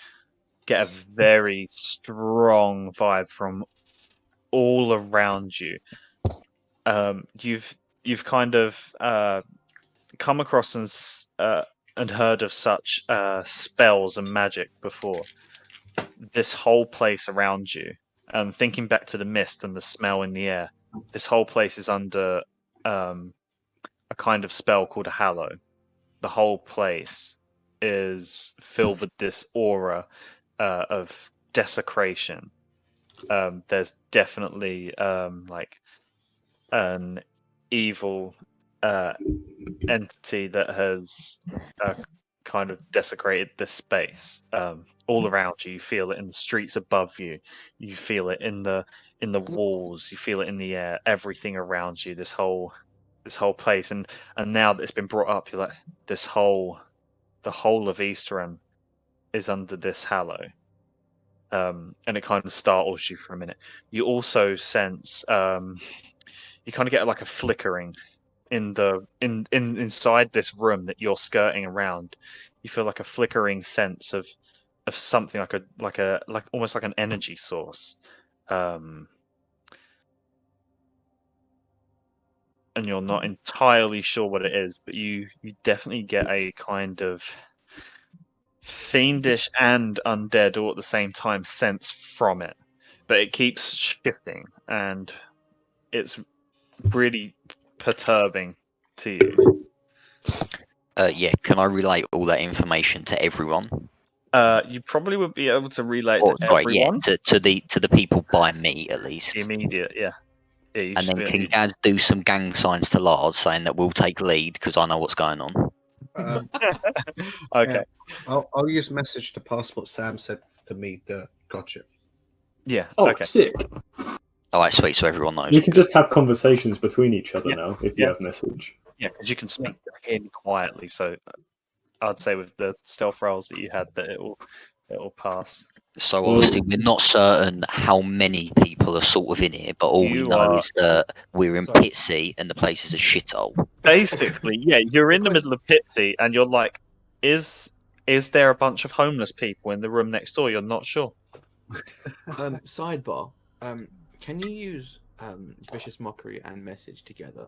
get a very strong vibe from all around you. You've kind of come across and heard of such spells and magic before. This whole place around you, thinking back to the mist and the smell in the air, this whole place is under a kind of spell called a hallow. The whole place is filled with this aura of desecration. There's definitely like an evil entity that has kind of desecrated this space. All around you, you feel it in the streets above you. You feel it in the walls. You feel it in the air. Everything around you. This whole place. And now that it's been brought up, you're like, the whole of Eastern is under this hallow. And it kind of startles you for a minute. You also sense you kind of get like a flickering inside this room that you're skirting around. You feel like a flickering sense of something like almost like an energy source, and you're not entirely sure what it is, but you definitely get a kind of fiendish and undead all at the same time sense from it, but it keeps shifting and it's really perturbing to you. Yeah, can I relay all that information to everyone? You probably would be able to relate Or, to sorry, everyone. Yeah, to the people by me at least. The immediate, yeah. You and should then be- can Gaz do some gang signs to Lars saying that we'll take lead because I know what's going on. Okay. Yeah, I'll use message to pass what Sam said to me. Gotcha. Yeah. Oh, okay. sick. All right, sweet. So everyone knows. You can just have conversations between each other Yeah. now if you have message. Yeah, because you can speak in quietly. So I'd say with the stealth rolls that you had, that it will pass. So obviously we're not certain how many people are sort of in here, but all we know is that we're in Pitsy and the place is a shithole. Basically, yeah, you're in the middle of Pitsy and you're like, is there a bunch of homeless people in the room next door? You're not sure. Sidebar. Can you use vicious mockery and message together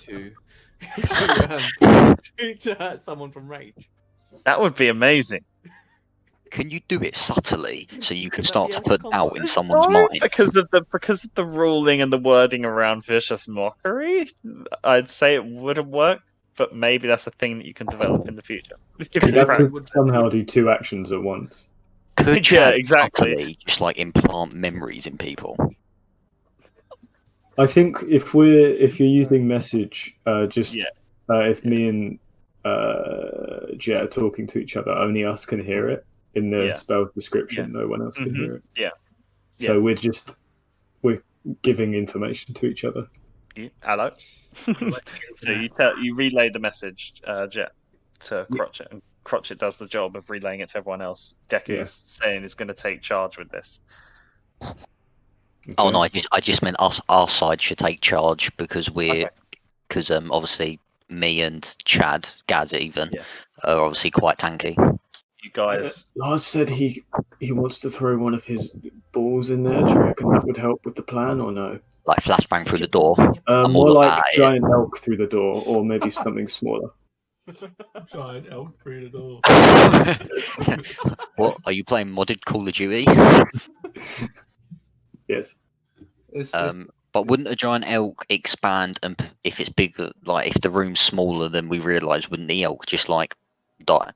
to hurt someone from rage? That would be amazing. Can you do it subtly so you can start to yeah, put come doubt on. in someone's No, mind? because of the ruling and the wording around vicious mockery, I'd say it wouldn't work. But maybe that's a thing that you can develop in the future. You'd have to somehow do two actions at once. Could Yeah, Chad exactly. subtly just like implant memories in people? I think if you're using message, if me and Jet are talking to each other, only us can hear it in the spell description. No one else can hear it. Yeah. So we're giving information to each other. Hello. So you relay the message, Jet, to Crotchet. Crotchet does the job of relaying it to everyone else, Deku's saying is going to take charge with this. Oh Okay. no, I just meant our side should take charge because obviously me and Chad, Gaz even, are obviously quite tanky. You guys, Lars said he wants to throw one of his balls in there. Do you reckon that would help with the plan or no? Like flashbang through the door. I'm More all like at it. giant elk through the door, or maybe something smaller. Giant elk through the door. What are you playing? Modded Call of Duty? Yes. But wouldn't a giant elk expand, and if it's bigger, like if the room's smaller than we realise, wouldn't the elk just like die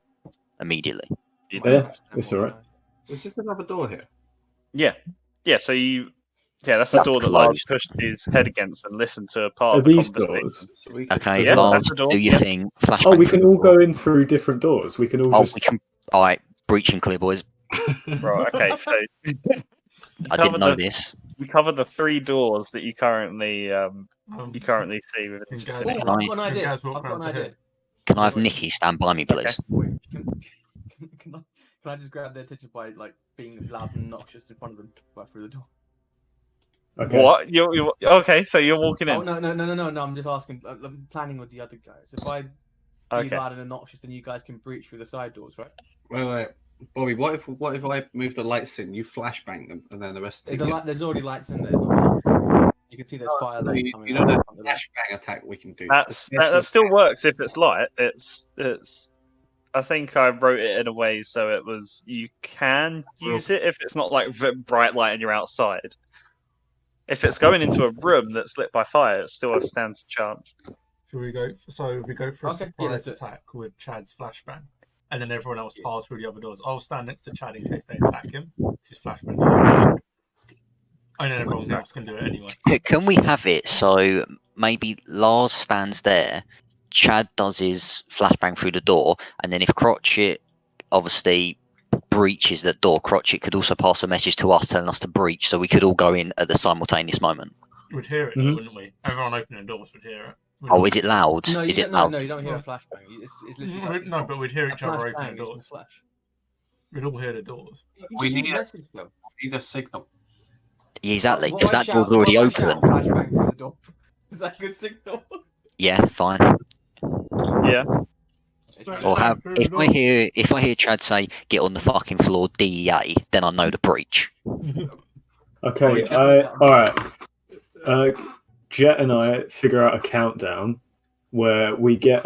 immediately? Yeah, it's alright. Is this another door here? yeah. So that's the That's door that Lars closed. pushed his head against and listened to part Are of the these conversation. doors? Okay, Yeah, Lars, that's the door. do your Yeah. thing. Flashbang Oh, we through can the all door. go in through different doors. We can all just. We can. All right, breach and clear, boys. Right. Okay. So I didn't know this. we cover the 3 doors that you currently see within this Can vicinity. Can I- I've got an idea. Gaz walk I've got round an to idea. here? Can I have Nikki stand by me, please? Wait, can I just grab their attention by like being loud and obnoxious in front of them right through the door? Okay. What? You're okay? So you're walking in. Oh no! I'm just asking. I'm planning with the other guys. If I be Okay. loud and obnoxious, then you guys can breach through the side doors, right? Wait, Bobby. What if I move the lights in? You flashbang them, and then the rest. There's already lights in there. It's not dark. You can see there's firelight coming. You know that from the left. flashbang attack we can do. That still works if it's light. It's. I think I wrote it in a way so it was you can use it if it's not like bright light and you're outside. If it's going into a room that's lit by fire, it still stands a chance. Should we go? So we go for a Okay, yeah, surprise let's do it. attack with Chad's flashbang, and then everyone else pass through the other doors. I'll stand next to Chad in case they attack him. This is flashbang. And then everyone else can do it anyway. Can we have it so maybe Lars stands there, Chad does his flashbang through the door, and then if Crotchet obviously breaches that door, Crotchet could also pass a message to us telling us to breach, so we could all go in at the simultaneous moment. We'd hear it, though, wouldn't we? Everyone opening doors would hear it. Oh, is it loud? No, is you it don't, loud? no, you don't hear a flashbang. It's literally. Like, No, but we'd hear each other flashbang opening is doors. the flash. We'd all hear the doors. You We just use need a- message, though. Need a signal. Yeah, exactly, What because I that shout- door's already what I shout, open. Flashbang through the door. Is that a good signal? Yeah, fine. Yeah. Or have if I hear Chad say get on the fucking floor DEA, then I know the breach. Okay. All right. Jet and I figure out a countdown where we get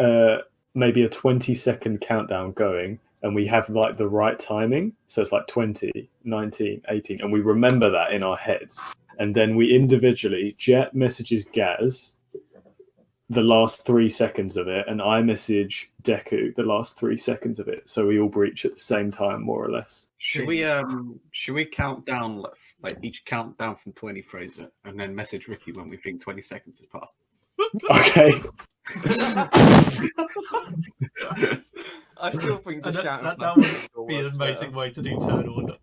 maybe a 20-second countdown going, and we have like the right timing. So it's like 20, 19, 18, and we remember that in our heads. And then we individually, Jet messages Gaz the last 3 seconds of it, and I message Deku the last 3 seconds of it. So we all breach at the same time, more or less. Should we count down like each count down from 20, Fraser, and then message Ricky when we think 20 seconds has passed? Okay. I still think just shouting. That would be an amazing way to do turn order.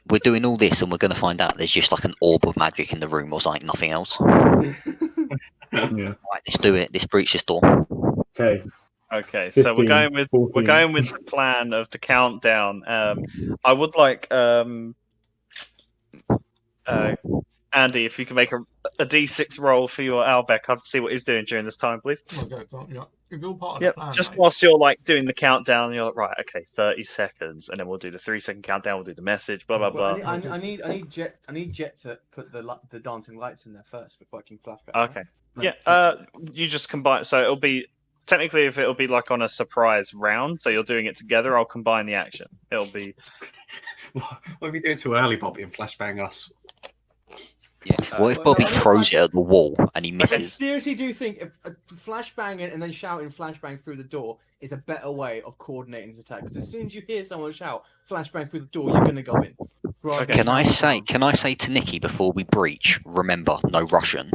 We're doing all this, and we're going to find out there's just like an orb of magic in the room, or something, nothing else. Yeah. Right, let's do it. Let's breach this door. Okay. Okay, so 15, we're 14. going with the plan of the countdown. I would like Andy, if you can make a D6 roll for your Albec, I'd see what he's doing during this time, please. Okay, yeah. It's all part of Yep. the plan. Just mate. whilst you're like doing the countdown, you're like, right, okay, 30 seconds, and then we'll do the 3-second countdown. We'll do the message, blah blah blah. Well, I need Jet to put the dancing lights in there first before I can flashback. Okay. Yeah. You just combine. So it'll be technically if it'll be like on a surprise round. So you're doing it together. I'll combine the action. It'll be. What if you do it too early, Bobby, and flashbang us? Yeah. What if Bobby throws it at the wall and he I misses? seriously do think if flashbanging and then shouting flashbang through the door is a better way of coordinating this attack. Because as soon as you hear someone shout flashbang through the door, you're gonna go in. Okay. Can I say to Nikki before we breach? Remember, no Russian.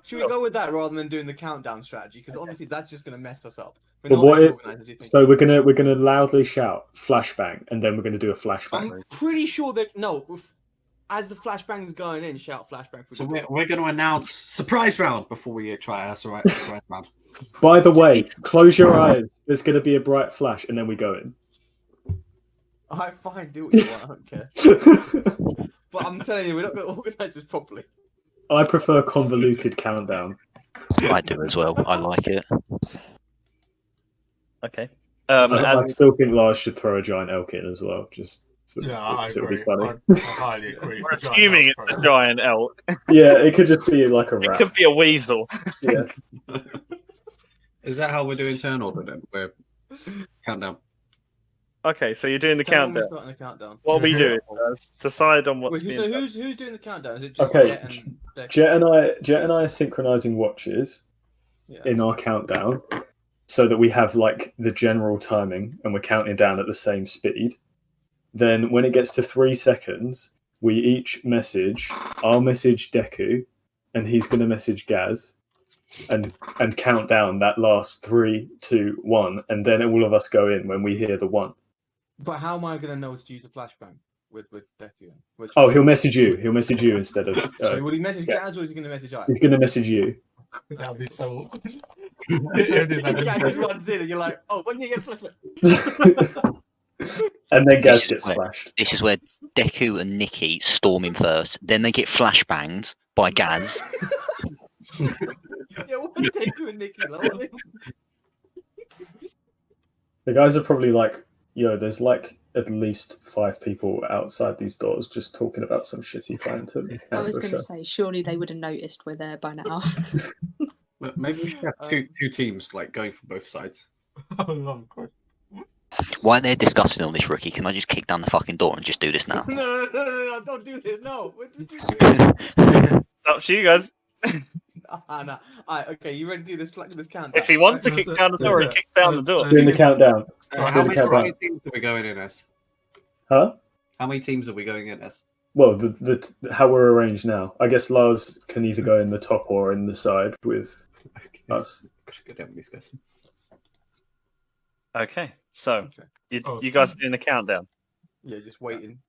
Should we go with that rather than doing the countdown strategy? Because honestly, that's just gonna mess us up. We're But not what as if, organised as you think. so we're gonna loudly shout flashbang, and then we're gonna do a flashbang. I'm pretty sure that no. as the flashbang's going in, shout flashbang. So we're going to announce surprise round before we try our surprise round. By the way, close your eyes. There's going to be a bright flash, and then we go in. Alright, fine, do what you want, I don't care. But I'm telling you, we're not going to organise this properly. I prefer convoluted countdown. I do as well. I like it. Okay. I still think Lars should throw a giant elk in as well. Just I it'll be agree. funny. I highly agree. We're assuming it's a giant elk. Yeah, it could just be like a It rat. could be a weasel. Yeah. Is that how we're doing turn order then? We're countdown. Okay, so you're doing the Tell them countdown. we're starting the countdown. What are we doing? Decide on what's Wait, being so done. who's doing the countdown? Is it just Okay, Jet and Deku? Jet and I are synchronizing watches Yeah. in our countdown, so that we have like the general timing, and we're counting down at the same speed. Then, when it gets to 3 seconds, we each message. I'll message Deku, and he's going to message Gaz, and count down that last 3, 2, 1, and then all of us go in when we hear the 1. But how am I going to know to use the flashbang with Deku? Oh, he'll message you. He'll message you instead of. So will he message yeah. Gaz or is he going to message I? He's going to message you. That would be so awkward. Gaz just runs in and you're like, oh, when you get flashbang. And then Gaz This is gets where- splashed. This is where Deku and Nikki storm in first. Then they get flashbanged by Gaz. Yeah, what Deku and Nikki? Like, what are they- The guys are probably like, yo, there's like at least 5 people outside these doors just talking about some shitty phantom. I was going to say, surely they would have noticed we're there by now. Well, maybe we should have two teams like going for both sides. Long question. While they're discussing all this, Rookie, can I just kick down the fucking door and just do this now? No, don't do this, no. What did you do? It's up to you guys. Nah. Alright, okay, you ready to do this countdown? If he wants to kick down the door, he kicks down the door. Doing the countdown. How Doing many the countdown. teams are we going in as? Huh? How many teams are we going in as? Well, the how we're arranged now. I guess Lars can either go in the top or in the side with us. Good Emily's guessing. Okay, so Okay. you guys are doing the countdown. Yeah, just waiting.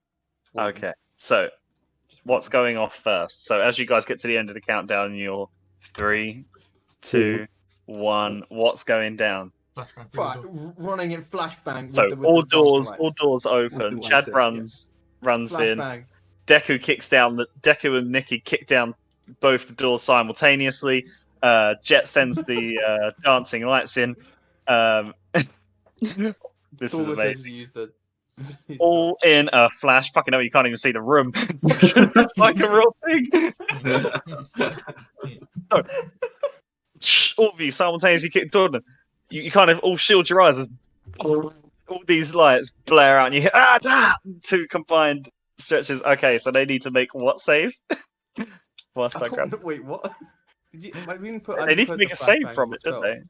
Okay, so what's going off first? So as you guys get to the end of the countdown, you're 3, 2, 1. What's going down? Flashbang. Right, running in flashbang. So with all the doors, flashlight. all doors open. What do I Chad say? runs in. Flashbang. Deku kicks down. Deku and Nikki kick down both the doors simultaneously. Jet sends the dancing lights in. This is Thor says amazing. you use the. All in a flash. Fucking hell, you can't even see the room. It's like a real thing. No. All of you simultaneously kick the door. You kind of all shield your eyes as all these lights blare out, and you hear 2 combined stretches. Okay, so they need to make what saves? Whilst I grab. Wait, what? Did you, I didn't put, I They didn't need to put make the a save flashbang from it, spell. don't they?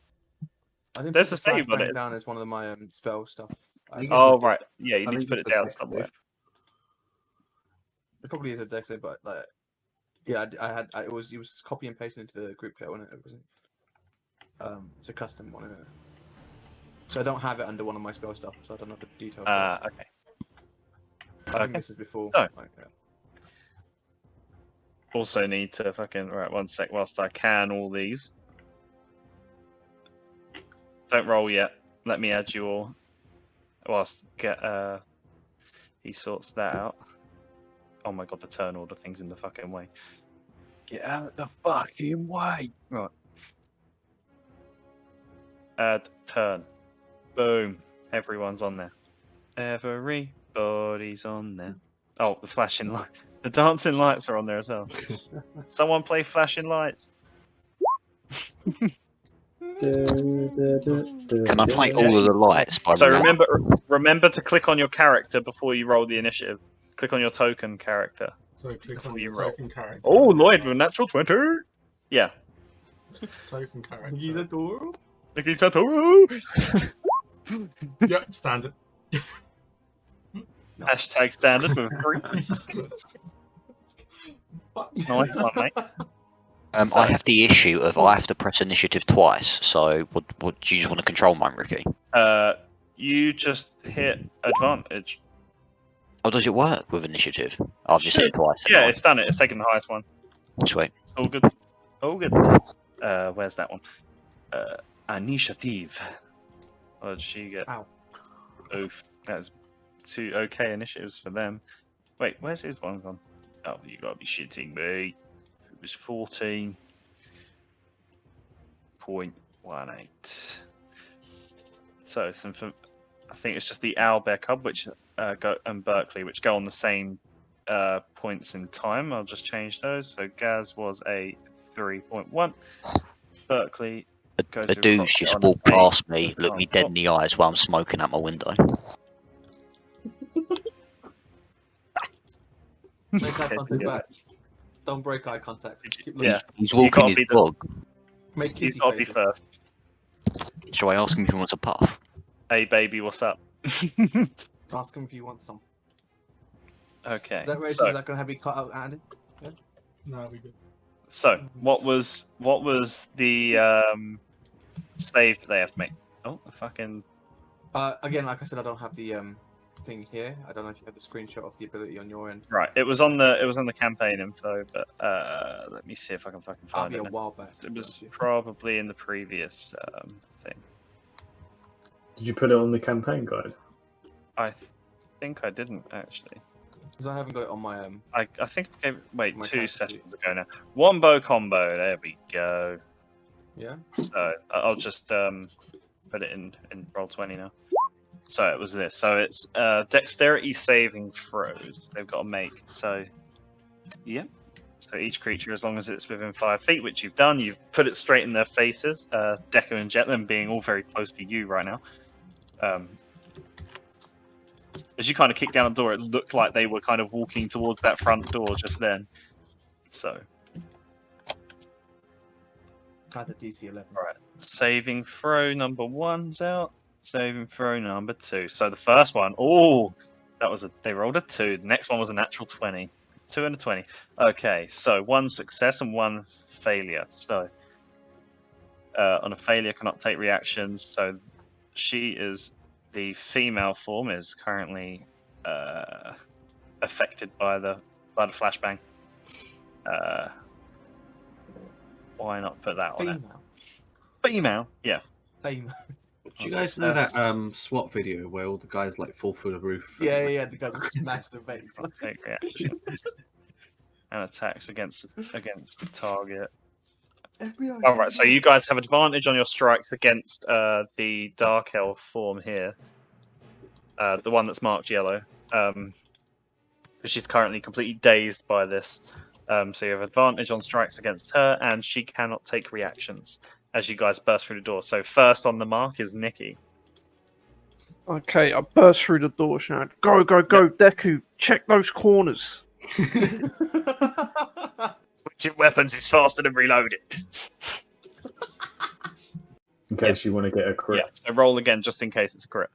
I didn't There's put a the save on flashbang it. down as one of my spell stuff. Oh right, yeah, you I need to think put it's it a down dex somewhere. save. It probably is a dex save, but like, yeah, it was copy and pasted into the group chat, wasn't it? It wasn't. It's a custom one, isn't it? So I don't have it under one of my spell stuff, so I don't have the details. Okay. I think okay. this is before. So- Like, Also need to fucking right 1 sec whilst I can all these. Don't roll yet. Let me add you all. Whilst he sorts that out. Oh my god, the turn order thing's in the fucking way. Get out the fucking way. Right. Add turn. Boom. Everyone's on there. Everybody's on there. Oh, the flashing light. The dancing lights are on there as well. Someone play flashing lights. Can I play all of the lights by So round? remember to click on your character before you roll the initiative. Click on your token character. So click Before on you the roll. token character. Oh, Lloyd with natural 20. Yeah. Token character. He's adorable. Nikki Satoru. Yep, standard. Hashtag standard with 3. Nice one, mate. So- I have the issue of I have to press initiative twice. So, what do you just want to control mine, Ricky? You just hit advantage. Oh, does it work with initiative? I've just hit it twice. Yeah, it's done it. It's taken the highest one. Sweet. All good. All good. Where's that one? Initiative. What did she get? Ow. Oof. That's 2 okay initiatives for them. Wait, where's his one gone? Oh, you gotta be shitting me. It was 14.18. So I think it's just the Owlbear Cub, which and Berkeley, which go on the same points in time. I'll just change those. So Gaz was a 3.1. Berkeley goes A to dude's just on an walked past me, 8. looked me dead in the eyes while I'm smoking out my window. Make eye contact back. Don't break eye contact. Keep looking. Yeah, He's You walking gotta his be the- dog. Make he's kissy got to be faces. first. Shall I ask him if he wants a puff? Hey, baby, what's up? Ask him if you want some. Okay. Is that racist? So, Is that going to be cut out, Andy? No, we good. so what was the save that they have to make? Oh, the fucking Again, like I said, I don't have the thing here. I don't know if you have the screenshot of the ability on your end. right. It was on the campaign info, but let me see if I can fucking That'll find be it. a while back. It was actually. probably in the previous thing. Did you put it on the campaign guide? I think I didn't actually. Because I haven't got it on my I think I gave, wait, My 2 character sessions ago now. Wombo combo. There we go. Yeah. So I'll just put it in Roll20 now. So it was this. So it's dexterity saving throws they've got to make. So yeah. So each creature, as long as it's within 5 feet, which you've done, you've put it straight in their faces. Deku and Jetland being all very close to you right now. As you kind of kicked down the door, it looked like they were kind of walking towards that front door just then. So That's a DC 11. Alright, saving throw number 1's out. Saving throw number 2. So the first one, they rolled a 2. The next one was a natural 20. 2 and a 20. Okay, so 1 success and 1 failure. So on a failure, cannot take reactions. So the female form is currently affected by the flashbang. Why not put that on it? Female, yeah. Female. Do you guys know that SWAT video where all the guys like fall through the roof? Yeah. The guy just smashed the face. Take reaction. And attacks against the target. FBI. Alright, so you guys have advantage on your strikes against the Dark Elf form here. The one that's marked yellow. She's currently completely dazed by this. So you have advantage on strikes against her, and she cannot take reactions as you guys burst through the door. So first on the mark is Nikki. Okay, I burst through the door, shouting, "Go, go, go, Deku! Check those corners!" Which weapons is faster than reloading? In case you want to get a crit. Yeah, so roll again just in case it's a crit.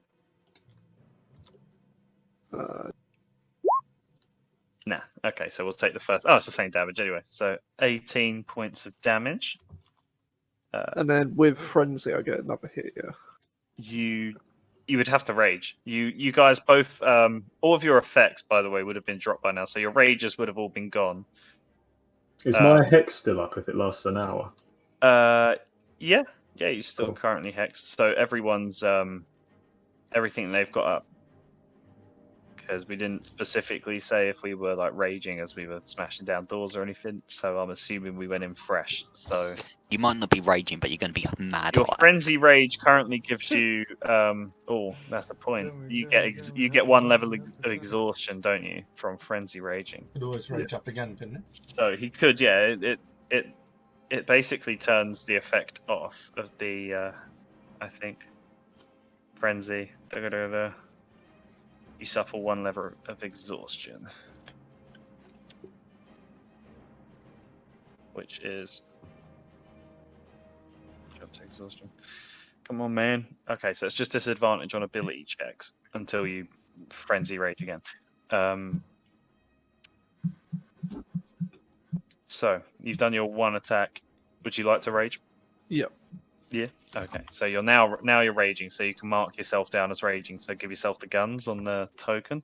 Nah, okay, so we'll take the first. Oh, it's the same damage anyway. So 18 points of damage. And then with frenzy, I get another hit. Yeah. You would have to rage. You guys both all of your effects, by the way, would have been dropped by now. So your rages would have all been gone. Is my hex still up if it lasts an hour? Yeah, you're still Cool. currently hexed. So everyone's everything they've got up. Because we didn't specifically say if we were like raging as we were smashing down doors or anything, so I'm assuming we went in fresh. So You might not be raging, but you're going to be mad. your high. frenzy rage currently gives you that's the point. You get 1 level of exhaustion, don't you, from frenzy raging? Could always rage up again, couldn't it? So he could, yeah. It basically turns the effect off of the I think frenzy. You suffer 1 level of exhaustion, which is jump to exhaustion. Come on, man. Okay, so it's just disadvantage on ability checks until you frenzy rage again. So you've done your 1 attack. Would you like to rage? Yep. Yeah. Okay. So you're now you're raging, so you can mark yourself down as raging. So give yourself the guns on the token.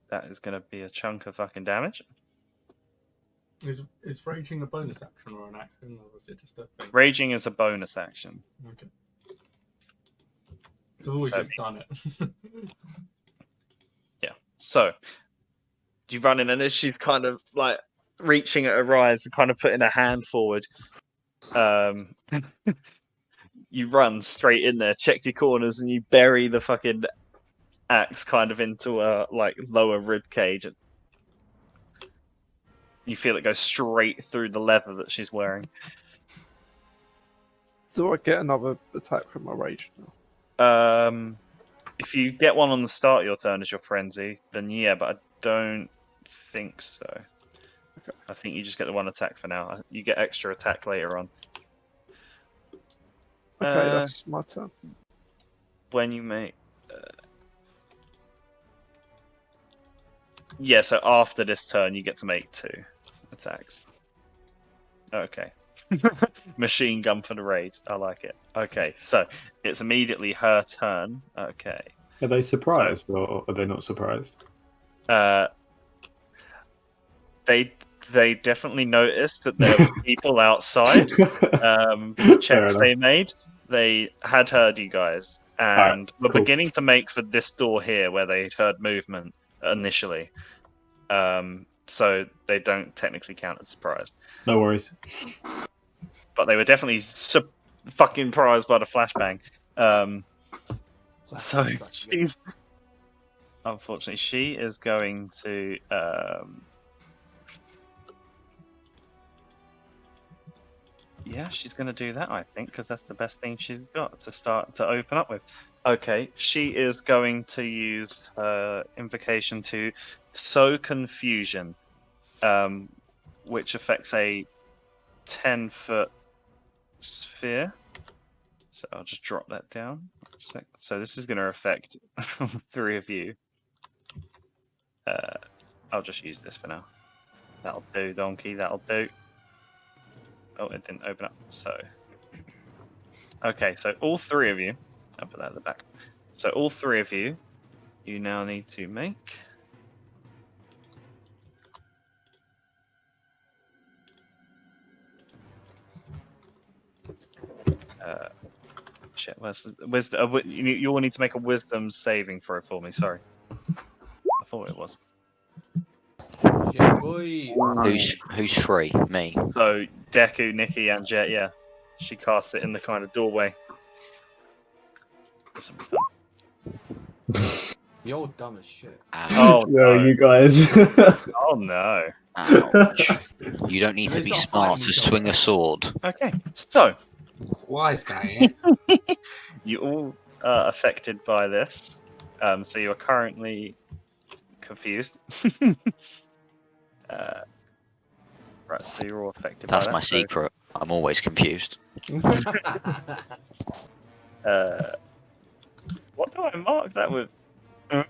that is going to be a chunk of fucking damage. Is raging a bonus action or an action, or is it just a thing? Raging is a bonus action. Okay. So I've always just done it. Yeah. So you run in, and as she's kind of like reaching at her eyes and kind of putting her hand forward, you run straight in there, check your corners, and you bury the fucking axe kind of into a like lower rib cage. And you feel it go straight through the leather that she's wearing. Do I get another attack from my rage now? If you get one on the start of your turn as your frenzy, then yeah, but I don't think so. Okay. I think you just get the one attack for now. You get extra attack later on. Okay, that's my turn. When you make... yeah, so after this turn, you get to make 2 attacks. Okay. Machine gun for the rage. I like it. Okay, so it's immediately her turn. Okay. Are they surprised or are they not surprised? They definitely noticed that there were people outside. The checks they made, they had heard you guys, and were beginning to make for this door here where they'd heard movement initially. So they don't technically count as surprised. No worries. But they were definitely fucking surprised by the flashbang. So she's... unfortunately, she is going to... yeah, she's going to do that, I think, because that's the best thing she's got to start to open up with. Okay, she is going to use her invocation to sow confusion, which affects a 10-foot sphere. So I'll just drop that down. So this is going to affect 3 of you. I'll just use this for now. That'll do, donkey. That'll do. Oh, it didn't open up. So, okay. So all 3 of you. I'll put that at the back. So all 3 of you, you now need to make. Shit. Where's the wisdom? You all need to make a wisdom saving throw for me. Sorry. I thought it was. Yeah, boy. Who's free? Me. So Deku, Nikki, and Jet. Yeah, she casts it in the kind of doorway. This will be fun. You're dumb as shit. Oh no, you guys. Oh no. Ouch. You don't need to be smart to swing a sword. Okay, so wise guy. you all are affected by this. So you are currently confused. Right, so you're all affected by that. That's my secret. I'm always confused. What do I mark that with? I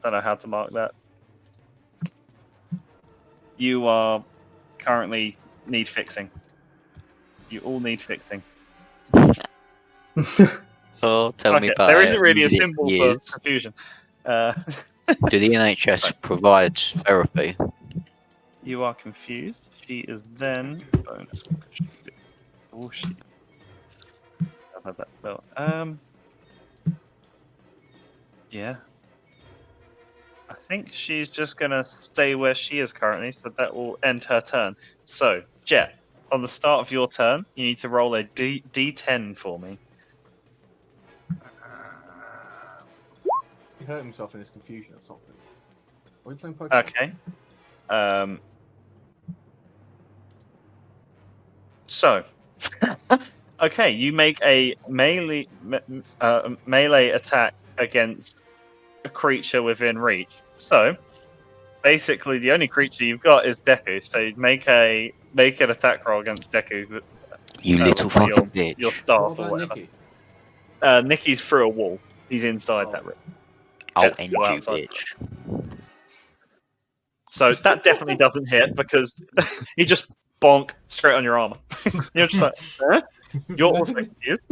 don't know how to mark that. You are currently need fixing. You all need fixing. Oh, tell me about it. There isn't really a symbol for confusion. Do the NHS provide therapy? You are confused. She is then bonus. What could she do? Oh shit. I've had that spell. Yeah. I think she's just gonna stay where she is currently, so that will end her turn. So, Jet, on the start of your turn, you need to roll a D10 for me. He hurt himself in his confusion or something. Are we playing Pokemon? Okay. So, okay, you make a melee attack against a creature within reach. So, basically, the only creature you've got is Deku. So, make an attack roll against Deku. You little fucking bitch. Your staff or whatever. Nikki? Nikki's through a wall. He's inside that room. I'll end you, bitch. So that definitely doesn't hit because he just bonk, straight on your armor. You're just like, huh? You're also confused.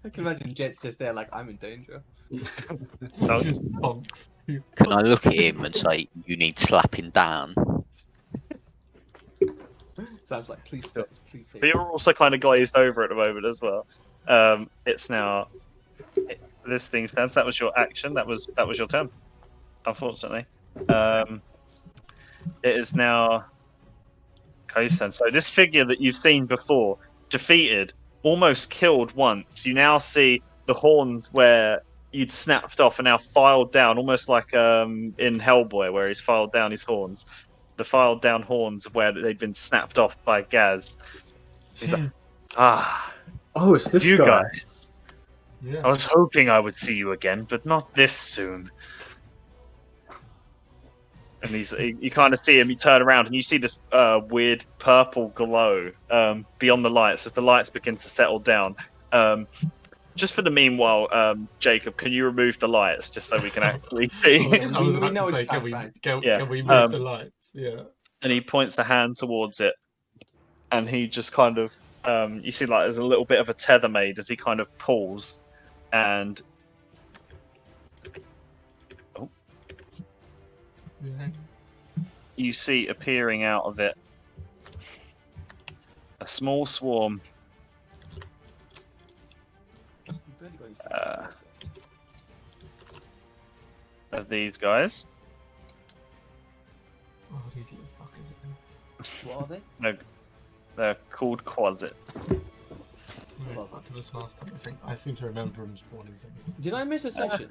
I can imagine Jet's just there, like, I'm in danger. No. Just bonks. Can I look at him and say, "You need slapping down"? Sounds like, please stop, please save But me. you're also kind of glazed over at the moment as well. It's now this thing stands. That was your action. That was your turn. Unfortunately, it is now Ko's turn. So this figure that you've seen before, defeated, almost killed once. You now see the horns where you'd snapped off are now filed down, almost like in Hellboy, where he's filed down his horns. The filed down horns where they'd been snapped off by Gaz. He's like, Oh, it's this you guy. guys. Yeah. I was hoping I would see you again, but not this soon. And you kind of see him, you turn around, and you see this weird purple glow beyond the lights as the lights begin to settle down. Just for the meanwhile, Jacob, can you remove the lights just so we can actually see? I was We about know to say, it's can we flashbang. move the lights? Yeah. And he points a hand towards it, and he just kind of, you see like there's a little bit of a tether made as he kind of pulls, and Yeah. you see appearing out of it a small swarm of these guys. Oh, these little fuckers. What are they? No, they're called quasits. That was last time, I think. I seem to remember them spawning something. Did I miss a session?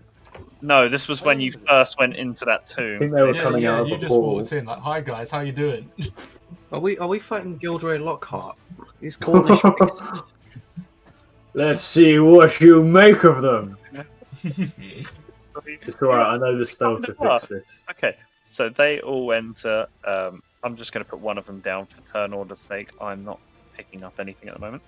No, this was when you first went into that I tomb. think they were Yeah, coming out you of a just portal. walked in like, "Hi guys, how you doing?" Are we fighting Gilderoy Lockhart? He's Cornish beasts. Let's see what you make of them. It's alright, I know the spell to fix this. Okay, so they all enter. I'm just going to put one of them down for turn order's sake. I'm not picking up anything at the moment.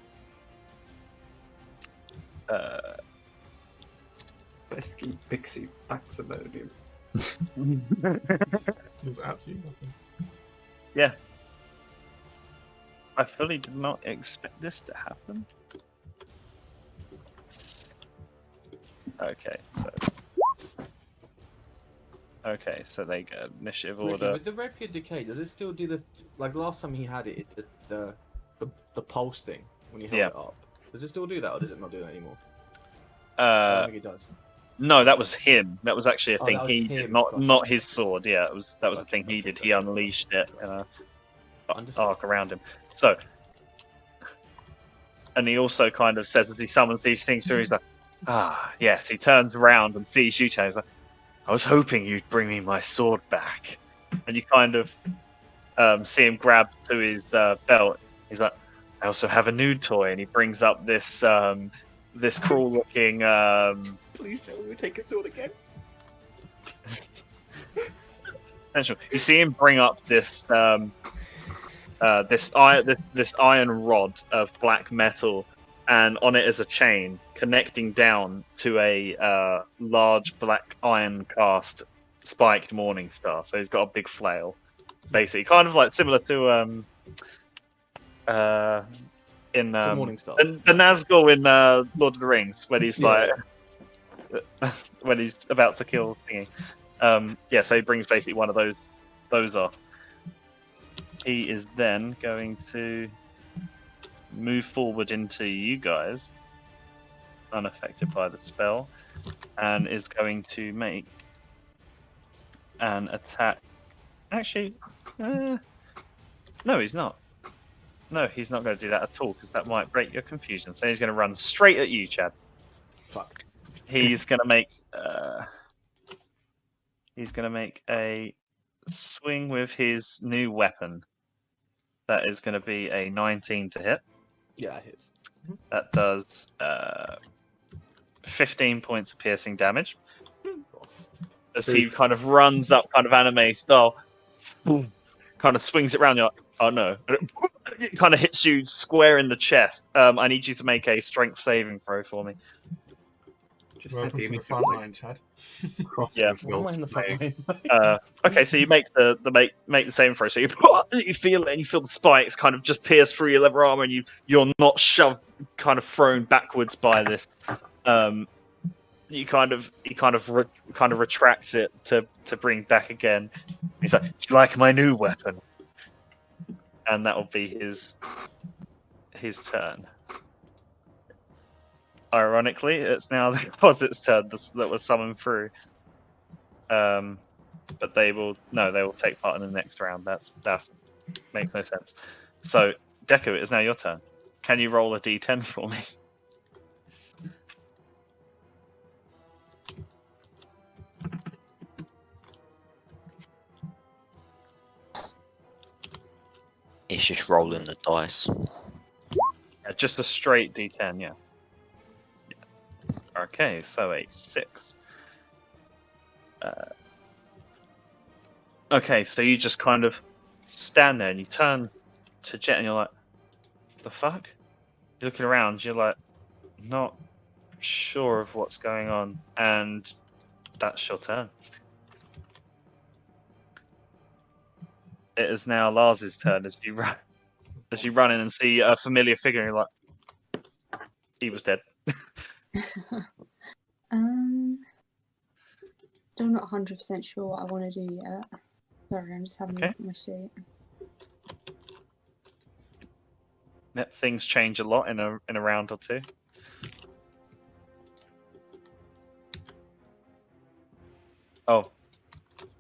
Pesky Pixie Baximodium. There's absolutely nothing. Yeah. I fully did not expect this to happen. Okay, so they get initiative Ricky, order. with the Rapier Decay, does it still do the like last time he had it did the pulse thing when you held Yeah. it up? Does it still do that, or does it not do that anymore? I don't think it does. No, that was him. That was actually a Oh, thing that was he did, him. not Gotcha. his sword. Yeah, that was the Gotcha, thing he gotcha, did. He gotcha. unleashed it in a Understood. arc around him. So, and he also kind of says as he summons these things through, he's like, yes. He turns around and sees you, Chad. He's like, I was hoping you'd bring me my sword back. And you kind of see him grab to his belt. He's like, I also have a new toy, and he brings up this this cruel-looking. Please tell me we take a sword again. You see him bring up this this iron rod of black metal, and on it is a chain connecting down to a large black iron cast spiked morning star. So he's got a big flail, basically, kind of like similar to in Morning Star. the Nazgul in Lord of the Rings when he's like when he's about to kill thingy. So he brings basically one of those off. He is then going to move forward into you guys, unaffected by the spell, and is going to make an attack. Actually, no, he's not. No, he's not going to do that at all, because that might break your confusion. So he's going to run straight at you, Chad. Fuck. He's going to make a swing with his new weapon. That is going to be a 19 to hit. Yeah, it hits. That does 15 points of piercing damage. As he kind of runs up, kind of anime style, kind of swings it around. You're like, oh no. It kind of hits you square in the chest. I need you to make a strength saving throw for me. Just Welcome to the front line, Chad. Yeah. Why am I in the front line? Okay, so you make the make the same throw. So you feel it, and you feel the spikes kind of just pierce through your leather armor, and you're not shoved, kind of thrown backwards by this. He kind of retracts it to bring back again. He's like, "Do you like my new weapon?" And that will be his turn. Ironically, it's now the opposite's turn that was summoned through. But they will take part in the next round. That makes no sense. So, Deku, it is now your turn. Can you roll a d10 for me? It's just rolling the dice. Yeah, just a straight d10, yeah. Okay, so a 6. Okay, so you just kind of stand there and you turn to Jet and you're like, the fuck? You're looking around, you're like, not sure of what's going on, and that's your turn. It is now Lars's turn as you run in and see a familiar figure and you're like, he was dead. Still not 100% sure what I want to do yet. Sorry, I'm just having a look at my sheet. Things change a lot in a round or two. Oh,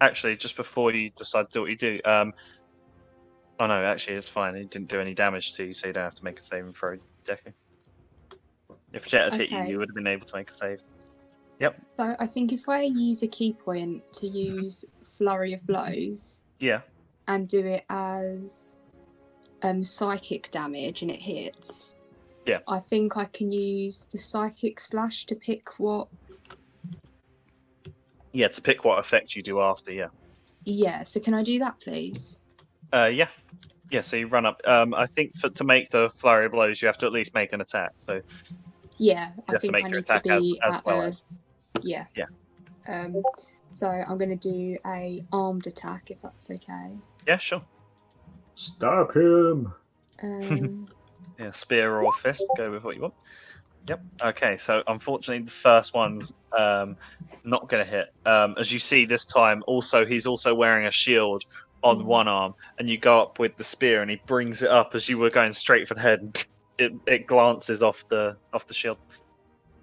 actually, just before you decide to do what you do, oh no, actually it's fine. It didn't do any damage to you, so you don't have to make a saving throw, Deku. If Jet had hit you, you would have been able to make a save. Yep. So I think if I use a key point to use Flurry of Blows, yeah, and do it as psychic damage and it hits, yeah, I think I can use the psychic slash to pick what. Yeah, to pick what effect you do after. Yeah. Yeah. So can I do that, please? Yeah. Yeah. So you run up. I think to make the flurry of blows, you have to at least make an attack. So. Yeah, I think I need to be as well as. Yeah. Yeah. So I'm going to do a armed attack, if that's okay. Yeah, sure. Stop him. Yeah, spear or fist. Go with what you want. Yep. Okay. So unfortunately, the first one's not going to hit. As you see this time, he's also wearing a shield on one arm, and you go up with the spear, and he brings it up as you were going straight for the head, and it glances off the shield,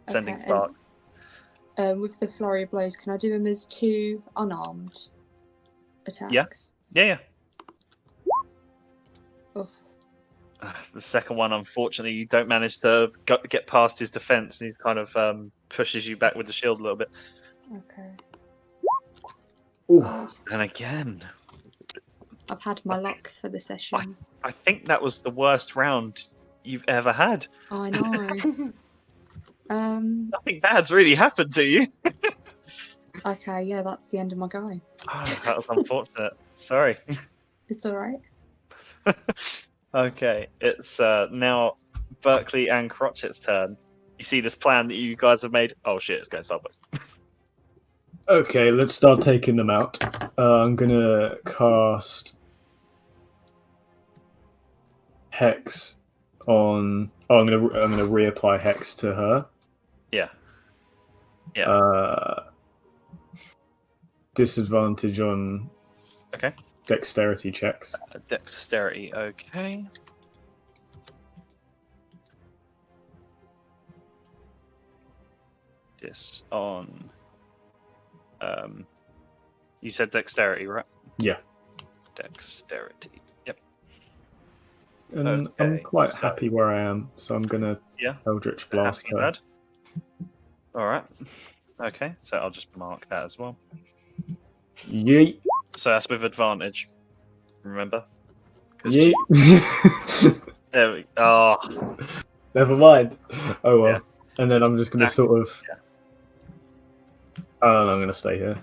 sending sparks. With the flurry of blows, can I do them as 2 unarmed attacks? Yeah. Oh. The second one, unfortunately, you don't manage to get past his defense, and he kind of pushes you back with the shield a little bit. Okay. Oof. And again. I've had my luck for the session. I think that was the worst round you've ever had. Oh, I know. Nothing bad's really happened to you. Okay, yeah, that's the end of my go. That was unfortunate. Sorry. It's alright. Okay, it's now Berkeley and Crotchet's turn. You see this plan that you guys have made. Oh shit, it's going sideways. Okay, let's start taking them out. I'm gonna cast Hex on. Oh, I'm gonna reapply Hex to her. Yeah. Yeah. Disadvantage on. Okay. Dexterity checks. Dexterity. Okay. This on. You said dexterity, right? Yeah. Dexterity. Yep. And Okay, I'm quite happy where I am, so I'm gonna Eldritch Blast her. All right. Okay, so I'll just mark that as well. Yeet. So that's with advantage. Remember? Yeet. There we go. Oh. Never mind. Oh well. Yeah. And then I'm just gonna sort of. Yeah. Oh, no, I'm gonna stay here.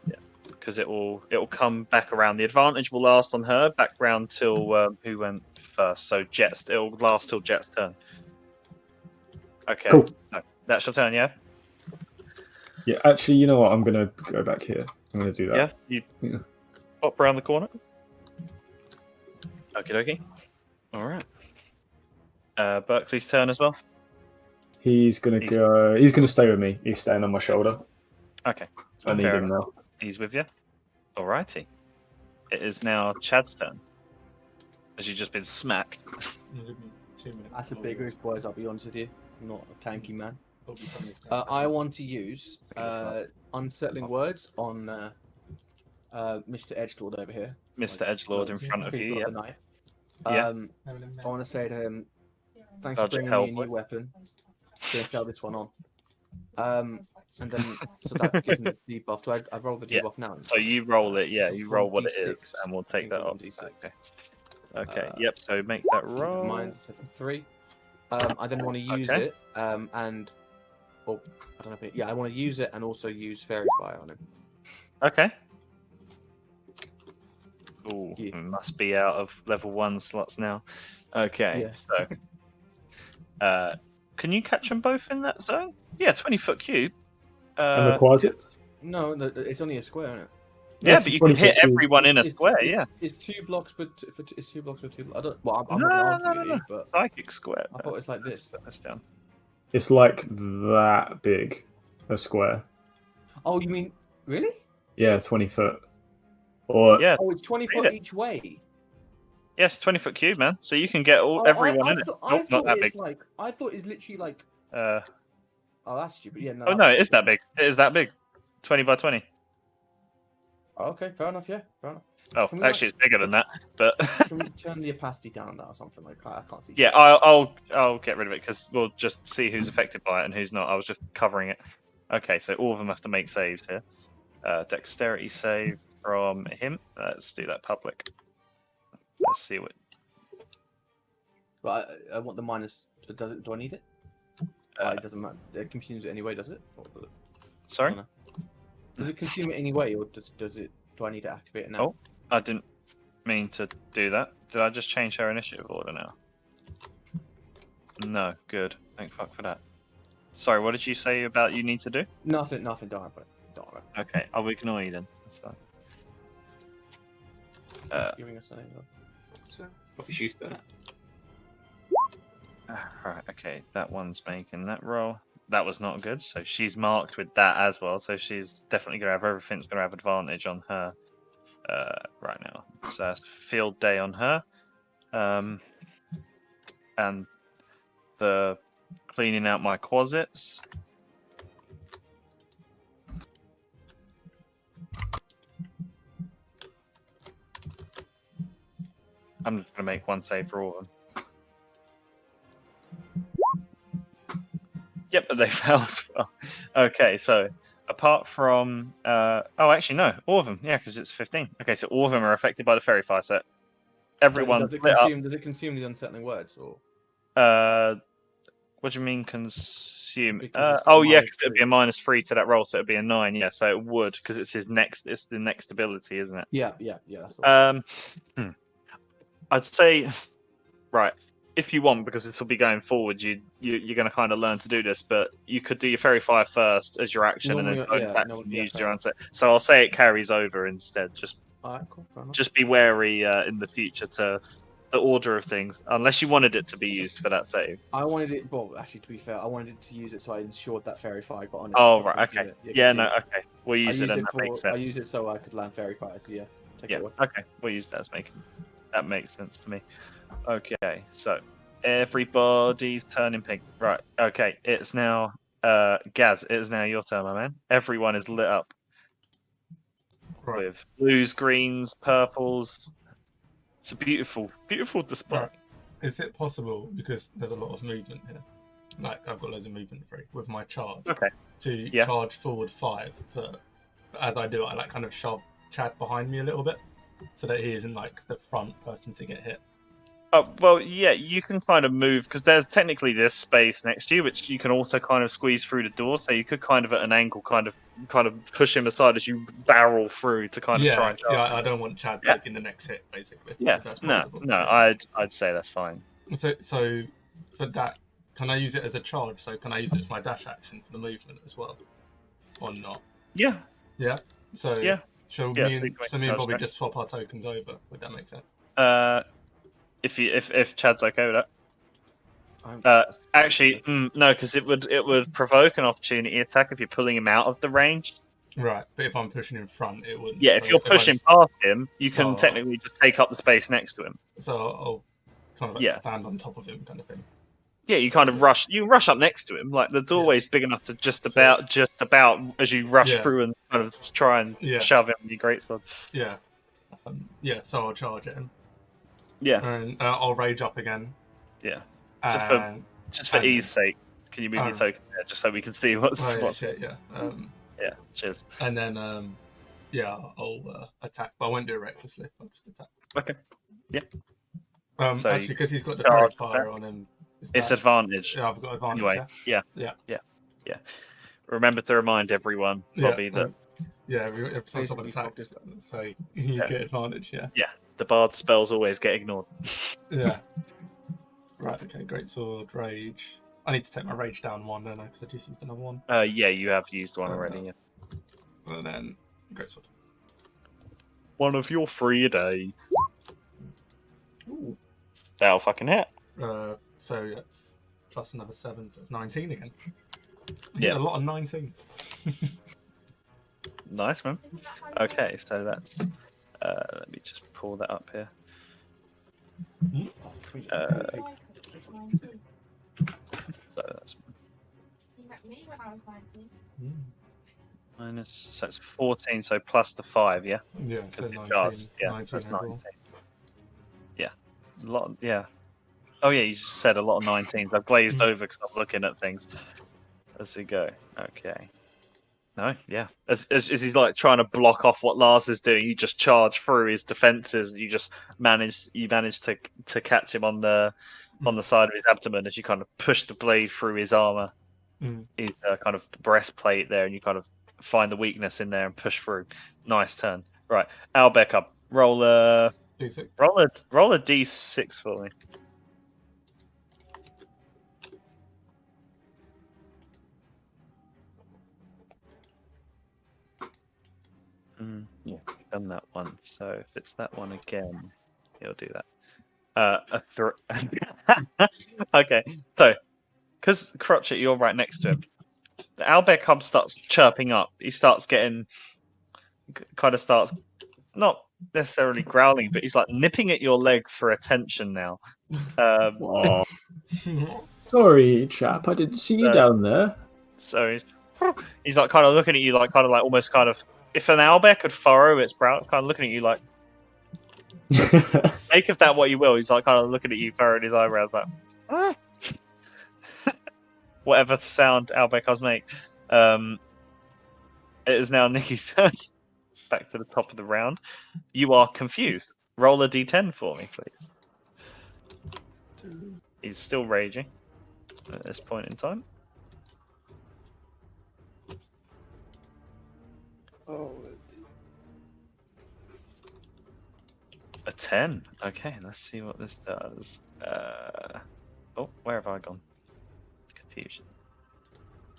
Yeah, because it will come back around. The advantage will last on her back round till who went first. So it will last till Jet's turn. Okay. Cool. No, that's your turn, yeah. Yeah, actually, you know what? I'm gonna go back here. I'm gonna do that. Yeah, you pop around the corner. Okie dokie. All right. Berkeley's turn as well. He's gonna go. He's gonna stay with me. He's staying on my shoulder. Okay. I need Fair him enough. now. He's with you. Alrighty. It is now Chad's turn. As you've just been smacked. That's a big risk, boys. I'll be honest with you. I'm not a tanky man. I want to use unsettling words on Mr. Edgelord over here. Mr. Edgelord in front of you, yeah. Night. Yeah. I want to say to him, thanks Sergeant for bringing me a Hellboy. new weapon. Gonna sell this one on. And then so that gives me the debuff. Do I roll the Yeah. debuff now? So you roll it, yeah. You roll what it is, 1d6. and we'll take that off. 1d6. Okay. Okay. Yep. So make that roll. Mine, so 3. I then want to use Okay. it, and well, I don't know if I want to use it and also use Fairy Fire on him. Okay. Ooh, Yeah. must be out of level 1 slots now. Okay, Yeah. so can you catch them both in that zone? Yeah, 20-foot cube. And the quasits? No, it's only a square, isn't it? Yeah, Yes, but you can 20 hit foot cube. everyone in a It's- square. it's- Yeah, It's 2 blocks, but it's 2 blocks with 2. I don't. Well, I'm No, not no, arguing no, you, but psychic square. I thought it's like Let's this. put this down. It's like that big, a square. Oh, you mean really? Yeah, 20 foot. Or Yeah, Oh, it's 20 Read foot it. each way. yes, 20-foot cube, man. So you can get Oh, everyone I in it. thought, Nope, not that big. I thought it's literally like. Uh, Oh, that's stupid. Yeah, no. oh no, it is that big. It is that big. 20 by 20. Oh, okay, fair enough. Yeah, fair enough. Oh, Can we, actually, it's bigger than that. But Can we turn the opacity down on that or something like that? I can't see. yeah, I'll get rid of it because we'll just see who's affected by it and who's not. I was just covering it. Okay, so all of them have to make saves here. Dexterity save from him. Let's do that public. Let's see what. But I want the minus. Does it? Do I need it? It doesn't matter. It consumes it anyway, does it? Or does it? Sorry. I don't know. Does it consume it anyway, or does it? Do I need to activate it now? Oh. I didn't mean to do that. Did I just change her initiative order now? No. Good. Thank fuck for that. Sorry. What did you say about you need to do? Nothing. Don't worry about it. Don't worry. Okay, I'll ignore you then. That's fine. It's giving us something. So, what is used to that? Right, okay, that one's making that roll. That was not good, so she's marked with that as well, so she's definitely going to have everything's going to have advantage on her right now. So that's field day on her. And the cleaning out my closets. I'm just going to make one save for all of them. Yep, but they failed as well. Okay, so apart from oh, actually no, all of them. Yeah, because it's 15. Okay, so all of them are affected by the fairy fire set. Everyone Does it split consume? Does it consume the unsettling words or? up. What do you mean consume? Because it's Oh yeah, -3. 'cause it'd be a -3 to that roll, so it'd be a 9. Yeah, so it would because it's his next. It's the next ability, isn't it? Yeah. That's the one. I'd say, right. If you want, because this will be going forward, you're going to kind of learn to do this, but you could do your fairy fire first as your action, Normally, and then yeah, back no, and yeah, use fair your enough. onset. So I'll say it carries over instead. Alright, cool. Fair enough. Just be wary in the future to the order of things, unless you wanted it to be used for that save. I wanted it. Well, actually, to be fair, I wanted it to use it so I ensured that fairy fire got on it. Oh so I right, could use okay, it. yeah, see, no, okay, we'll use it, and that makes I sense. use it so I could land fairy fire. So yeah, take Yeah, it away. okay, we'll use that as that makes sense to me. Okay, so everybody's turning pink. Right, okay, it's now Gaz, it is now your turn, my man. Everyone is lit up Right. with blues, greens, purples. It's a beautiful display. Right. Is it possible, because there's a lot of movement here, like I've got loads of movement free with my charge, Okay. to Yeah. charge forward 5 for, as I do, I like kind of shove Chad behind me a little bit so that he isn't like the front person to get hit. Oh, well, yeah, you can kind of move because there's technically this space next to you, which you can also kind of squeeze through the door. So you could kind of at an angle, kind of push him aside as you barrel through to kind of try and charge. Yeah, I don't want Chad taking the next hit, basically. Yeah, if that's no, possible. no, I'd say that's fine. So for that, can I use it as a charge? So can I use it as my dash action for the movement as well? or not? Yeah. Yeah. So Yeah. shall Yeah, me so you and can make so me and charge Bobby check. just swap our tokens over? Would that make sense? If Chad's okay with that. I'm- Actually, no, because it would provoke an opportunity attack if you're pulling him out of the range. Right, but if I'm pushing in front, it wouldn't. Yeah, So if you're I pushing just- past him, you can Oh. technically just take up the space next to him. So I'll kind of like Yeah. stand on top of him, kind of thing. Yeah, you kind of rush. You rush up next to him. Like the doorway's big enough to just about as you rush Yeah. through and kind of try and Yeah. shove him with your greatsword. Yeah. Yeah. So I'll charge at him, Yeah, and I'll rage up again. yeah. And Just for and- ease sake, can you move your token there just so we can see what's oh, yeah, what's. shit, yeah. Yeah, cheers. And then yeah, I'll attack, but I won't do it recklessly. I'll just attack. Okay. Yeah. So Actually, because he's got the charge fire attack. on him. It's advantage. Yeah, I've got advantage. Anyway, yeah. Remember to remind everyone, Bobby, that Yeah, every time someone Basically, attacks, so you get advantage. Yeah. the bard spells always get ignored. Yeah. Right. Okay. Great sword, rage. I need to take my rage down one, don't I? Because I just used another one. Yeah, you have used one already. Yeah. And then great sword. One of your 3 a day. Ooh. That'll fucking hit. So that's plus another 7, so it's 19 again. Yeah. A lot of 19s. Nice, man. Okay, so that's. Let me just pull that up here. So that's minus. So it's 14. So plus the 5, yeah. Yeah, so Because 19. it charged. Yeah, 19 so it's overall. 19. Yeah, a lot. Yeah. Oh yeah, you just said a lot of 19s. I've glazed over because I'm looking at things as we go. Okay. No, yeah. As he's like trying to block off what Lars is doing, you just charge through his defenses. And you just manage to catch him on the side of his abdomen as you kind of push the blade through his armor, his kind of breastplate there, and you kind of find the weakness in there and push through. Nice turn. Right, Albeck up. Roll a D6. roll a d6 for me. Yeah, you've done that one. So if it's that one again, he'll do that. Okay, so because Crotchet, you're right next to him. The owlbear cub starts chirping up. He starts getting, kind of starts, not necessarily growling, but he's like nipping at your leg for attention now. Oh. Sorry, chap. I didn't see you down there. So he's like kind of looking at you, like kind of like almost kind of. If an owlbear could furrow its brow, it's kind of looking at you like. Make of that what you will. He's like kind of looking at you, furrowing his eyebrows, like. Ah. Whatever sound Albecos make. It is now Nikki's turn. Back to the top of the round. You are confused. Roll a d10 for me, please. He's still raging at this point in time. Oh, A 10. Okay, let's see what this does. Oh, where have I gone? Confusion.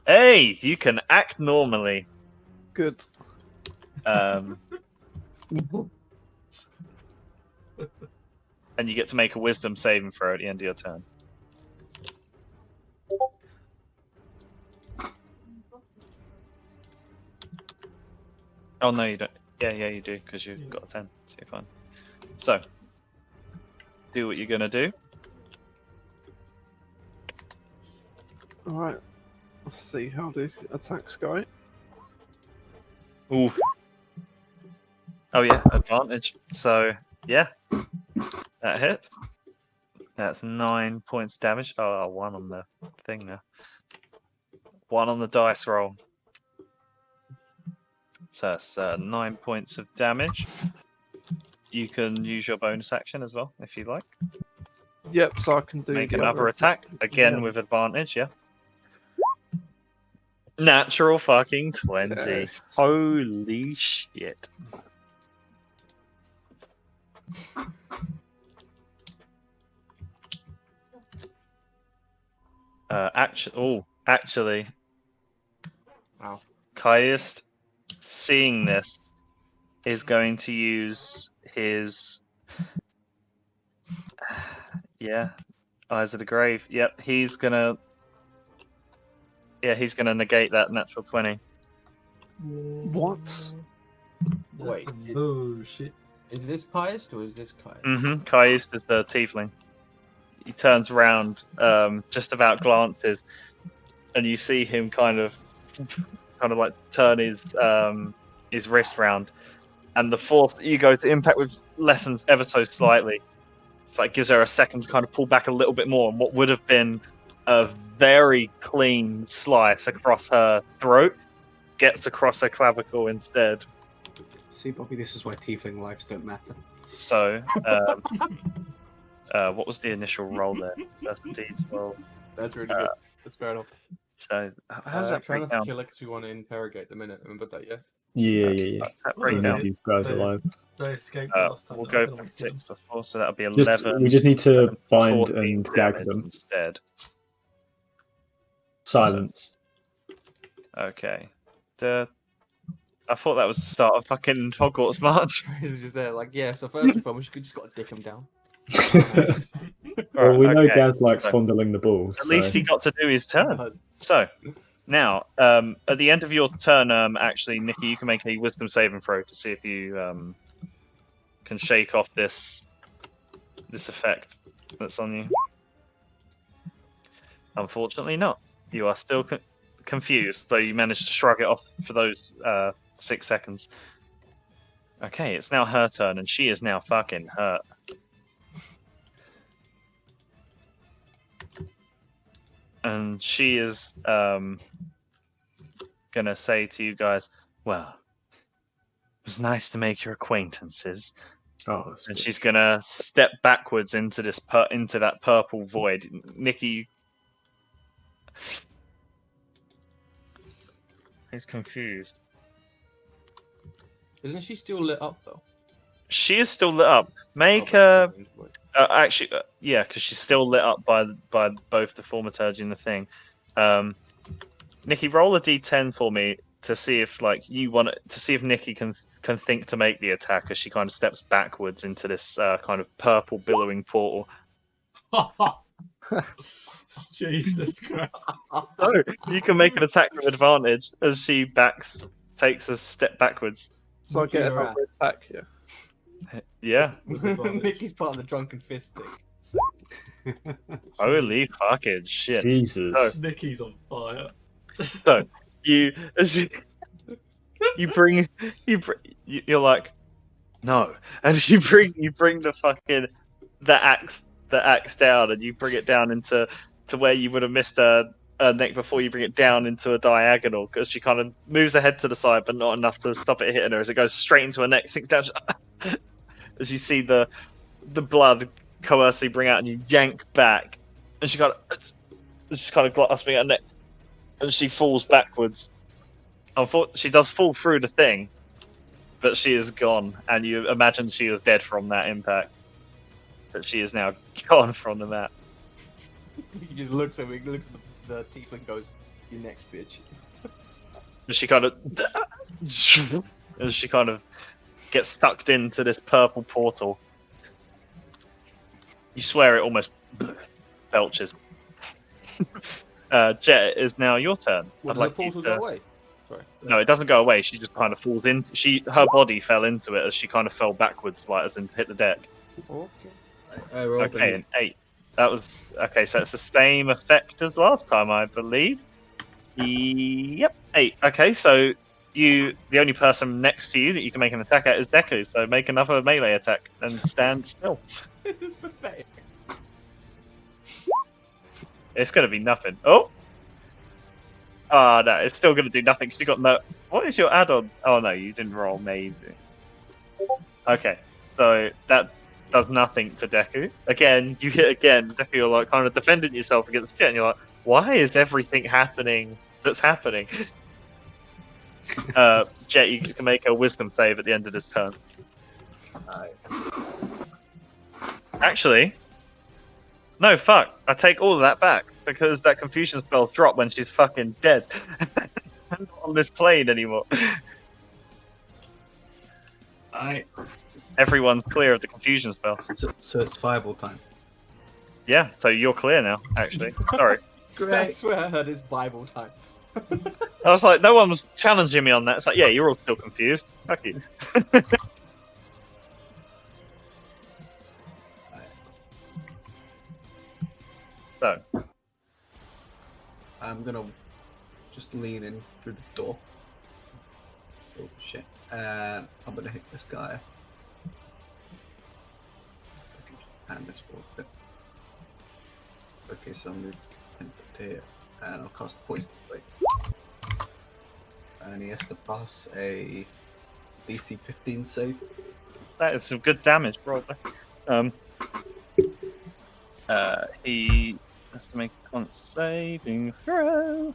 Hey, you can act normally. good. And you get to make a wisdom saving throw at the end of your turn. Oh no, you don't. Yeah, you do because you've got a 10, so you're fine. So, do what you're gonna do. Alright. Let's see how these attacks go. Ooh. Oh yeah, advantage. So yeah, that hits. That's 9 points damage. Oh, 1 on the thing now. 1 on the dice roll. So that's 9 points of damage. You can use your bonus action as well if you like. Yep, so I can do Make the another other attack again Yeah. with advantage. Yeah. Natural fucking 20. Yes. Holy shit. Actually, Wow. Caius, seeing this, is going to use his Eyes of the Grave. Yep, he's gonna negate that natural 20. What? Wait, Bullshit. is this Caius or is this Caius? Mm-hmm. Caius is the tiefling. He turns around, just about glances, and you see him kind of like turn his wrist round, and the force that you go to impact with lessens ever so slightly. It's like gives her a second to kind of pull back a little bit more, and what would have been a very clean slice across her throat gets across her clavicle instead. See, Bobby, this is why tiefling lives don't matter. So, what was the initial roll there? That's D12. That's really good. That's fair enough. So, how does that try break not to down? kill it because we want to interrogate the minute. Remember that, yeah? Yeah. That We break need down. these guys alive. They escaped last time. We'll I go don't for want to kill 6 before, so that'll be We 11. just need to bind 14 and gag damage them. instead. Silence. Okay. I thought that was the start of fucking Hogwarts March. He's just there, like, yeah. So first and foremost, you just got to dick him down. Well, we know okay. Gaz likes So, fondling the balls. At least he got to do his turn. So, now, at the end of your turn, actually, Nikki, you can make a wisdom saving throw to see if you can shake off this effect that's on you. Unfortunately not. You are still confused, though you managed to shrug it off for those 6 seconds. Okay, it's now her turn, and she is now fucking hurt. And she is gonna say to you guys, well, it was nice to make your acquaintances. Oh, that's And good. she's gonna step backwards into into that purple void. Nikki, he's confused. Isn't she still lit up though? She is still lit up. Make Oh, actually, yeah, because she's still lit up by both the thaumaturgy and the thing. Nikki, roll a d10 for me to see if if Nikki can think to make the attack as she kind of steps backwards into this kind of purple billowing portal. Jesus Christ. So you can make an attack with advantage as she takes a step backwards. So I get Your another attack here. Yeah. Nikki's part of the drunken fist stick. Holy fucking shit. Jesus. Oh. Nikki's on fire. So you're like, no, and you bring the fucking the axe down, and you bring it down into where you would have missed her neck before. You bring it down into a diagonal because she kind of moves her head to the side, but not enough to stop it hitting her as it goes straight into her neck, sinks down. As you see the blood coercively bring out, and you yank back, and she kind of grasping at her neck, and she falls backwards. She does fall through the thing, but she is gone, and you imagine she was dead from that impact. But she is now gone from the map. He just looks at me, looks at the tiefling, and goes, "You next, bitch." And she kind of gets sucked into this purple portal. You swear it almost belches. Jet, it is now your turn. What, I'd does like the portal you to... go away? Sorry. No, it doesn't go away. She just kind of falls into. Her body fell into it as she kind of fell backwards, like as in to hit the deck. Okay. Okay, an 8. That was okay. So it's the same effect as last time, I believe. Yep, 8. Okay, so the only person next to you that you can make an attack at is Deku. So make another melee attack and stand still. This is pathetic. It's gonna be nothing. Oh. Ah, no, it's still gonna do nothing because you got no. What is your add-on? Oh no, you didn't roll amazing. Okay, so that does nothing to Deku. Again, you hit again. Deku, you're like kind of defending yourself against Jet, and you're like, why is everything happening that's happening? Jet, you can make a wisdom save at the end of this turn. Actually, no, fuck. I take all of that back because that confusion spell's dropped when she's fucking dead. Not on this plane anymore. Everyone's clear of the confusion spell. So it's fireball time. Yeah, so you're clear now, actually. Sorry. I swear I heard it's Bible time. I was like, no one was challenging me on that. It's like, yeah, you're all still confused. Fuck you. So, I'm gonna just lean in through the door. Oh shit. I'm gonna hit this guy. And this forward a bit. Okay, so I'll move 10 foot here. And I'll cast Poison Spray. And he has to pass a DC 15 save. that is some good damage, probably. He has to make a con saving throw.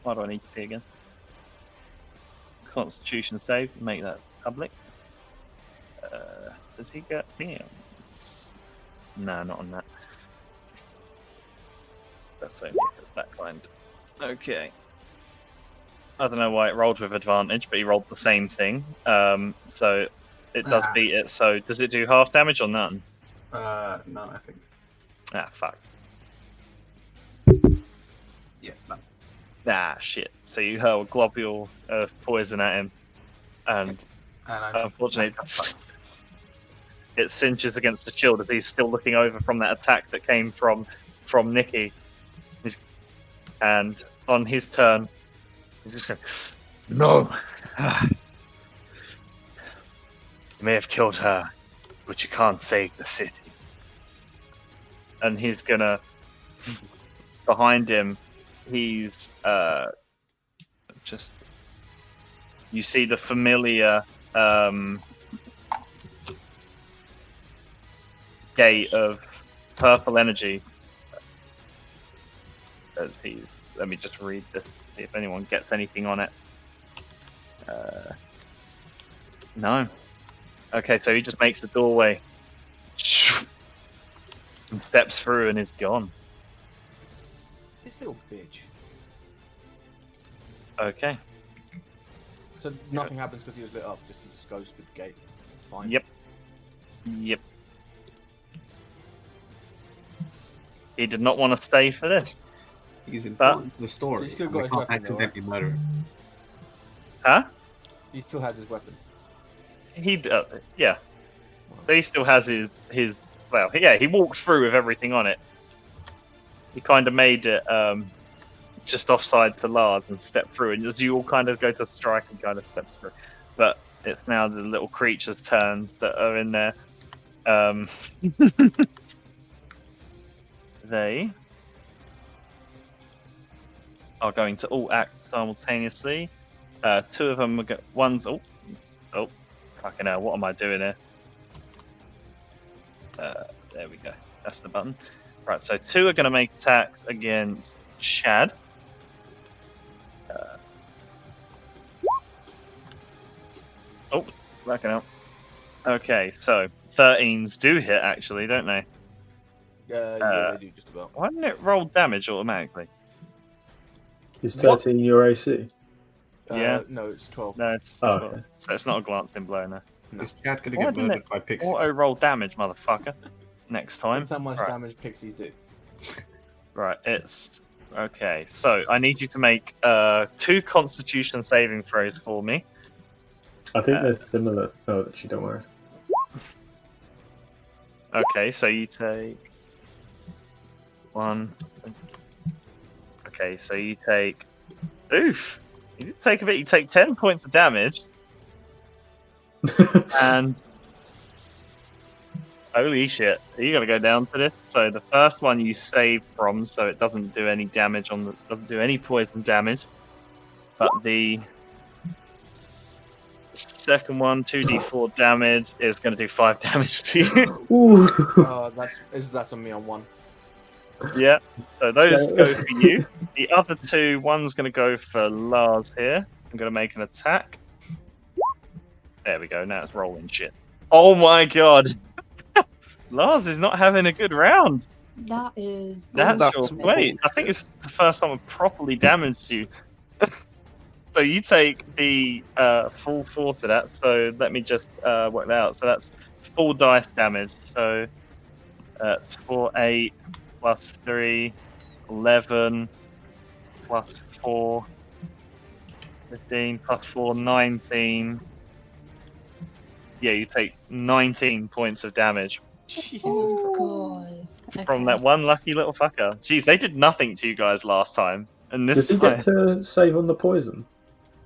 Why do I need to be again? Constitution save, make that public. Does he get me? No, not on that. That's only if it's that kind. Okay. I don't know why it rolled with advantage, but he rolled the same thing. So it does beat it. So does it do half damage or none? None, I think. Ah, fuck. Yeah, none. Ah, shit. So you hurl a globule of poison at him, and unfortunately, it cinches against the shield as he's still looking over from that attack that came from Nikki. And on his turn, he's just going, no! You may have killed her, but you can't save the city. And he's gonna, behind him, he's just, you see the familiar gate of purple energy as he's, let me just read this to see if anyone gets anything on it. No. Okay, so he just makes a doorway and steps through and is gone. This little bitch. Okay. So nothing happens because he was lit up, just he just goes through the gate. Fine. Yep. He did not want to stay for this. He's important to the story. He's still and got we his can't weapon, accidentally murder him. Huh? He still has his weapon. Yeah. So he still has his well, yeah, he walked through with everything on it. He kind of made it just offside to Lars and stepped through, and as you all kind of go to strike and kind of steps through. But it's now the little creatures' turns that are in there. They are going to all act simultaneously. Two of them are one's oh fucking hell, what am I doing here? There we go. That's the button. Right, so two are going to make attacks against Chad. Backing out. Okay, so 13s do hit actually, don't they? Yeah, they do just about. Why didn't it roll damage automatically? Is 13 your AC? Yeah. No, it's 12. No, it's Oh, 12. okay. So it's not a glancing blow now. Is Chad going to Why get didn't murdered by pixies? Auto roll damage, motherfucker. Next time. That's how much Right. damage pixies do. Right, it's okay. So I need you to make 2 Constitution saving throws for me. I think they're similar. Oh, actually, don't worry. Okay, so you take 1. Okay, so you take. Oof! You did take a bit. You take 10 points of damage, and holy shit, you got to go down to this. So the first one you save from, so it doesn't do any damage doesn't do any poison damage, but the second one, 2d4 damage, is going to do 5 damage to you. Ooh. That's on me on 1. Yeah, so those go for you. The other 2, one's going to go for Lars here. I'm going to make an attack. There we go, now it's rolling shit. Oh my god! Lars is not having a good round. That is. That's That's your... Wait, I think it's the first time I've properly damaged you. So you take the full force of that. So let me just work that out. So that's full dice damage. So it's 4, 8 plus 3, 11 plus 4, 15 plus 4, 19. Yeah, you take 19 points of damage Jesus Oh Christ. God. from Okay. that one lucky little fucker. Jeez, they did nothing to you guys last time. And this Does he time. get to save on the poison?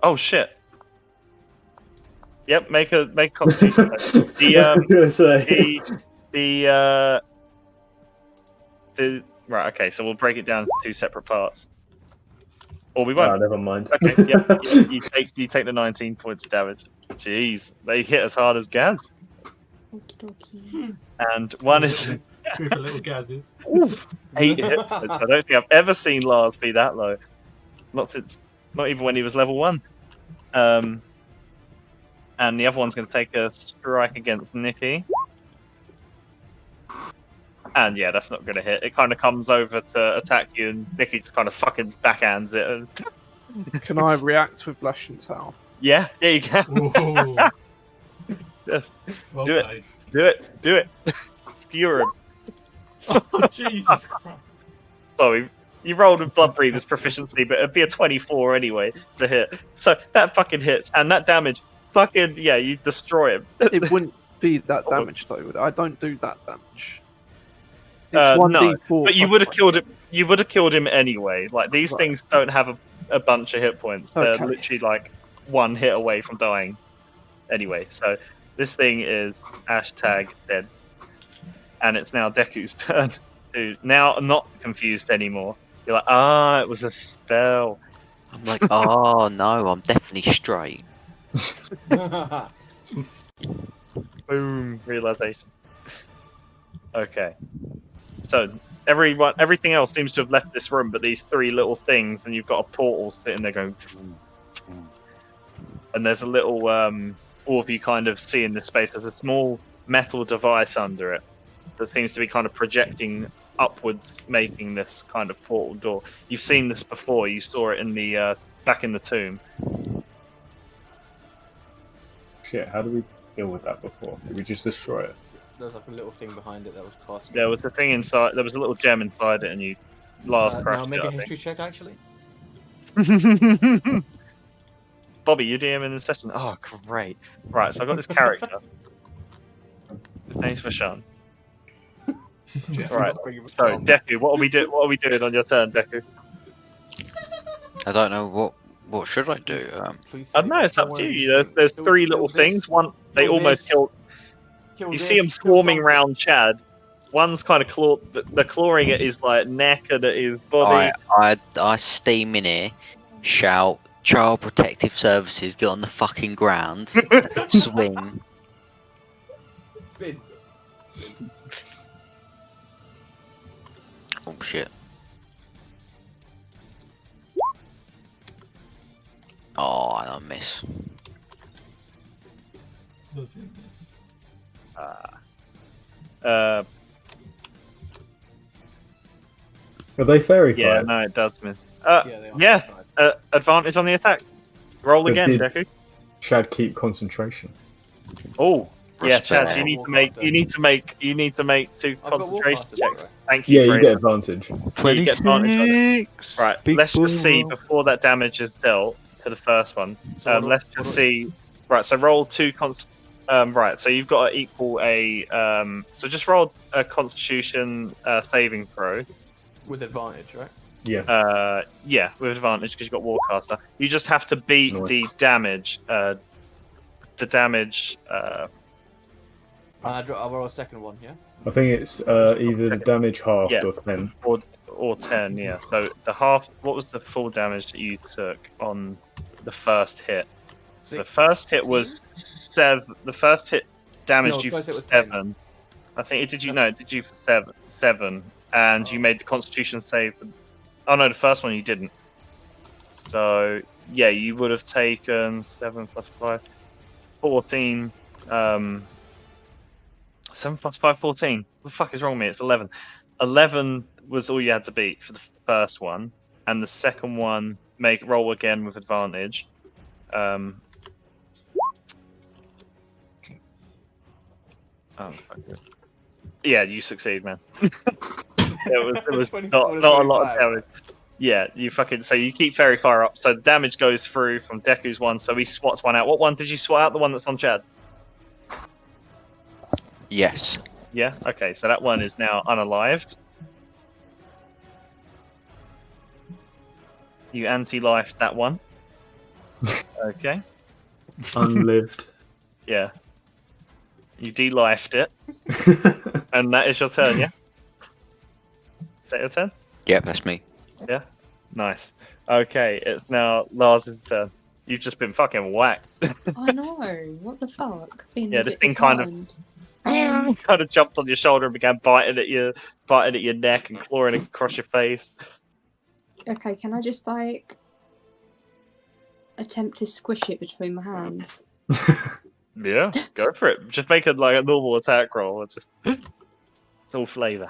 Oh shit. Yep, make a constitution. The I was gonna say. the right, okay, so we'll break it down into 2 separate parts. Or we Ah, won't. never mind. Okay, yep, you take the 19 points of damage. Jeez, they hit as hard as Gaz. Okie dokie. And one is Group of little gases. 8 hit points. I don't think I've ever seen Lars be that low. Not even when he was level 1. And the other one's going to take a strike against Nikki. And yeah, that's not going to hit. It kind of comes over to attack you, and Nikki just kind of fucking backhands it. And... Can I react with Lash and Tail? Yeah, you can. Ooh. Yes. Well Do it. played. Do it. Skewer him. Oh, Jesus Christ. Well, you rolled with Blood Breather's proficiency, but it'd be a 24 anyway to hit. So that fucking hits, and that damage, fucking, yeah, you destroy him. It wouldn't be that damage though. Would it? I don't do that damage. It's No, 1d4. but you would have killed him. You would have killed him anyway. Like these Right. things don't have a bunch of hit points. They're Okay. literally like 1 hit away from dying. Anyway, so this thing is #dead, and it's now Deku's turn. To now not confused anymore. You're like, it was a spell. I'm like, oh no, I'm definitely straight. Boom, realization. Okay. So everything else seems to have left this room, but these 3 little things, and you've got a portal sitting there going. And there's a little, all of you kind of see in this space. There's a small metal device under it that seems to be kind of projecting upwards, making this kind of portal door. You've seen this before. You saw it in the back in the tomb. Shit, how do we deal with that before? Did we just destroy it? There was like a little thing behind it that was casting. There was a thing inside. There was a little gem inside it, and you Lars Now crashed make it. a I history check, actually. think. Bobby, you DM in the session. Oh, great. Right, so I got this character. His name's Vashan. Right. So, Deku, what are we doing on your turn, Deku? I don't know what should I do. I don't know. It's up to you. There's 3 little things. One, they almost killed. You see them swarming around Chad. One's kind of they're clawing at his like neck and at his body. I steam in here, shout, Child Protective Services, get on the fucking ground, swing. Spin. Oh shit. Oh, I don't miss. Does it miss? Are they fairy Yeah, fire? no, it does miss. Yeah, they are. Yeah, advantage on the attack. Roll But again, did Deku. Shad keep concentration? Oh, yeah, Respect. Chad, you need to make 2 I've got concentration Warcaster, checks. right? Thank you. Yeah, you Fraser. get advantage. Yeah, you get advantage on it. Right, Big let's just see boy. before that damage is dealt to the first one. So what do- Let's what just do- see. Right, so roll 2 right, so you've got to equal a. So just roll a Constitution saving throw. With advantage, right? Yeah. Yeah, with advantage because you've got Warcaster. You just have to beat Nice. the damage. The damage. I'll roll a second one, yeah? I think it's either the damage halved Yeah. or 10. Or 10, yeah. So the half. What was the full damage that you took on the first hit? The first hit was 7. The first hit damaged No, you for first hit was 10. 7. I think it did you. No, it did you for 7. And you made the Constitution save. Oh no, the first one you didn't. So yeah, you would have taken 7 plus 5, 14. 7 plus 5, 14. What the fuck is wrong with me? It's 11. 11 was all you had to beat for the first one, and the second one roll again with advantage. Oh, fuck it. Yeah, you succeed, man. it was 24 to not a lot of 25. damage. Yeah, you fucking. So you keep very far up. So the damage goes through from Deku's one. So he swats one out. What one did you swat out? The one that's on Chad. Yes. Yeah. Okay. So that one is now unalived. You anti-lifed that one. Okay. Unlived. Yeah. You de-lifed it, and that is your turn. Yeah. Is that your turn? Yep, that's me. Yeah. Nice. Okay, it's now Lars' turn. You've just been fucking whacked. I know. What the fuck? Being Yeah, a this bit thing kind of- disheartened. Kind of jumped on your shoulder and began biting at your neck and clawing across your face. Okay, can I just like attempt to squish it between my hands? Yeah, go for it. Just make it like a normal attack roll. It's just it's all flavour.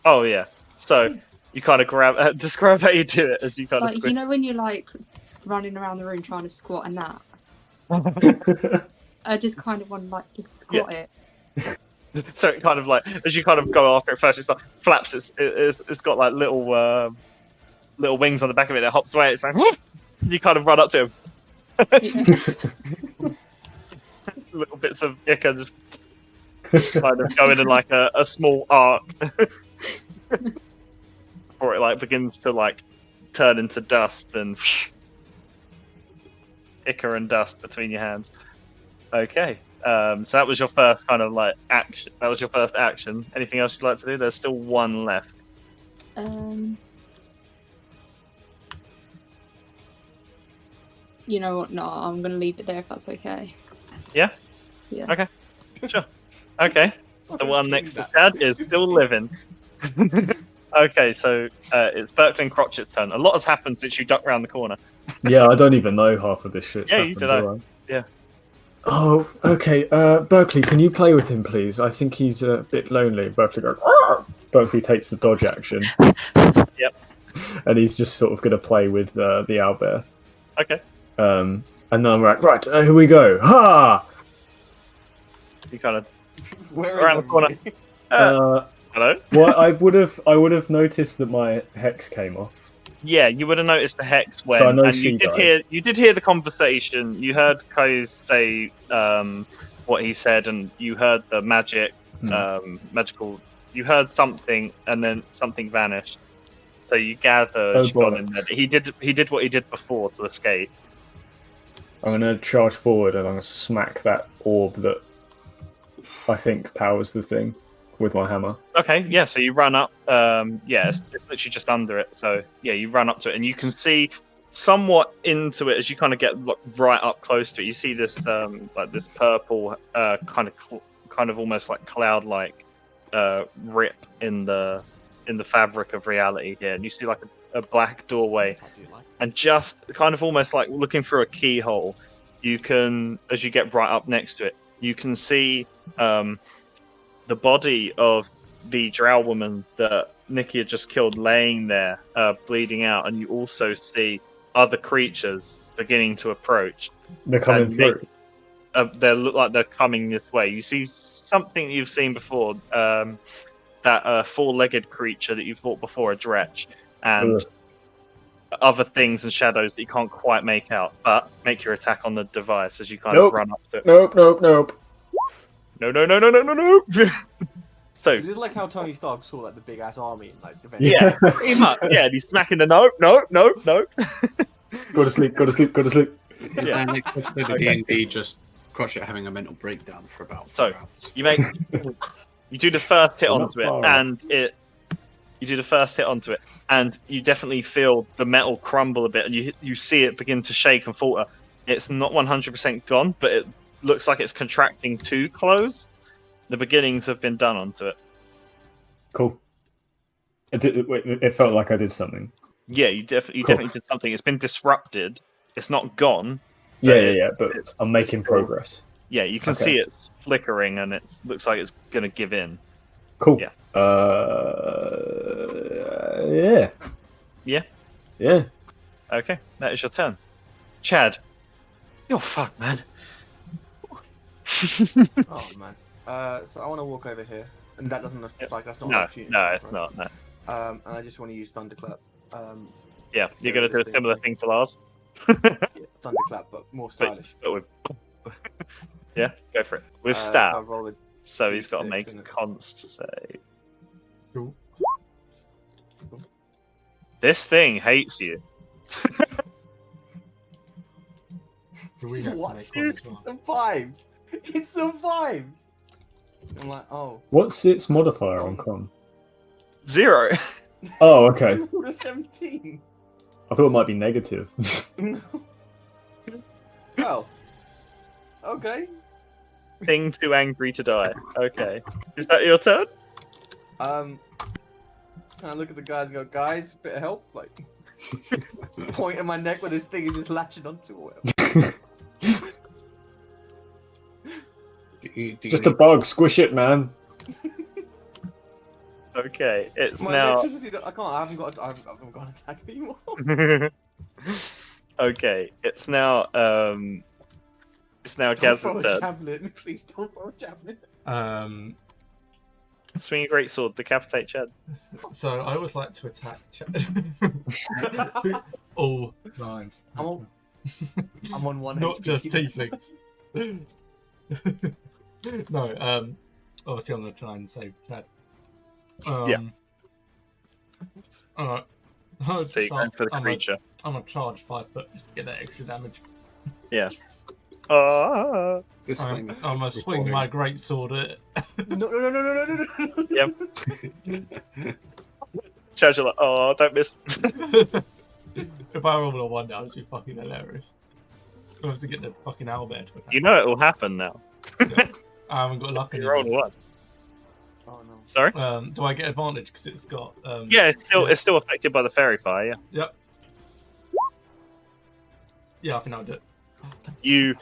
Oh yeah. So you kind of grab. Describe how you do it as you kind of Like squish. you know when you're like running around the room trying to squat a gnat. I just kind of want to like just squat it. So it kind of like as you kind of go after it first, it's like flaps. It's got like little wings on the back of it that hops away. It's like you kind of run up to him. Yeah. Little bits of ichor just kind of going in like a small arc, or it like begins to like turn into dust and ichor and dust between your hands. Okay. So that was your first kind of like action. That was your first action. Anything else you'd like to do? There's still one left. You know what? No, I'm gonna leave it there if that's okay. Yeah? Yeah. Okay. Sure. Okay. The one next to Chad is still living. Okay, so it's Berkeley and Crotchet's turn. A lot has happened since you ducked round the corner. Yeah, I don't even know half of this shit. Yeah, you do know. Yeah. Oh, okay. Berkeley, can you play with him, please? I think he's a bit lonely. Berkeley goes. "Arr!" Berkeley takes the dodge action. Yep. And he's just sort of going to play with the owlbear. Okay. And then I'm like, right, here we go. Ha! You kind of Where around the corner. Hello. Well, I would have noticed that my hex came off. Yeah, you would have noticed the hex when, So I know and she you did died. hear the conversation. You heard Kose say what he said, and you heard the magical. You heard something, and then something vanished. So you gather Oh, she's gone in bollocks. there. He did what he did before to escape. I'm going to charge forward and I'm going to smack that orb that I think powers the thing with my hammer. Okay, yeah. So you run up. Yeah, it's literally just under it. So yeah, you run up to it, and you can see somewhat into it as you kind of get right up close to it. You see this like this purple kind of almost like cloud-like rip in the fabric of reality here, and you see like a black doorway, and just kind of almost like looking through a keyhole, you can, as you get right up next to it, you can see the body of the drow woman that Nikki had just killed laying there, bleeding out, and you also see other creatures beginning to approach. They're coming through. They look like they're coming this way. You see something you've seen before, that four-legged creature that you fought before, a Dretch, and other things and shadows that you can't quite make out. But make your attack on the device as you kind of run up to it. Nope. No. So Is it like how Tony Stark saw like the big ass army and like defend? yeah, pretty much. Yeah, and he's smacking the nope. Go to sleep. Is that next episode of D&D just Crotchet having a mental breakdown for about 4 hours? You do the first hit Well, onto not it, far and you definitely feel the metal crumble a bit, and you see it begin to shake and falter. It's not 100% gone, but it looks like it's contracting to close. The beginnings have been done onto it. Cool. It felt like I did something. Yeah, you definitely did something. It's been disrupted. It's not gone. Yeah. But I'm making progress. Yeah, you can see it's flickering, and it looks like it's going to give in. Cool. Yeah. Yeah. Okay, that is your turn. Chad, you're fucked, man. Oh man. So I want to walk over here, and that doesn't look like that's not an No, opportunity. no, attack, it's right? not. No. And I just want to use thunderclap. Yeah, you're Get gonna rid do of a similar thing. thing to Lars. Yeah, thunderclap, but more stylish. But with... Yeah, go for it. With So stab. I'll roll a So he's got to D6 make a and- const save. Cool. This thing hates you. Do we have to What? make one as well? Survives. It survives. I'm like, oh. What's its modifier on con? 0. Oh, okay. Rolled a 17. I thought it might be negative. Oh. Okay. Thing too angry to die. Okay. Is that your turn? Can I look at the guys and go, guys, bit of help? Like, point in my neck where this thing is just latching onto or whatever. Do you Just a bug. Squish it, man. Okay. It's My now. electricity, I can't, I haven't got an attack anymore. Okay. It's now. It's now Don't throw Gaz's a turn. javelin. Please don't throw a javelin. Swing a great sword. Decapitate Chad. So I would like to attack all lines. I'm on one Not HP. just tieflings. No, obviously I'm gonna try and save Chad. Yeah. Alright. I'm So you're going for the creature. gonna charge 5 foot just to get that extra damage. Yeah. Ah. I'm gonna swing my great sword at it. No. Yep. Chad's like, oh, don't miss. If I roll a 1 now, it's be fucking hilarious. I have to get the fucking owlbear to attack. You know it will happen now. I haven't got luck You rolled a anymore. 1. Oh no. Sorry. Do I get advantage because it's got? Yeah, it's still affected by the fairy fire. Yeah. Yep. Yeah, I think I'll do it. You.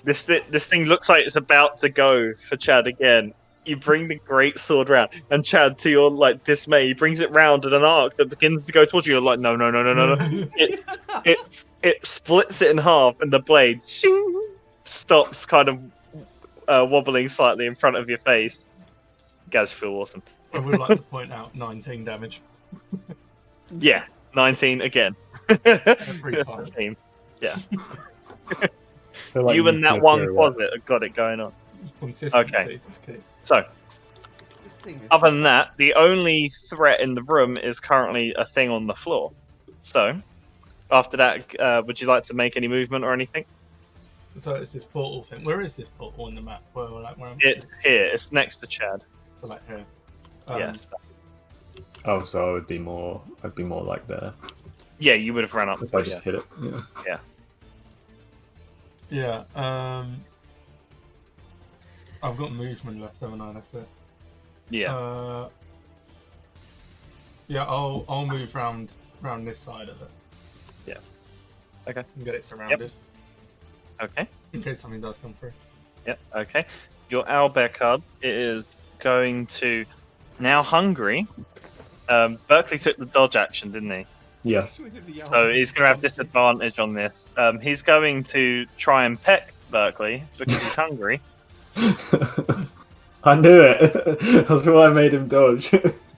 This thing looks like it's about to go for Chad again. You bring the great sword round, and Chad, to your like dismay, he brings it round in an arc that begins to go towards you. You're like, no. It splits it in half, and the blade shing, stops, kind of wobbling slightly in front of your face. Gaz, feel awesome. I would like to point out 19 damage. Yeah, 19 again. Every time. 19. Yeah. Feel like You and that go one through it. closet have got it going on. Consistency Okay. is key. So, This thing is... other than that, the only threat in the room is currently a thing on the floor. So, after that, would you like to make any movement or anything? So it's this portal thing. Where is this portal on the map? Where I'm It's here. It's next to Chad. so like here. Yes. Oh, so I'd be more like there. Yeah, you would have run up. If I Yeah. just hit it. Yeah. Yeah. I've got movement left, haven't I? That's it. Yeah. Yeah. I'll move round this side of it. Yeah. Okay. And get it surrounded Okay. in case something does come through. Yep. Okay. Your owlbear card is going to now hungry. Berkeley took the dodge action, didn't he? Yeah. So he's going to have disadvantage on this. He's going to try and peck Berkeley because he's hungry. I knew it. That's why I made him dodge.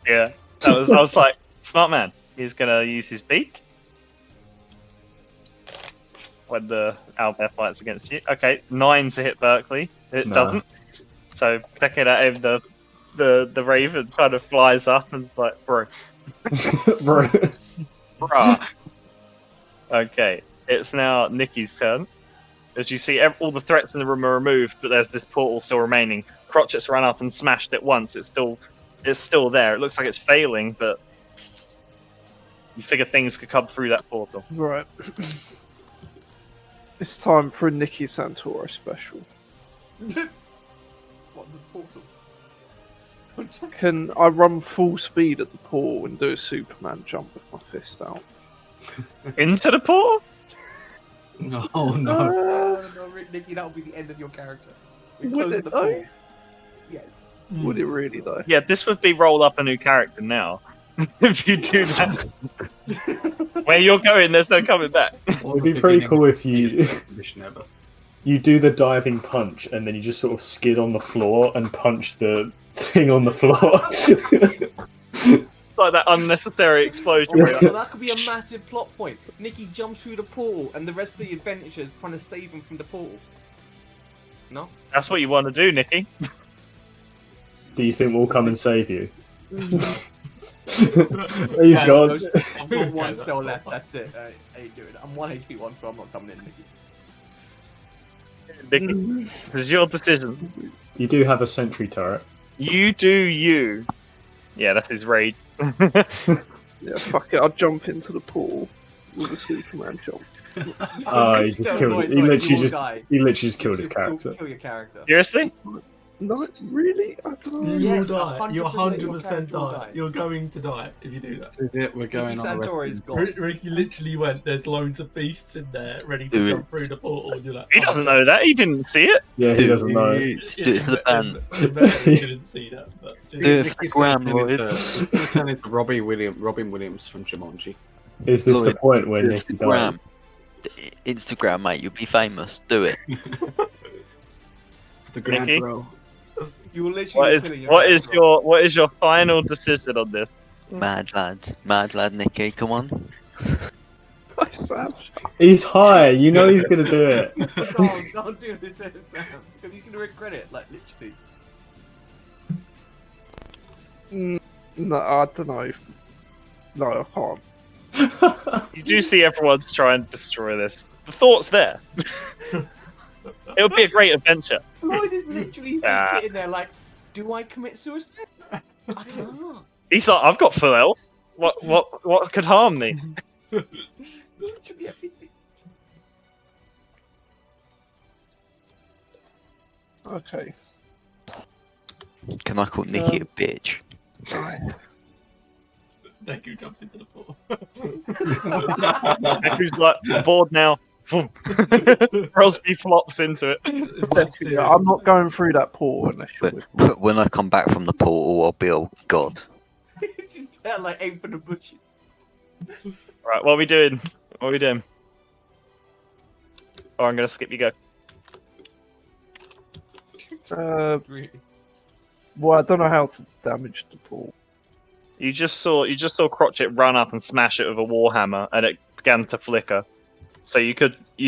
Yeah. I was like, smart man. He's going to use his beak when the owlbear fights against you. Okay, 9 to hit Berkeley. It Nah. doesn't. So pecking at him, the raven kind of flies up and is like, bro. Bro. Bruh. Okay, it's now Nikki's turn. As you see, all the threats in the room are removed, but there's this portal still remaining. Crotchet's run up and smashed it once. It's still there. It looks like it's failing, but you figure things could come through that portal. Right. It's time for a Nikki Santoro special. What, the portal? Can I run full speed at the portal and do a Superman jump with my fist out? Into the portal? No, no. No, Nikki, that will be the end of your character. We Would close it the though? portal. Yes. Would it really though? Yeah, this would be roll up a new character now. If you do that. Where you're going, there's no coming back. It'd be pretty cool if you Mission ever. you do the diving punch and then you just sort of skid on the floor and punch the thing on the floor. Like that unnecessary explosion. Oh, where you're well, like, that could be a massive plot point. Nikki jumps through the portal, and the rest of the adventure is trying to save him from the portal. No? That's what you want to do, Nikki. Do you think we'll come and save you? Mm. He's Yeah, gone. I've got one spell left, that's it. I ain't doing it. I'm 1 HP, 1 spell, I'm not coming in, Nikki. Nikki, this is your decision. You do have a sentry turret. You do you. Yeah, that's his rage. Yeah, fuck it. I'll jump into the pool with a Superman jump. Oh, he just No, killed. no, He no, literally you will just. die. He literally just killed his Kill- character. Kill your character. Seriously? No, really? I don't know. You Yes, will die. You're 100% your 100% character will die. die. You're going to die if you do that. This is it. We're going Nikki on. a Santori is rest- gone. Ricky literally went, there's loads of beasts in there ready to Do jump it. through the portal, and you're like, He doesn't know that. He didn't see it. Yeah, he doesn't know. Do it for the band. He didn't see that. But Do it for the Nicky's gram, gonna Lloyd. turn into Robin Williams from Jumanji. Is this the Lloyd, point where Nicky died? Instagram. Instagram, mate. You'll be famous. Do it. The Grand Nicky? Bro. You will literally What be is killing your what is character. what is your final decision on this? Mad lad, Nicky. Come on. Sam. He's high. You know he's gonna do it. Don't do this, Sam, because he's gonna regret it, like literally. No, I don't know. No, I can't. You do see everyone's trying to destroy this. The thought's there. It would be a great adventure. Lloyd is literally Ah. sitting there like, do I commit suicide? I don't know. He's like, I've got full health. What could harm me? Literally everything. Okay. Can I call Nicky a bitch? Deku jumps into the portal. Who's like bored now? Crosby flops into it. It's like Yeah, serious. I'm not going through that portal unless you're with me. But when I come back from the portal, I'll be all God. It's just there like aim for the bushes. Right, what are we doing? What are we doing? Oh, I'm gonna skip you go. Really. Well, I don't know how to damage the pool. You just saw Crotchet run up and smash it with a warhammer, and it began to flicker. So you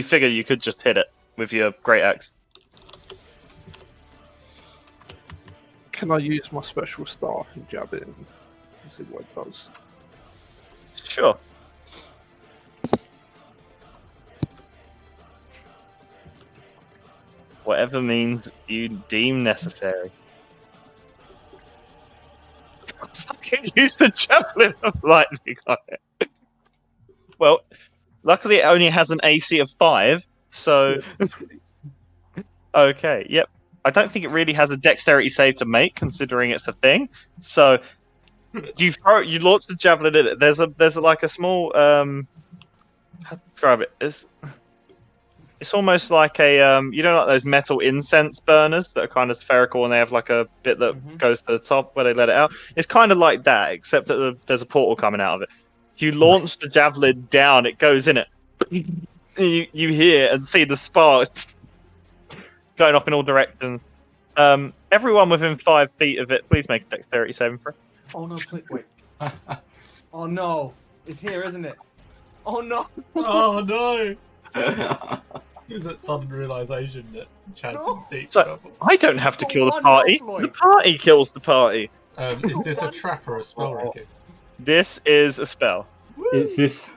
figure you could just hit it with your great axe. Can I use my special staff and jab it in? See what it does. Sure. Whatever means you deem necessary. Fucking use the javelin of lightning on it. Well, luckily it only has an AC of 5, so okay, yep. I don't think it really has a dexterity save to make, considering it's a thing. So you launch the javelin at it. There's like a small how to describe it? It's almost like a you know, like those metal incense burners that are kind of spherical and they have like a bit that goes to the top where they let it out. It's kind of like that, except that there's a portal coming out of it. If you launch the javelin down, it goes in it. You hear and see the sparks going off in all directions. Everyone within 5 feet of it, please make a dexterity saving throw. Oh no, wait. Oh no. It's here, isn't it? Oh no. Oh no! Is that sudden realization that Chad's in deep So- trouble? I don't have to Oh, kill the one party. health, Lloyd. The party kills the party. Is this a trap or a spell, Ricky? This is a spell. Is this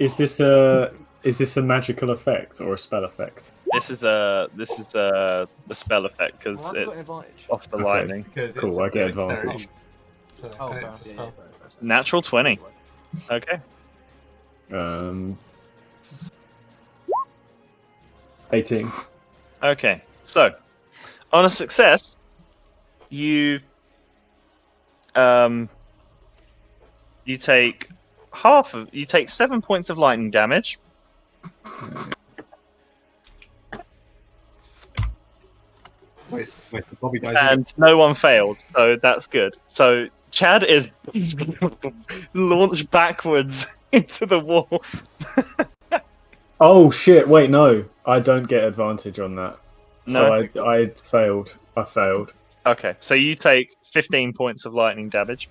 a magical effect or a spell effect? This is a spell effect because Well, I've got it's advantage. off the Okay. lightning. Because Cool, it's I a get dexterity. advantage. So, Oh, and fair, it's a yeah, spell. fair. Natural 20. Okay. 18. Okay. So, on a success, you take 7 points of lightning damage. Wait, Bobby dies. And no one failed, so that's good. So Chad is launched backwards into the wall. Oh shit! Wait, no, I don't get advantage on that. No. So I failed. I failed. Okay, so you take 15 points of lightning damage.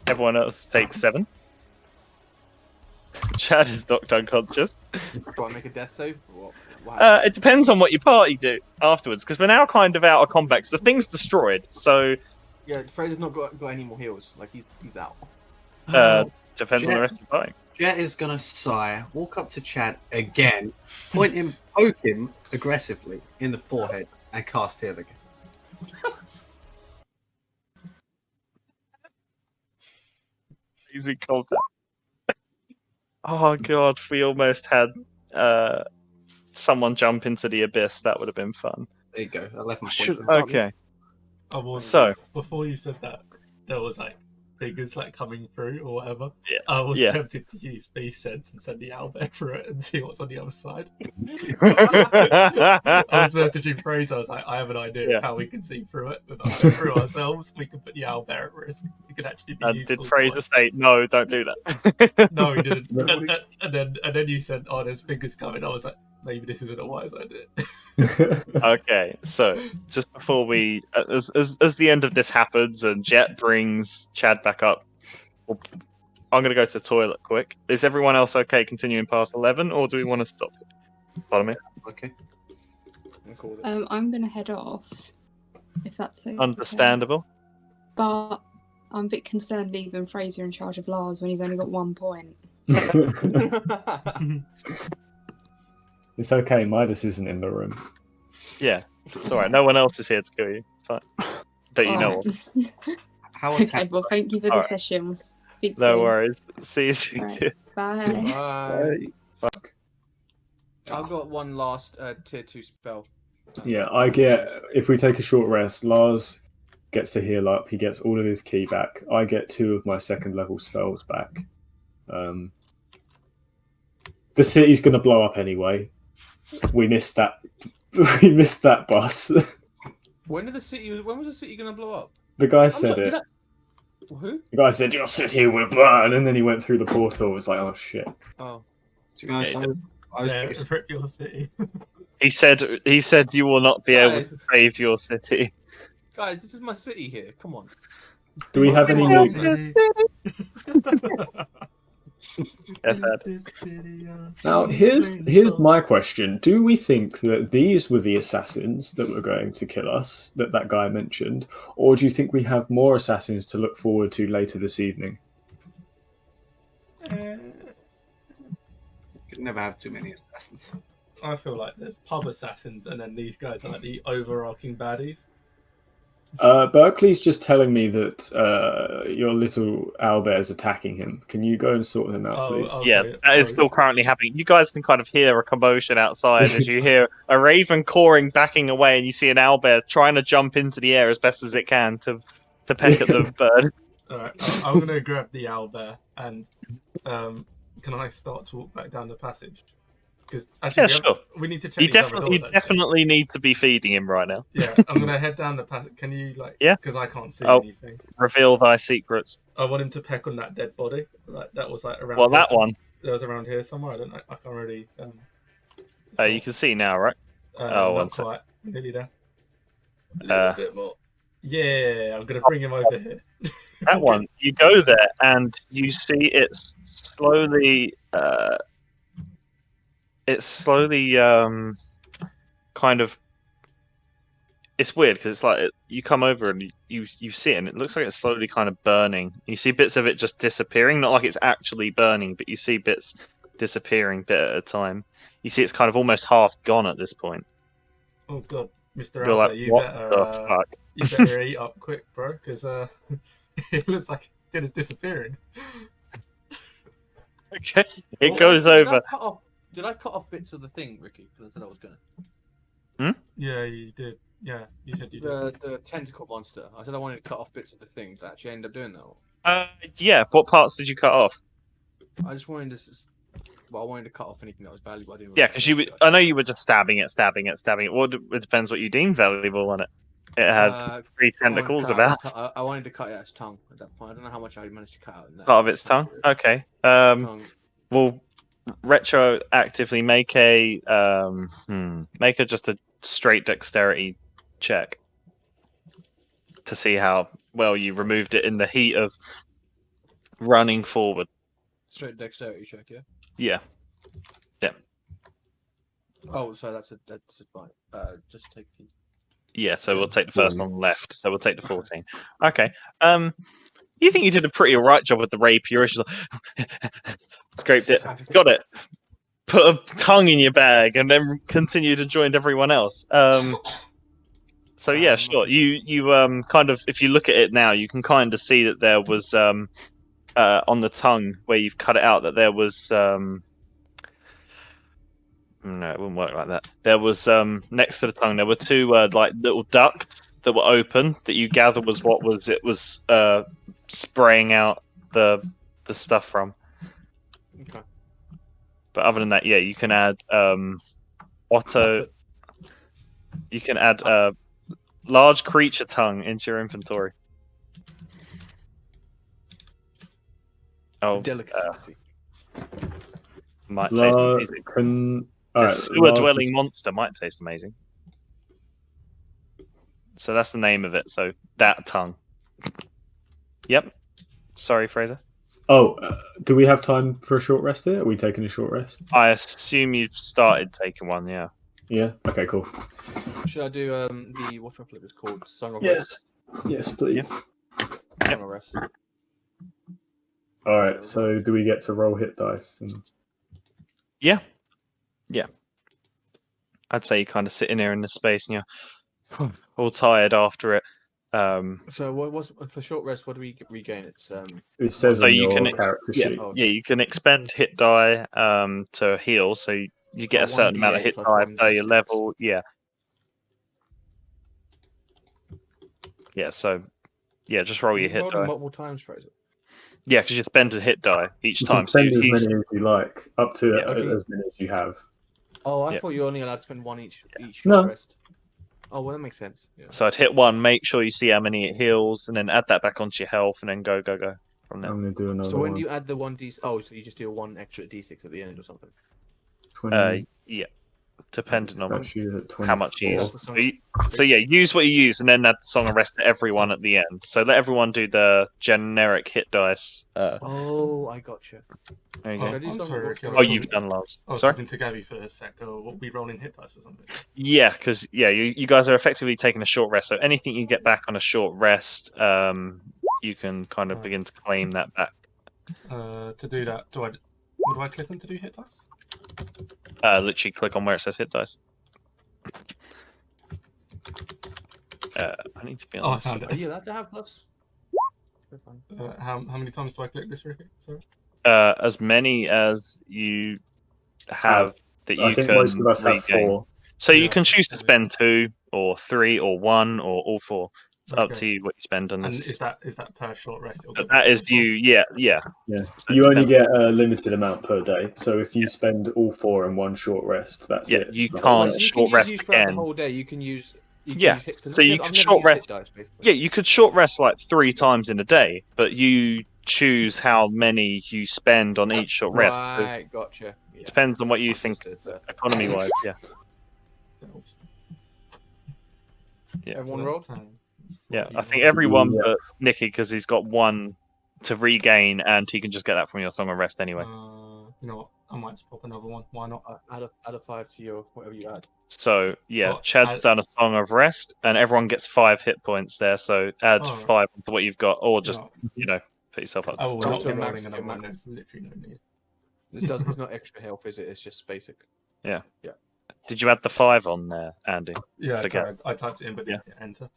Everyone else takes 7. Chad is knocked unconscious. Do I make a death save? Or what? It depends on what your party do afterwards, because we're now kind of out of combat. 'Cause the thing's destroyed, so Yeah, Fraser's not got any more heals. Like he's out. depends on the rest of your party. Jet is gonna sigh, walk up to Chad again, poke him aggressively in the forehead, and cast Heal again. Easy combat. Oh god, we almost had someone jump into the abyss. That would have been fun. There you go. 11 points. Should- Okay, I was, so before you said that, there was like figures like coming through or whatever. Yeah. I was Yeah. tempted to use Beast Sense and send the owlbear through it and see what's on the other side. I was messaging Fraser. I was like, I have an idea Yeah. of how we can see through it without going through ourselves. We can put the owlbear at risk. It could actually be useful. did Fraser say no? Don't do that. No, he didn't. No. And then you said, "Oh, there's fingers coming." I was like, maybe this isn't a wise idea. Okay, so just before we, as the end of this happens and Jet brings Chad back up, I'm gonna go to the toilet quick. Is everyone else okay continuing past 11, or do we want to stop? Pardon me. Okay. I'm gonna head off. If that's okay. Understandable. But I'm a bit concerned leaving Fraser in charge of Lars when he's only got 1 point. It's okay. Midas isn't in the room. Yeah, it's alright. No one else is here to kill you. It's fine. That you know of. Alright. How Okay, attack? well, thank you for the Alright. session. We'll speak No soon. worries. See you soon. Alright. Bye. Bye. Fuck. I've got one last tier 2 spell. Yeah, I get. If we take a short rest, Lars gets to heal up. He gets all of his key back. I get 2 of my 2nd level spells back. The city's gonna blow up anyway. We missed that. We missed that bus. When was the city gonna blow up? The guy I'm said sorry, it. Who? The guy said, "Your city will burn," and then he went through the portal. It was like, oh shit. Oh. To be honest, I was Yeah, pretty- rip your city. He said you will not be able Guys. to save your city. Guys, this is my city here. Come on. Do we have any? Yes, Ed. Now, here's my question: do we think that these were the assassins that were going to kill us, that guy mentioned, or do you think we have more assassins to look forward to later this evening? could never have too many assassins. I feel like there's pub assassins, and then these guys are like the overarching baddies. Berkeley's just telling me that your little owlbear's attacking him. Can you go and sort him out, please? okay. Yeah, that is still currently happening. You guys can kind of hear a commotion outside as you hear a raven cawing, backing away, and you see an owlbear trying to jump into the air as best as it can to peck at the bird. Alright, I'm gonna grab the owlbear and can I start to walk back down the passage? Because actually, Yeah, sure. we need to check You these other definitely, doors, actually. definitely need to be feeding him right now. Yeah, I'm gonna head down the passage. Can you like? Yeah. Because I can't see Oh. anything. Reveal thy secrets. I want him to peck on that dead body. Like that was like around. Well, here that somewhere. one, That was around here somewhere. I don't know. I can't really. you can see now, right? Not one sec. quite. Nearly there. A Uh, little bit more. Yeah, I'm gonna bring him over here. That one, you go there and you see it's slowly, kind of. It's weird because it's like you come over and you see it and it looks like it's slowly kind of burning. You see bits of it just disappearing, not like it's actually burning, but you see bits disappearing bit at a time. You see it's kind of almost half gone at this point. Oh god, Mr. You're Albert, like, you what better. the fuck? You better eat up quick, bro, because it looks like it is disappearing. Okay, it Well, goes actually, over. Did I cut off bits of the thing, Ricky? Because I said I was gonna. Yeah, you did. Yeah, you said you did. The tentacle monster. I said I wanted to cut off bits of the thing. Did I actually end up doing that? Yeah. What parts did you cut off? I just wanted to. Well, I wanted to cut off anything that was valuable. I didn't. Yeah, because I know you were just stabbing it. Well, it depends what you deem valuable on it. It had 3 tentacles about I wanted to cut out its tongue at that point. I don't know how much I managed to cut out. In that. part of its tongue. Okay. We'll retroactively make just a straight dexterity check to see how well you removed it in the heat of running forward. Straight dexterity check, yeah. Yeah. Oh, so that's fine. Just take the. Yeah, so we'll take the first on the left. So we'll take the 14. Okay. You think you did a pretty alright job with the rapier? Scraped it, got it. Put a tongue in your bag, and then continue to join everyone else. So yeah, sure. You kind of, if you look at it now, you can kind of see that there was on the tongue where you've cut it out that there was no, it wouldn't work like that. There was next to the tongue there were two like little ducts that were open that you gather was spraying out the stuff from. Okay. But other than that, yeah, you can add auto. You can add large creature tongue into your inventory. Oh, delicacy. Might taste amazing. The sewer-dwelling monster might taste amazing. So that's the name of it. So that tongue. Yep. Sorry, Fraser. Oh, do we have time for a short rest here? Are we taking a short rest? I assume you've started taking one, yeah. Yeah. Okay. Cool. Should I do the what I flip is called Song of Yes. Rest? Yes, please. Song of Rest. All right. So do we get to roll hit dice? Yeah. Yeah. I'd say you're kind of sitting there in the space and you're all tired after it. So what was for short rest? What do we regain? It says so on you your can character sheet. yeah, you can expend hit die to heal, so you get a certain amount of hit die per your level. Yeah. Yeah. So yeah, just roll your hit die. Multiple times, Fraser. Yeah, because you spend a hit die each You time. can spend so as many as you like, up to as many as you have. Oh, I thought you were only allowed to spend one each short rest. Oh, well, that makes sense. Yeah. So I'd hit one, make sure you see how many it heals, and then add that back onto your health, and then go from there. I'm gonna do another. So when do you add the 1d? Oh, so you just do a 1 extra d6 at the end or something? 20, yeah, depending on at how much you use. So So yeah, use what you use, and then add the Song of Rest to everyone at the end. So let everyone do the generic hit dice. Oh, I gotcha. There you go. I'm sorry, Ricky. Oh, you've done Lars. I was Sorry? talking to Gabby for a sec. What we rolling hit dice or something? Yeah, because you guys are effectively taking a short rest. So anything you get back on a short rest, you can kind of begin to claim that back. To do that, what do I click on to do hit dice? Literally click on where it says hit dice. I need to be on. I found it. Are you allowed to have plus? How many times do I click this, Ricky? Sorry. As many as you have that you I think can most of us have regain. 4. So you can choose to spend 2 or 3 or 1 or all 4. It's up to you what you spend on this. And is that per short rest? That is you. Yeah. So you only get a limited amount per day. So if you spend all 4 in one short rest, that's it. You can't short rest again. The whole day you can use. So you can short rest. You could short rest like 3 times in a day, but you choose how many you spend on each short rest. Right, gotcha. It depends on what you think economy-wise. Yeah. Everyone rolled. Yeah, I think everyone but Nicky, because he's got 1 to regain, and he can just get that from your Song of Rest anyway. You know what? I might just pop another one. Why not? Add a 5 to your whatever you add. So yeah, Chad's done a Song of Rest, and everyone gets 5 hit points there. So add 5 onto what you've got, or just put yourself up. Oh, not rolling another one. There's literally no need. It's not extra health, is it? It's just basic. Yeah. Did you add the 5 on there, Andy? Yeah, I typed it in, but didn't hit enter.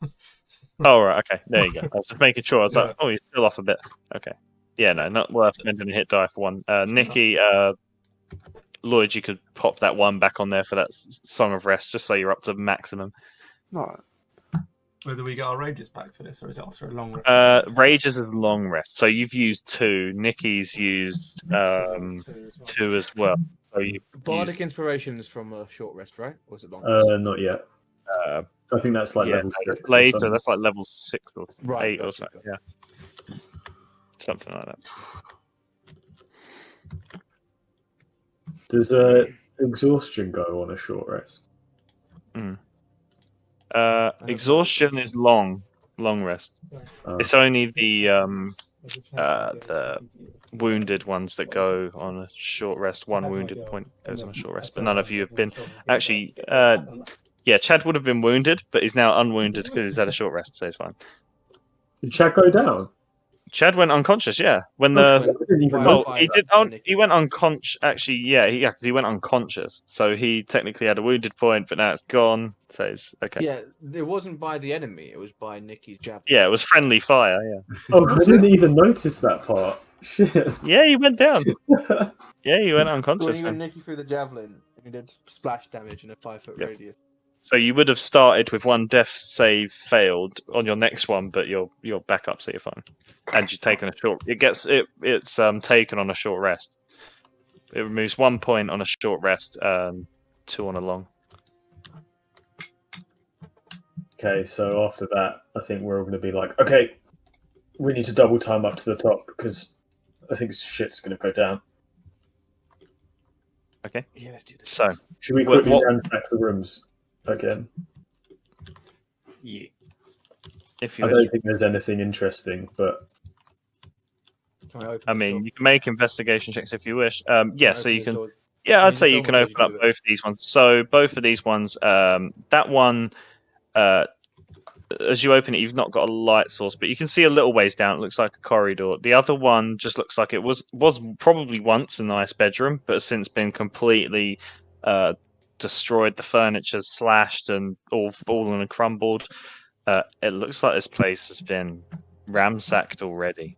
Oh right, okay, there you go. I was just making sure. I was like, oh, you're still off a bit. Okay. Yeah, no, not worth spending a hit die for 1. Nicky, Lloyd, you could pop that 1 back on there for that Song of Rest, just so you're up to maximum. No. Whether we get our rages back for this, or is it after a long rest? Rages is a long rest. So you've used 2. Nicky's used 2 as well. So you Bardic Inspiration is from a short rest, right? Or is it long? Not yet. I think that's like level 6. Later, that's like level 6 or 8 Right, or something. Yeah. Something like that. Does exhaustion go on a short rest? Exhaustion is long rest. It's only the wounded ones that go on a short rest. One wounded point goes on a short rest, but none of you have been. Actually, yeah, Chad would have been wounded, but he's now unwounded because he's had a short rest, so he's fine. Did Chad go down? Chad went unconscious. Yeah, when I the didn't even well, notice he that. did. He went unconscious. Actually, yeah, he went unconscious. So he technically had a wounded point, but now it's gone. So it's okay. Yeah, it wasn't by the enemy. It was by Nicky's javelin. Yeah, it was friendly fire. Yeah. Oh, I didn't even notice that part. Shit. Yeah, he went down. Yeah, he went When unconscious. you then. and Nicky threw the javelin, he did splash damage in a 5-foot Yep. radius. So you would have started with one death save failed on your next one, but you're back up, so you're fine. And you've taken a short. It's taken on a short rest. It removes 1 point on a short rest, 2 on a long. Okay, so after that, I think we're all going to be like, okay, we need to double time up to the top because I think shit's going to go down. Okay. Yeah, let's do this. So Should we quickly ransack the rooms again? Yeah. if I you, don't think there's anything interesting, but I mean, you can make investigation checks if you wish. Yeah, so you can. Door. Yeah, You I'd can say tell you can me what open you up do with both of these ones. So both of these ones, that one, as you open it, you've not got a light source, but you can see a little ways down. It looks like a corridor. The other one just looks like it was probably once a nice bedroom, but has since been completely destroyed. The furniture's slashed and all fallen and crumbled. It looks like this place has been ransacked already.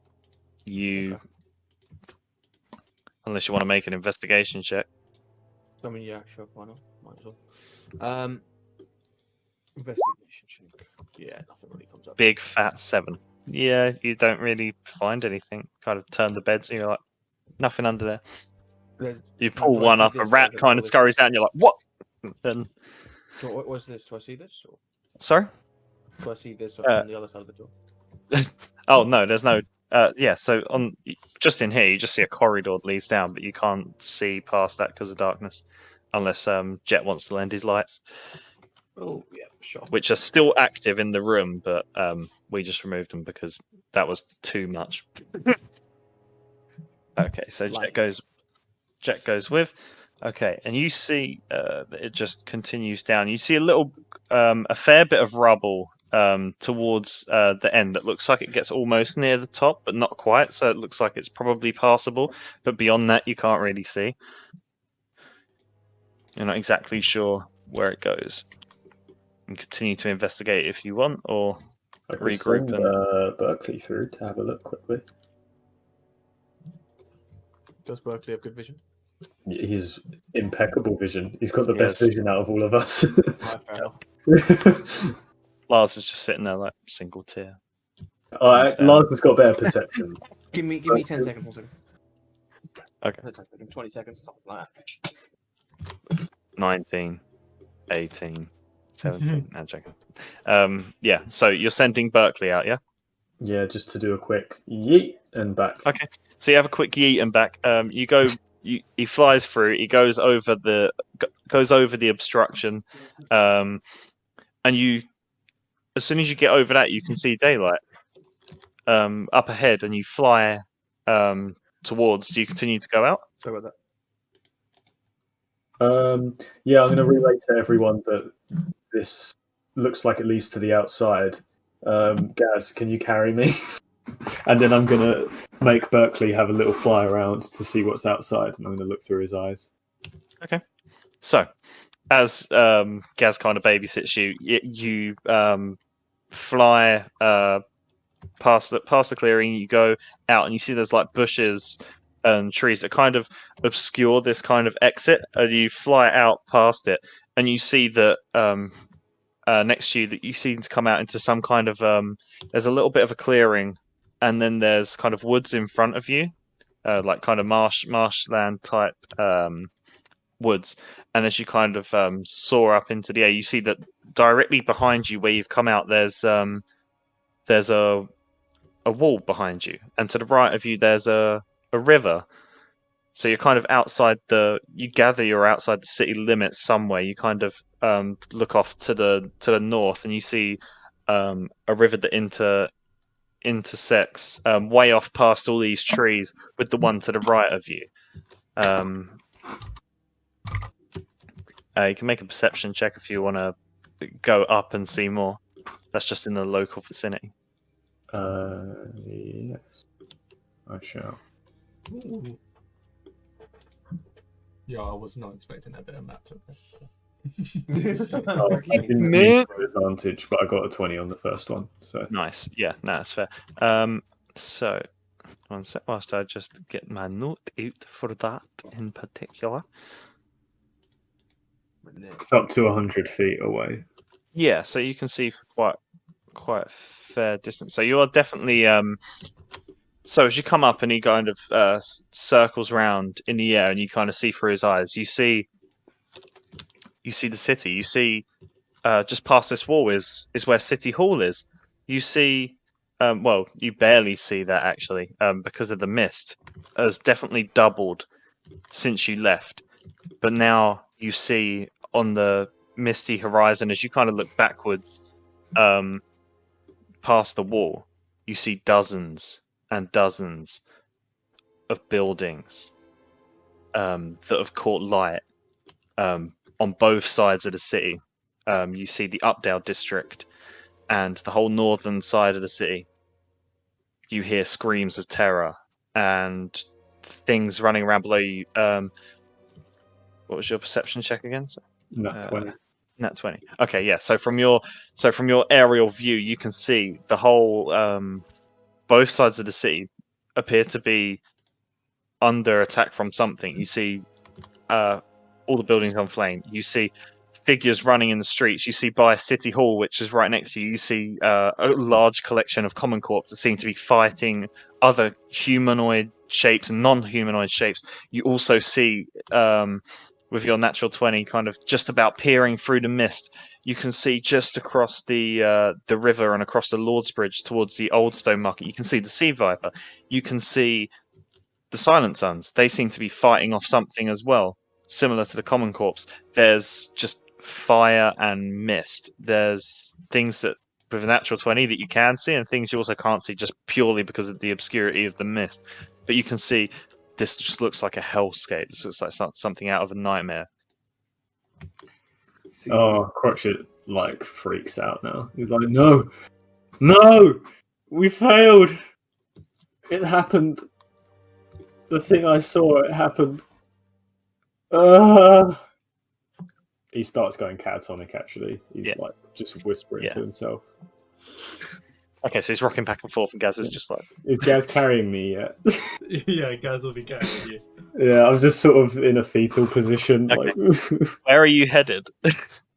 Okay. Unless you want to make an investigation check. I mean, yeah, sure, why not? Might as well. Investigation check. Yeah, nothing really comes up. Big fat 7. Yeah, you don't really find anything. Kind of turn the beds, and you're like, nothing under there. You pull do I one see up, a this rat or kind of was scurries down, you're like, what? Then, What was this? Do I see this? Or sorry? do I see this on the other side of the door? Oh no, there's no. Yeah, so just in here, you just see a corridor that leads down, but you can't see past that because of darkness, unless Jet wants to lend his lights, Oh, yeah, sure. which are still active in the room, but we just removed them because that was too much. Okay, so Jet goes with. Okay, and you see that it just continues down. You see a fair bit of rubble towards the end that looks like it gets almost near the top, but not quite. So it looks like it's probably passable, but beyond that, you can't really see. You're not exactly sure where it goes. And continue to investigate if you want, or I could regroup send Berkeley through to have a look quickly. Does Berkeley have good vision? He's impeccable vision. He's got the best Yes. vision out of all of us. Right, fair enough. Lars is just sitting there like single tear. Lars has got better perception. Give me 10 seconds. 1 second. Okay. 20 seconds, something like that. 19, 18, 17. I'm checking. Yeah, so you're sending Berkeley out, yeah? Yeah, just to do a quick yeet and back. Okay. So you have a quick yeet and back. He flies through. He goes over the obstruction, and you, as soon as you get over that, you can see daylight up ahead, and you fly towards. Do you continue to go out? Sorry about Yeah, I'm going to relay to everyone that this looks like it leads to the outside. Gaz, can you carry me? And then I'm going to make Berkeley have a little fly around to see what's outside, and I'm going to look through his eyes. Okay. So, as Gaz kind of babysits you, you fly past the clearing. You go out, and you see there's like bushes and trees that kind of obscure this kind of exit. And you fly out past it, and you see that next to you that you seem to come out into some kind of there's a little bit of a clearing, and then there's kind of woods in front of you, like kind of marshland type woods. And as you kind of soar up into the air, you see that directly behind you, where you've come out, there's a wall behind you, and to the right of you, there's a river. So you're kind of outside you gather you're outside the city limits somewhere. You kind of look off to the north, and you see a river that intersects way off past all these trees with the one to the right of you. You can make a perception check if you want to go up and see more. That's just in the local vicinity. Yes, I shall. Ooh. Yeah, I was not expecting a bit of map to Oh, I didn't use my advantage, but I got a 20 on the first one. So Nice. Yeah, no, that's fair. So one sec whilst I just get my note out for that in particular. it's up to 100 feet away. Yeah, so you can see for quite a fair distance. So you are definitely so as you come up and he kind of circles round in the air and you kind of see through his eyes, you see the city. You see just past this wall is where City Hall is. You see well, you barely see that actually because of the mist. Has definitely doubled since you left. But now you see on the misty horizon as you kind of look backwards past the wall, you see dozens and dozens of buildings that have caught light on both sides of the city. You see the Updale district and the whole northern side of the city. You hear screams of terror and things running around below you. What was your perception check again? Nat 20. Nat 20. Okay, yeah. So from your aerial view, you can see the whole both sides of the city appear to be under attack from something. You see all the buildings on flame. You see figures running in the streets. You see by City Hall, which is right next to you, you see a large collection of common corps that seem to be fighting other humanoid shapes and non-humanoid shapes. You also see with your natural 20 kind of just about peering through the mist, you can see just across the river and across the Lord's Bridge towards the Old Stone Market, you can see the Sea Viper. You can see the Silent Suns. They seem to be fighting off something as well, similar to the Common Corps. There's just fire and mist. There's things that with a natural 20 that you can see and things you also can't see just purely because of the obscurity of the mist. But you can see this just looks like a hellscape. This looks like something out of a nightmare. Oh, Crotchet like freaks out now. He's like, no, we failed. It happened. The thing I saw, it happened. He starts going catatonic. Actually, he's like just whispering to himself. Okay, so he's rocking back and forth, and Gaz is just like, "Is Gaz carrying me yet?" Yeah, Gaz will be carrying you. Yeah, I'm just sort of in a fetal position. Okay. Like, where are you headed?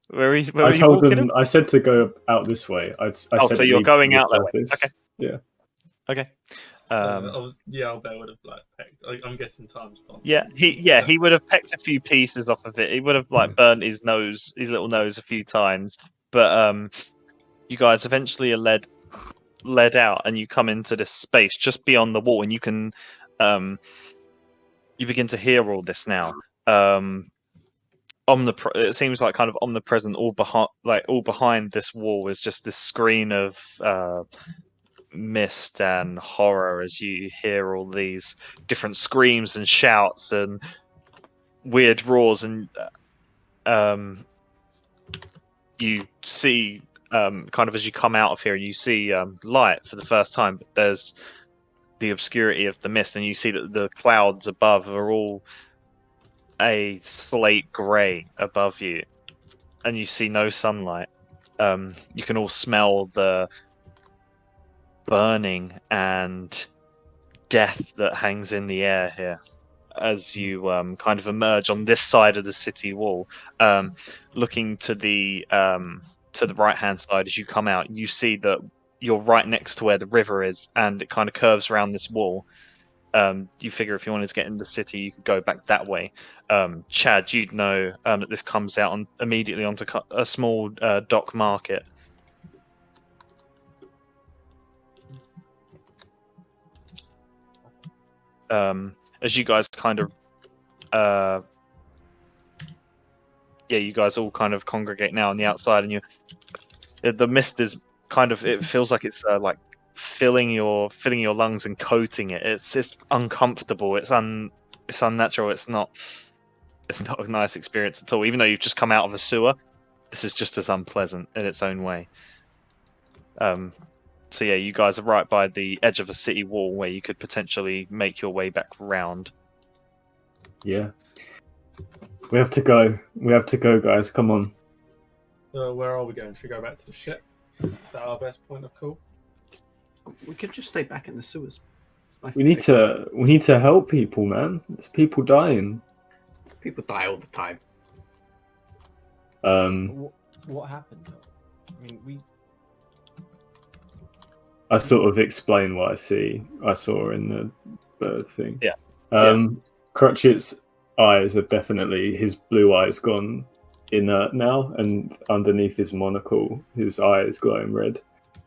Where are you I told walking them. in? I said to go out this way. I said so you're lead going to the out that way. surface. Okay. Yeah. Okay. Albert would have like pecked. I'm guessing time's passed. He would have pecked a few pieces off of it. He would have like burnt his little nose a few times. But you guys eventually are led out, and you come into this space just beyond the wall, and you can you begin to hear all this now. It seems like kind of omnipresent, all behind this wall is just this screen of mist and horror as you hear all these different screams and shouts and weird roars, and you see kind of as you come out of here, you see light for the first time, but there's the obscurity of the mist, and you see that the clouds above are all a slate grey above you, and you see no sunlight. You can all smell the burning and death that hangs in the air here as you kind of emerge on this side of the city wall. Looking to the right hand side as you come out, you see that you're right next to where the river is, and it kind of curves around this wall. You figure if you wanted to get in the city, you could go back that way. Chad, you'd know that this comes out immediately onto a small dock market. As you guys kind of you guys all kind of congregate now on the outside, and the mist is kind of, it feels like it's like filling your lungs and coating it. It's uncomfortable. It's unnatural. It's not a nice experience at all. Even though you've just come out of a sewer, this is just as unpleasant in its own way. So yeah, you guys are right by the edge of a city wall where you could potentially make your way back round. Yeah. We have to go. We have to go, guys. Come on. Where are we going? Should we go back to the ship? Is that our best point of call? We could just stay back in the sewers. It's nice We need to help people, man. There's people dying. People die all the time. What happened? I mean, I sort of explain what I saw in the bird thing. Yeah. Crutchet's eyes are definitely, his blue eyes gone inert now, and underneath his monocle, his eye is glowing red.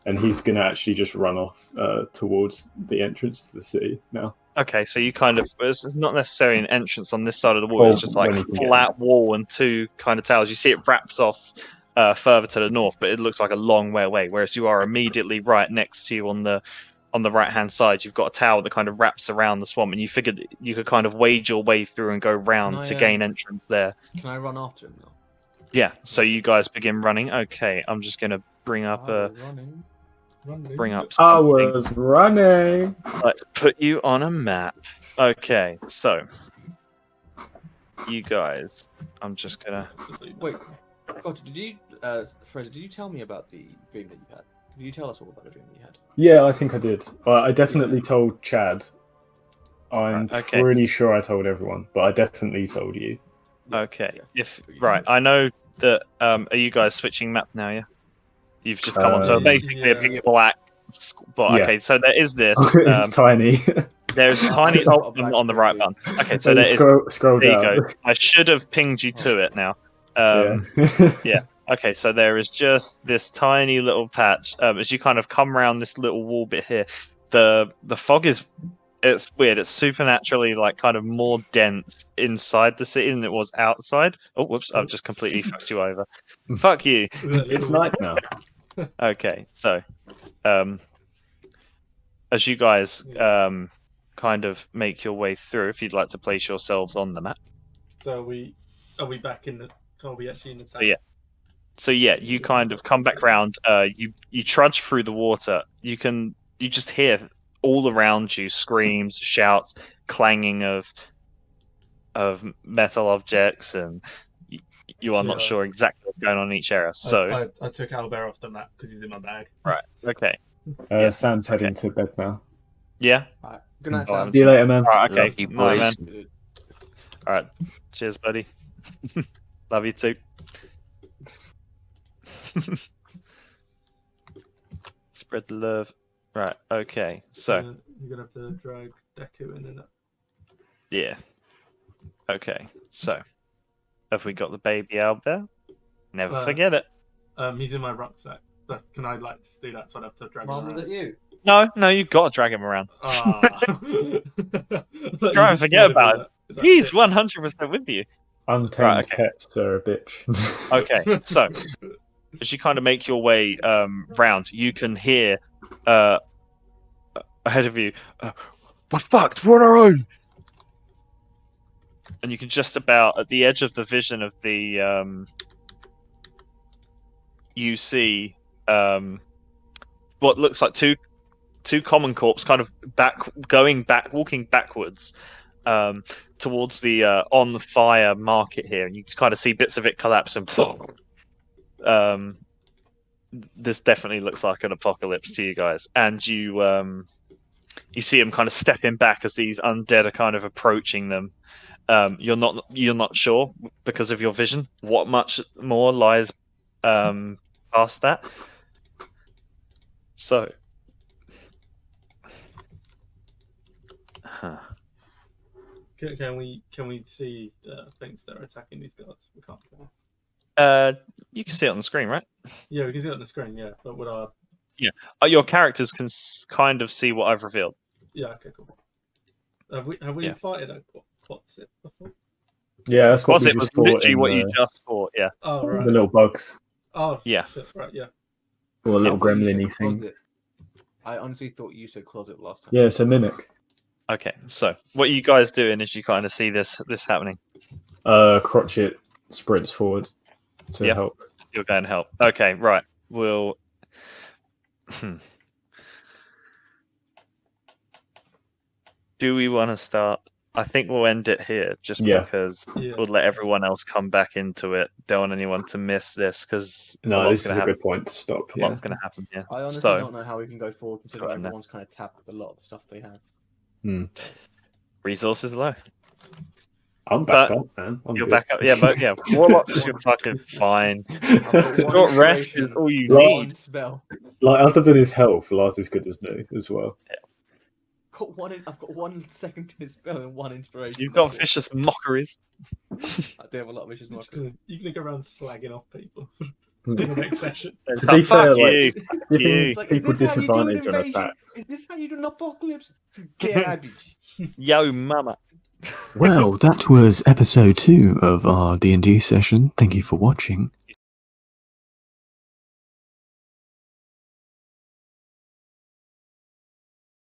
And he's going to actually just run off towards the entrance to the city now. Okay, so you kind of, it's not necessarily an entrance on this side of the wall, it's just like a flat wall and two kind of towers. You see it wraps off further to the north, but it looks like a long way away, whereas you are immediately right next to you on the right-hand side. You've got a tower that kind of wraps around the swamp, and you figured you could kind of wade your way through and go round to gain entrance there. Can I run after him now? Yeah, so you guys begin running. Okay, I'm just going to bring up I was running. Let's put you on a map. Okay, so you guys, I'm just gonna wait. God, did you, Fraser? Did you tell me about the dream that you had? Did you tell us all about the dream that you had? Yeah, I think I did. I definitely told Chad. I'm pretty sure I told everyone, but I definitely told you. Okay. I know that. Are you guys switching map now? Yeah. You've just come on. So basically, a big black spot. Yeah. Okay, so there is this. It's tiny. There's a tiny on the right button. Okay, so there is. Scroll there down. you go. I should have pinged you to it now. Yeah. Okay, so there is just this tiny little patch. As you kind of come around this little wall bit here, the fog is. It's weird. It's supernaturally like kind of more dense inside the city than it was outside. Oh, whoops! I've just completely fucked you over. Fuck you. It's night now. Okay, so as you guys kind of make your way through, if you'd like to place yourselves on the map. So are we back in the? Are we actually in the town? So yeah, you kind of come back round. You trudge through the water. You just hear all around you screams, shouts, clanging of metal objects, and you are not sure exactly what's going on in each area. So I took Albert off the map because he's in my bag. Right. Okay. Sam's heading to bed now. Yeah. Right. Good night, Sam. See you later, man. All right, okay. Love you, Night, boys. man. All right. Cheers, buddy. Love you too. Spread the love. Right. Okay. So you're gonna have to drag Deku in it. yeah. Okay. So have we got the baby Albert? Never forget it. He's in my rucksack. Can I just do that so I have to drag him around? Was it you? No, you've got to drag him around. Try and forget about it. He's 100% with you. Untamed pets are a bitch. Okay, so as you kind of make your way round, you can hear ahead of you, "We're fucked. We're on our own." And you can just about at the edge of the vision of the you see what looks like two common corps kind of walking backwards towards the on the fire market here, and you kind of see bits of it collapse and this definitely looks like an apocalypse to you guys, and you see them kind of stepping back as these undead are kind of approaching them. You're not sure because of your vision what much more lies past that. So can we see things that are attacking these guards? We can't. You can see it on the screen, right? Yeah, we can see it on the screen. Yeah, but would our your characters can kind of see what I've revealed. Yeah. Okay. Cool. Have we fighted a quad before? Yeah, that's what Because we it was just fought literally in what you just fought. Yeah. Oh right. the little bugs Oh Yeah. shit, right. Yeah. or a little I thought you said gremlin-y thing. closet. I honestly thought you said closet last time. Yeah, it's a mimic. Okay. So what you guys doing is you kind of see this happening. Crotchet sprints forward to Yeah. help. You're going to help. Okay. Right. We'll. Do we want to start? I think we'll end it here, just Yeah. because Yeah. we'll let everyone else come back into it. Don't want anyone to miss this because No, this is a good point to stop. A Yeah. lot's going to happen here. I honestly So don't know how we can go forward considering Got in there. everyone's kind of tapped with a lot of the stuff they have. resources low. I'm back But up, man. I'm You're good. back up. Yeah, but yeah, Warlocks, you're fucking fine. I've got one Short rest is inspiration, all you Like- need. one spell. Like, other than his health, Lars is good as new as well. I've got 1 second to spell and 1 inspiration. You've got that's it. vicious mockeries. I do have a lot of vicious You're markers. gonna go around slagging off people in the next session. To be fair, Fuck like, you. do you think You. It's like, is people this how you do an disadvantage on invasion? attacks? Is this how you do an apocalypse? Get out, bitch. Yo, mama. Well, that was episode 2 of our D&D session. Thank you for watching.